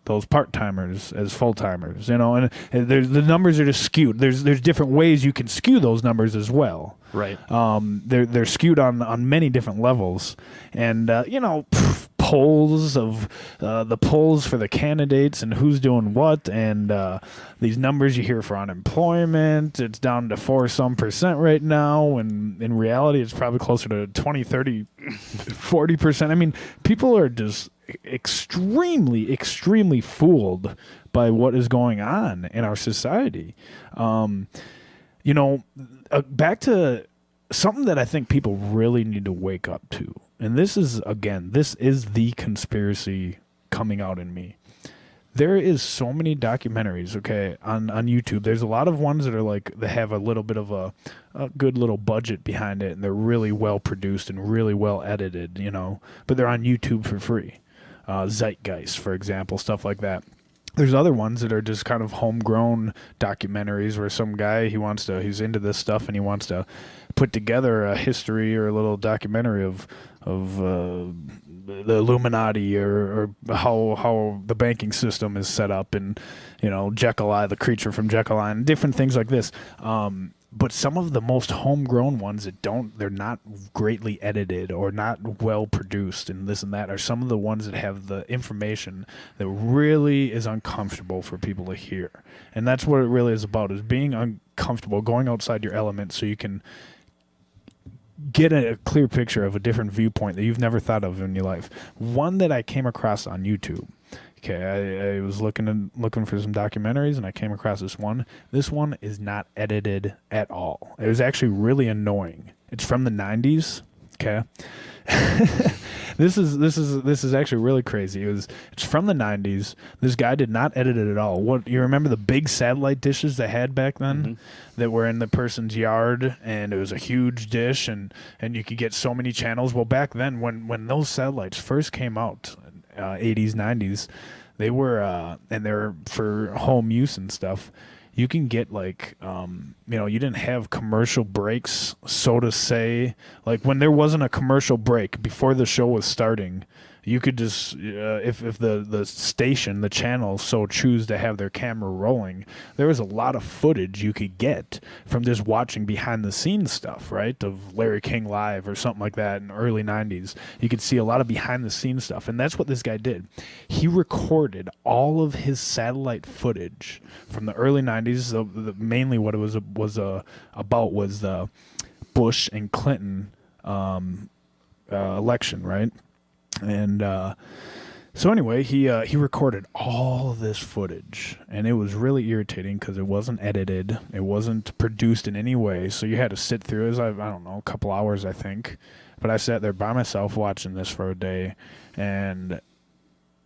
those part-timers as full-timers, and the numbers are just skewed. There's different ways you can skew those numbers as well. Right. They're skewed on many different levels, and polls of the polls for the candidates and who's doing what, and these numbers you hear for unemployment, it's down to 4% right now, and in reality it's probably closer to 20, 30, 40%. I mean, people are just extremely fooled by what is going on in our society. Back to something that I think people really need to wake up to. And this is the conspiracy coming out in me. There is so many documentaries, on YouTube. There's a lot of ones that are like, they have a little bit of a good little budget behind it, and they're really well produced and really well edited, but they're on YouTube for free. Zeitgeist, for example, stuff like that. There's other ones that are just kind of homegrown documentaries where some guy, he's into this stuff and he wants to put together a history or a little documentary of the Illuminati or how the banking system is set up, and Jekyll Eye, the creature from Jekyll Eye, and different things like this. But some of the most homegrown ones they're not greatly edited or not well produced and this and that, are some of the ones that have the information that really is uncomfortable for people to hear. And that's what it really is about, is being uncomfortable, going outside your element so you can get a clear picture of a different viewpoint that you've never thought of in your life. One that I came across on YouTube. I was looking for some documentaries, and I came across this one. This one is not edited at all. It was actually really annoying. It's from the 90s. Okay. This is actually really crazy. It's from the 90s. This guy did not edit it at all. What, you remember the big satellite dishes they had back then that were in the person's yard, and it was a huge dish, and you could get so many channels. Well, back then when those satellites first came out, 80s, 90s, they were and they're for home use and stuff. You can get like you didn't have commercial breaks, so to say. Like when there wasn't a commercial break before the show was starting, You could just, if the station, the channel so choose to have their camera rolling, there was a lot of footage you could get from just watching behind the scenes stuff, right? Of Larry King Live or something like that in the early 90s. You could see a lot of behind the scenes stuff. And that's what this guy did. He recorded all of his satellite footage from the early 90s. Mainly what it was about was the Bush and Clinton election, right? And so anyway, he recorded all of this footage, and it was really irritating because it wasn't edited, it wasn't produced in any way. So you had to sit through it. I don't know, a couple hours, I think. But I sat there by myself watching this for a day, and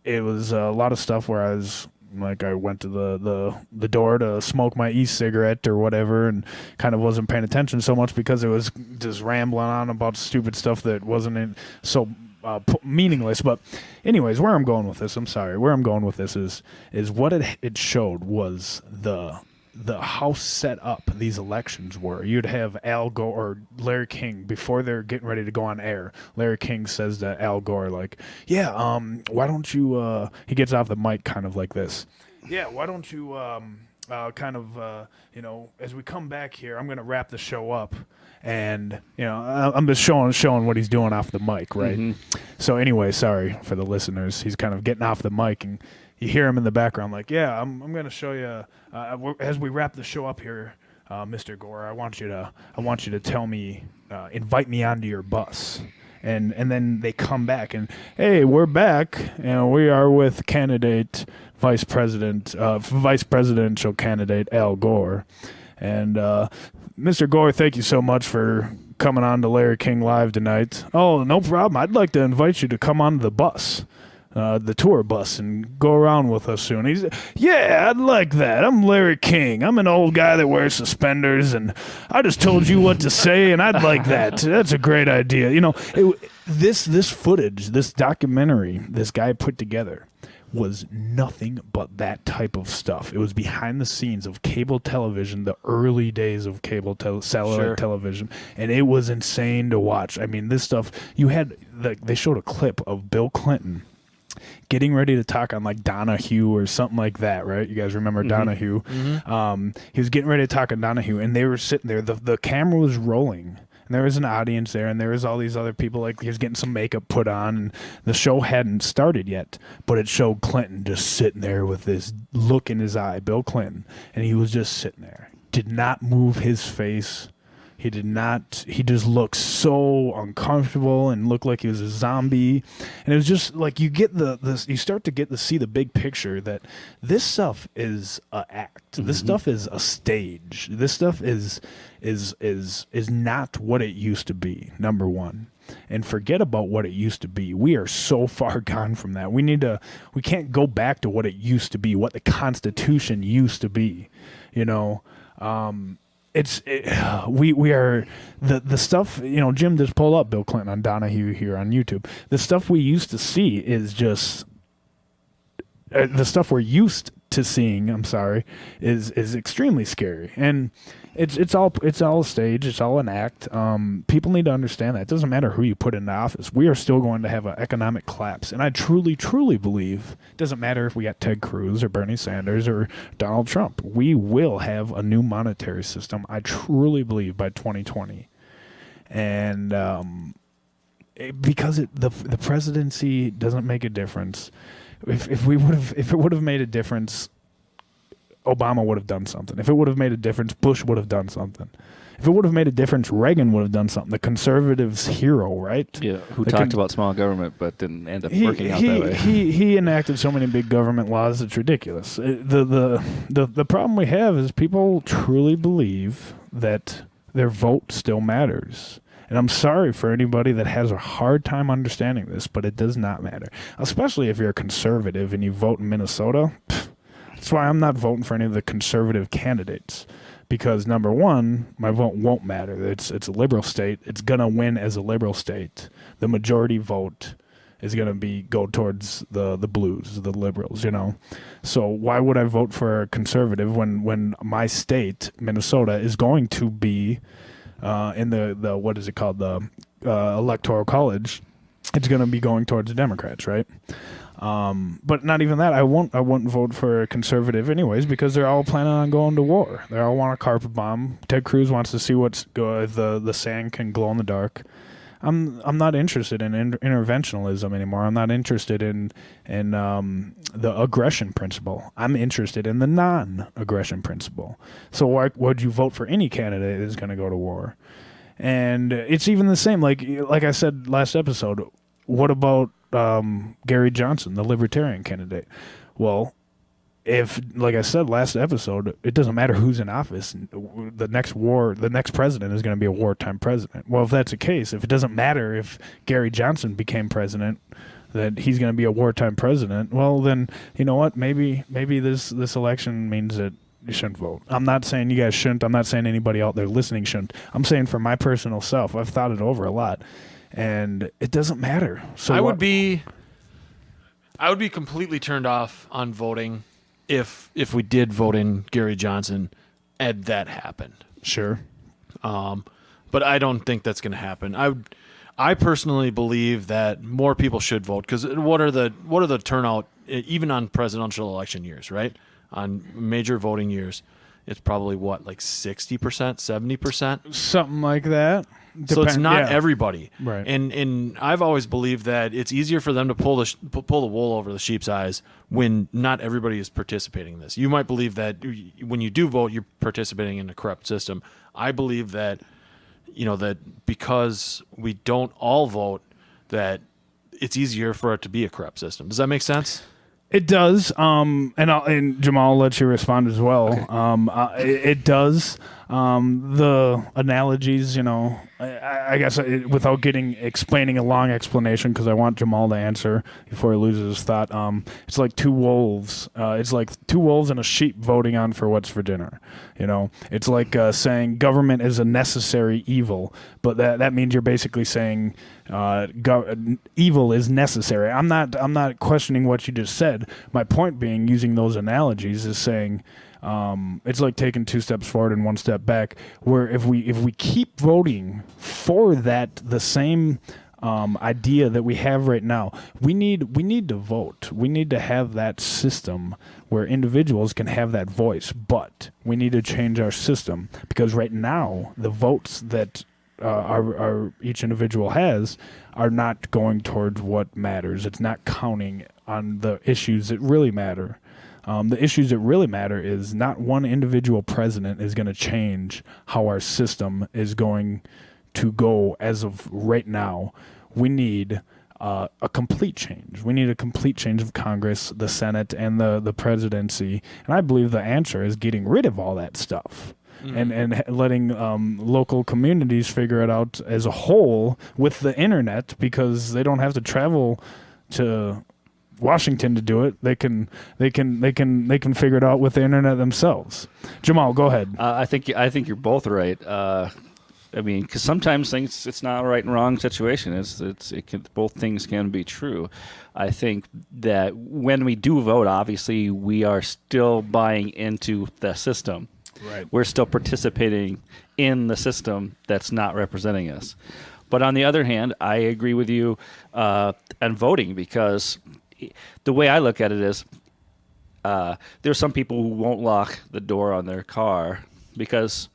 it was a lot of stuff where I went to the door to smoke my e-cigarette or whatever, and kind of wasn't paying attention so much because it was just rambling on about stupid stuff that wasn't so meaningless. But anyways, where I'm going with this is what it showed was the how set up these elections were. You'd have Al Gore or Larry King before they're getting ready to go on air. Larry King says to Al Gore, like, yeah, why don't you, he gets off the mic kind of like this. Yeah, why don't you, as we come back here, I'm going to wrap the show up. And, I'm just showing what he's doing off the mic, right? Mm-hmm. So anyway, sorry for the listeners. He's kind of getting off the mic, and you hear him in the background like, yeah, I'm going to show you, as we wrap the show up here, Mr. Gore, I want you to tell me, invite me onto your bus. And then they come back, and, hey, we're back, and we are with vice presidential candidate Al Gore. And Mr. Gore, thank you so much for coming on to Larry King Live tonight. Oh, no problem. I'd like to invite you to come on the bus, the tour bus, and go around with us soon. Yeah, I'd like that. I'm Larry King. I'm an old guy that wears suspenders, and I just told you what to say, and I'd like that. That's a great idea. This footage, this documentary this guy put together was nothing but that type of stuff. It was behind the scenes of cable television, the early days of satellite television, and it was insane to watch. I mean, this stuff, they showed a clip of Bill Clinton getting ready to talk on like Donahue or something like that, right? You guys remember Donahue? Mm-hmm. He was getting ready to talk on Donahue, and they were sitting there. The camera was rolling, and there was an audience there, and there was all these other people, like he was getting some makeup put on, and the show hadn't started yet, but it showed Clinton just sitting there with this look in his eye, Bill Clinton, and he was just sitting there. Did not move his face. He just looked so uncomfortable and looked like he was a zombie. And it was just like you start to see the big picture that this stuff is an act. Mm-hmm. This stuff is a stage. This stuff is not what it used to be, number one. And forget about what it used to be. We are so far gone from that. We can't go back to what it used to be, what the Constitution used to be, we are the stuff, Jim just pulled up Bill Clinton on Donahue here on YouTube. The stuff we used to see is just the stuff we're used to seeing, is extremely scary. And it's all a stage, it's all an act. People need to understand that. It doesn't matter who you put in office. We are still going to have an economic collapse. And I truly, truly believe it doesn't matter if we got Ted Cruz or Bernie Sanders or Donald Trump. We will have a new monetary system, I truly believe, by 2020. And because the presidency doesn't make a difference. If it would have made a difference, Obama would have done something. If it would have made a difference, Bush would have done something. If it would have made a difference, Reagan would have done something. The conservatives' hero, right? Yeah, who talked about small government but didn't end up working out that way. He enacted so many big government laws, it's ridiculous. The problem we have is people truly believe that their vote still matters. And I'm sorry for anybody that has a hard time understanding this, but it does not matter. Especially if you're a conservative and you vote in Minnesota. That's why I'm not voting for any of the conservative candidates. Because, number one, my vote won't matter. It's a liberal state. It's going to win as a liberal state. The majority vote is going to go towards the blues, the liberals, So why would I vote for a conservative when my state, Minnesota, is going to be in the what is it called, the electoral college, it's going to be going towards the Democrats, right? But not even that. I won't vote for a conservative anyways because they're all planning on going to war. They all want a carpet bomb. Ted Cruz wants to see the sand can glow in the dark. I'm not interested in interventionalism anymore. I'm not interested in the aggression principle. I'm interested in the non-aggression principle. So why would you vote for any candidate that's going to go to war? And it's even the same. Like I said last episode, what about Gary Johnson, the libertarian candidate? Well, if, like I said last episode, it doesn't matter who's in office. The next president is going to be a wartime president. Well, if that's the case, if it doesn't matter if Gary Johnson became president, that he's going to be a wartime president, well, then, you know what? Maybe this election means that you shouldn't vote. I'm not saying you guys shouldn't. I'm not saying anybody out there listening shouldn't. I'm saying for my personal self, I've thought it over a lot. And it doesn't matter. So I would be completely turned off on voting if we did vote in Gary Johnson and that happened. Sure. But I don't think that's going to happen. I personally believe that more people should vote because what are the turnout even on presidential election years, right? On major voting years, it's probably like 60%, 70%, something like that. So it's not everybody, right? And I've always believed that it's easier for them to pull the wool over the sheep's eyes when not everybody is participating in this. You might believe that when you do vote, you're participating in a corrupt system. I believe that that because we don't all vote, that it's easier for it to be a corrupt system. Does that make sense? It does, and Jamal, I'll let you respond as well. Okay. It does. The analogies, I guess without explaining a long explanation, because I want Jamal to answer before he loses his thought. It's like two wolves. It's like two wolves and a sheep voting on for what's for dinner. It's like saying government is a necessary evil, but that means you're basically saying evil is necessary. I'm not questioning what you just said. My point being, using those analogies, is saying it's like taking 2 steps forward and 1 step back. Where if we keep voting for the same idea that we have right now, we need to vote. We need to have that system where individuals can have that voice. But we need to change our system because right now the votes that our each individual has are not going towards what matters. It's not counting on the issues that really matter. The issues that really matter is not one individual president is going to change how our system is going to go as of right now. We need a complete change. We need a complete change of Congress, the Senate, and the presidency. And I believe the answer is getting rid of all that stuff. Mm-hmm. And letting local communities figure it out as a whole with the internet, because they don't have to travel to Washington to do it. They can figure it out with the internet themselves. Jamal, go ahead. I think you're both right. Because sometimes it's not a right and wrong situation. Both things can be true. I think that when we do vote, obviously we are still buying into the system. Right. We're still participating in the system that's not representing us. But on the other hand, I agree with you on voting, because the way I look at it is there's some people who won't lock the door on their car because,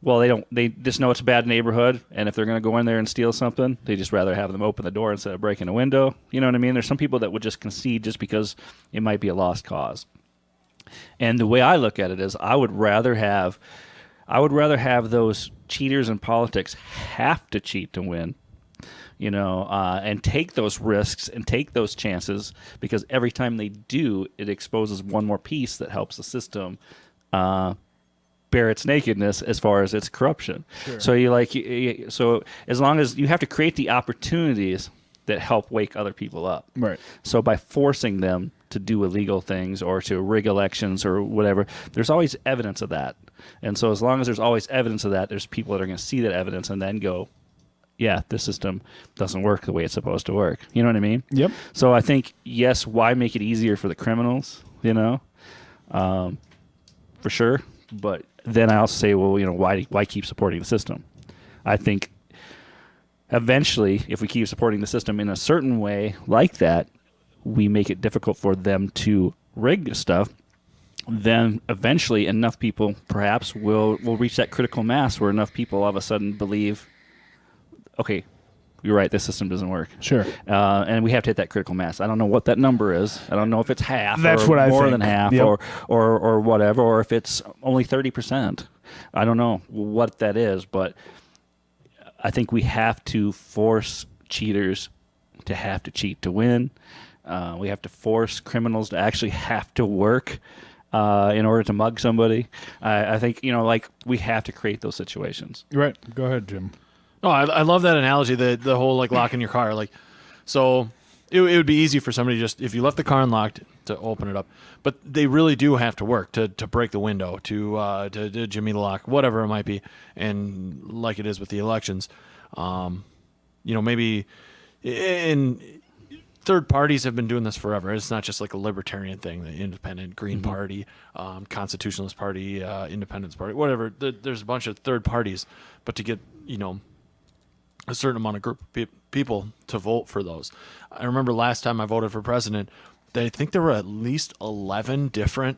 well, they just know it's a bad neighborhood, and if they're going to go in there and steal something, they just rather have them open the door instead of breaking a window. You know what I mean? There's some people that would just concede just because it might be a lost cause. And the way I look at it is I would rather have those cheaters in politics have to cheat to win, and take those risks and take those chances, because every time they do, it exposes one more piece that helps the system bear its nakedness as far as its corruption. Sure. So so as long as you have to create the opportunities that help wake other people up. Right. So by forcing them to do illegal things or to rig elections or whatever, there's always evidence of that. And so as long as there's always evidence of that, there's people that are going to see that evidence and then go, yeah, this system doesn't work the way it's supposed to work. You know what I mean? Yep. So I think, yes, why make it easier for the criminals, for sure. But then I also say, well, why keep supporting the system? I think eventually, if we keep supporting the system in a certain way like that, we make it difficult for them to rig stuff. Then eventually enough people perhaps will reach that critical mass where enough people all of a sudden believe, okay, you're right, this system doesn't work. Sure. And we have to hit that critical mass. I don't know what that number is. I don't know if it's half That's or what I more think. than half Yep. or whatever, or if it's only 30%. I don't know what that is, but I think we have to force cheaters to have to cheat to win. We have to force criminals to actually have to work in order to mug somebody. I think, like we have to create those situations. Right. Go ahead, Jim. No, I love that analogy, the whole like locking your car. Like, so it would be easy for somebody just, if you left the car unlocked, to open it up. But they really do have to work to break the window, to jimmy the lock, whatever it might be. And like it is with the elections, maybe in third parties have been doing this forever. It's not just like a libertarian thing, the Independent, Green Party, Constitutionalist Party, Independence Party, whatever. There's a bunch of third parties, but to get, a certain amount of group of people to vote for those. I remember last time I voted for president, I think there were at least 11 different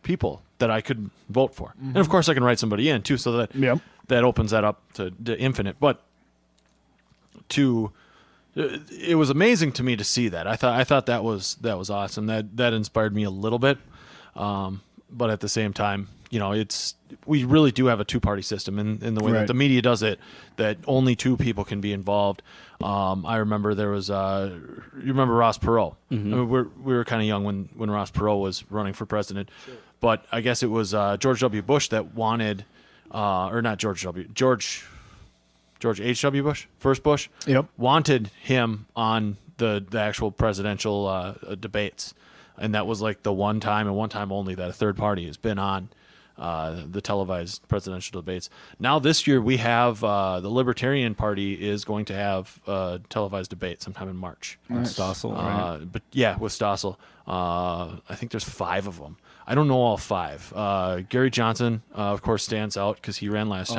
people that I could vote for. And of course I can write somebody in too, so that that opens that up to infinite. But it was amazing to me to see that. I thought that was awesome. That inspired me a little bit. But at the same time, we really do have a two-party system in the way that the media does it, that only two people can be involved. I remember there was, you remember Ross Perot? I mean, we were kind of young when Ross Perot was running for president, but I guess it was George W. Bush that wanted, or not George H.W. Bush, first Bush, wanted him on the actual presidential debates. And that was like the one time and one time only that a third party has been on the televised presidential debates. Now this year we have the Libertarian Party is going to have a televised debate sometime in March. Stossel, right? But yeah, with Stossel. I think there's 5 of them. I don't know all 5. Gary Johnson, of course, stands out because he ran last time.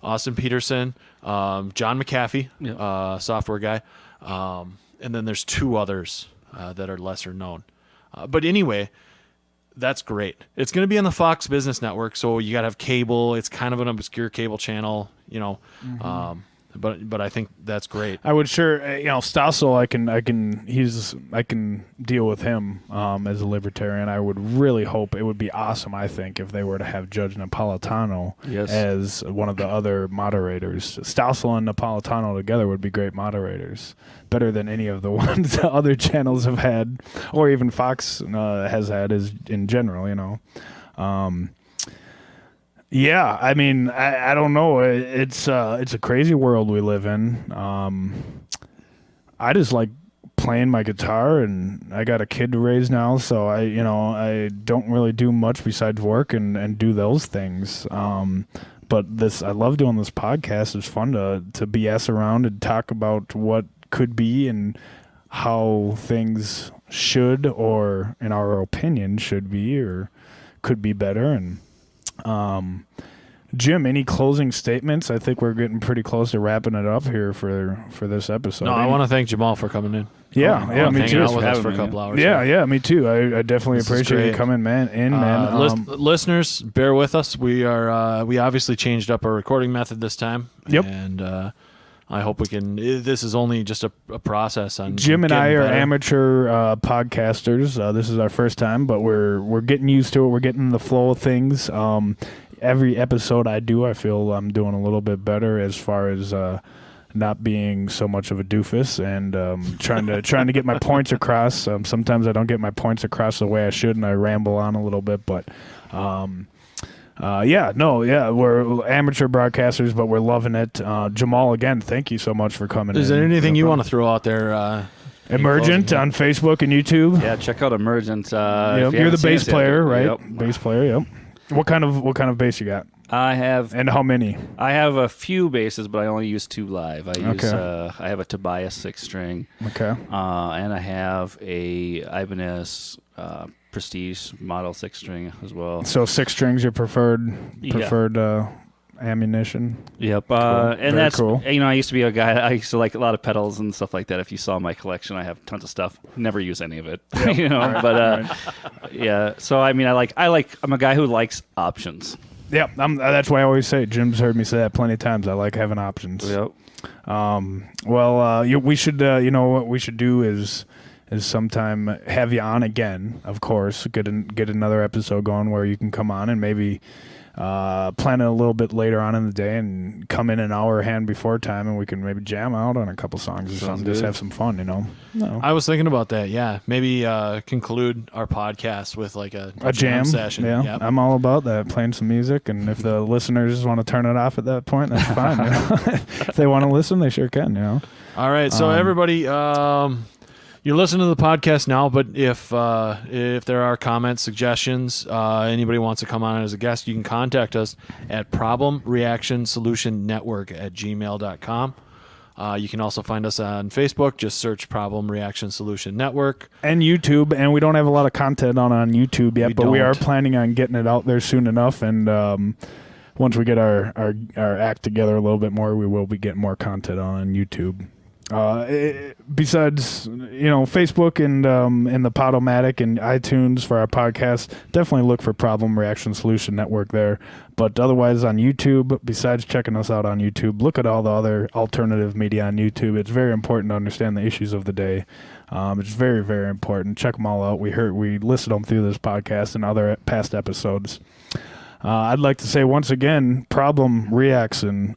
Austin Peterson, John McAfee, software guy. And then there's 2 others that are lesser known. But anyway, that's great. It's going to be on the Fox Business Network, so you got to have cable. It's kind of an obscure cable channel, but I think that's great. I would Stossel, I can deal with him as a libertarian. I would really hope it would be awesome, I think, if they were to have Judge Napolitano as one of the other moderators. Stossel and Napolitano together would be great moderators, better than any of the ones the other channels have had, or even Fox has had in general, Yeah, I mean, I don't know. It's a crazy world we live in. I just like playing my guitar, and I got a kid to raise now, so I don't really do much besides work and do those things. But I love doing this podcast. It's fun to BS around and talk about what could be and how things should, or in our opinion, should be or could be better. And Jim, any closing statements? I think we're getting pretty close to wrapping it up here for this episode. No, I want to thank Jamal for coming in. Yeah, me too. Out with us for a couple hours. Yeah, me too. I definitely appreciate you coming, man. Listeners, bear with us. We are we obviously changed up our recording method this time. Yep. And I hope we can. This is only just a process. On Jim and I are better. amateur podcasters. This is our first time, but we're getting used to it. We're getting the flow of things. Every episode I do, I feel I'm doing a little bit better as far as not being so much of a doofus and trying to get my points across. Sometimes I don't get my points across the way I should, and I ramble on a little bit. But we're amateur broadcasters, but we're loving it. Jamal, again, thank you so much for coming in. Is there anything you want to throw out there? Emergent on Facebook and YouTube. Yeah, check out Emergent. You're the bass player, right? Yep. Bass player. Yep. What kind of bass you got? I have, and how many? I have a few basses, but I only use 2 live. I have a Tobias 6-string. Okay. And I have a Ibanez Prestige model 6-string as well. So 6 strings your preferred ammunition. Yep. Very And that's, cool. I used to be a guy, I used to like a lot of pedals and stuff like that. If you saw my collection, I have tons of stuff. Never use any of it, yeah. So, I mean, I'm a guy who likes options. Yeah, that's why I always say. Jim's heard me say that plenty of times. I like having options. Yep. We should, what we should do is sometime have you on again, of course, get another episode going where you can come on and maybe plan it a little bit later on in the day and come in an hour hand before time and we can maybe jam out on a couple songs or something. Just have some fun, No. I was thinking about that. Yeah, maybe conclude our podcast with like a jam session. Yeah, Yep. I'm all about that. Playing some music, and if the listeners want to turn it off at that point, that's fine. If they want to listen, they sure can. All right, so everybody, you're listening to the podcast now, but if there are comments, suggestions, anybody wants to come on as a guest, you can contact us at problemreactionsolution@gmail.com. You can also find us on Facebook. Just search Problem Reaction Solution Network. And YouTube, and we don't have a lot of content on YouTube yet, but we are planning on getting it out there soon enough, and once we get our act together a little bit more, we will be getting more content on YouTube. Besides, Facebook and the Podomatic and iTunes for our podcast, definitely look for Problem Reaction Solution Network there. But otherwise on YouTube, besides checking us out on YouTube, look at all the other alternative media on YouTube. It's very important to understand the issues of the day. It's very, very important. Check them all out. We listed them through this podcast and other past episodes. I'd like to say once again, Problem Reaction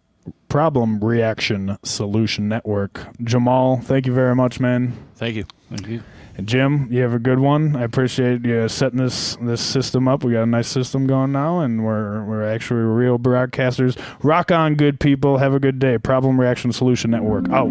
Solution Network. Jamal, thank you very much, man. Thank you. Thank you. And Jim, you have a good one. I appreciate you setting this system up. We got a nice system going now, and we're actually real broadcasters. Rock on, good people. Have a good day. Problem Reaction Solution Network out.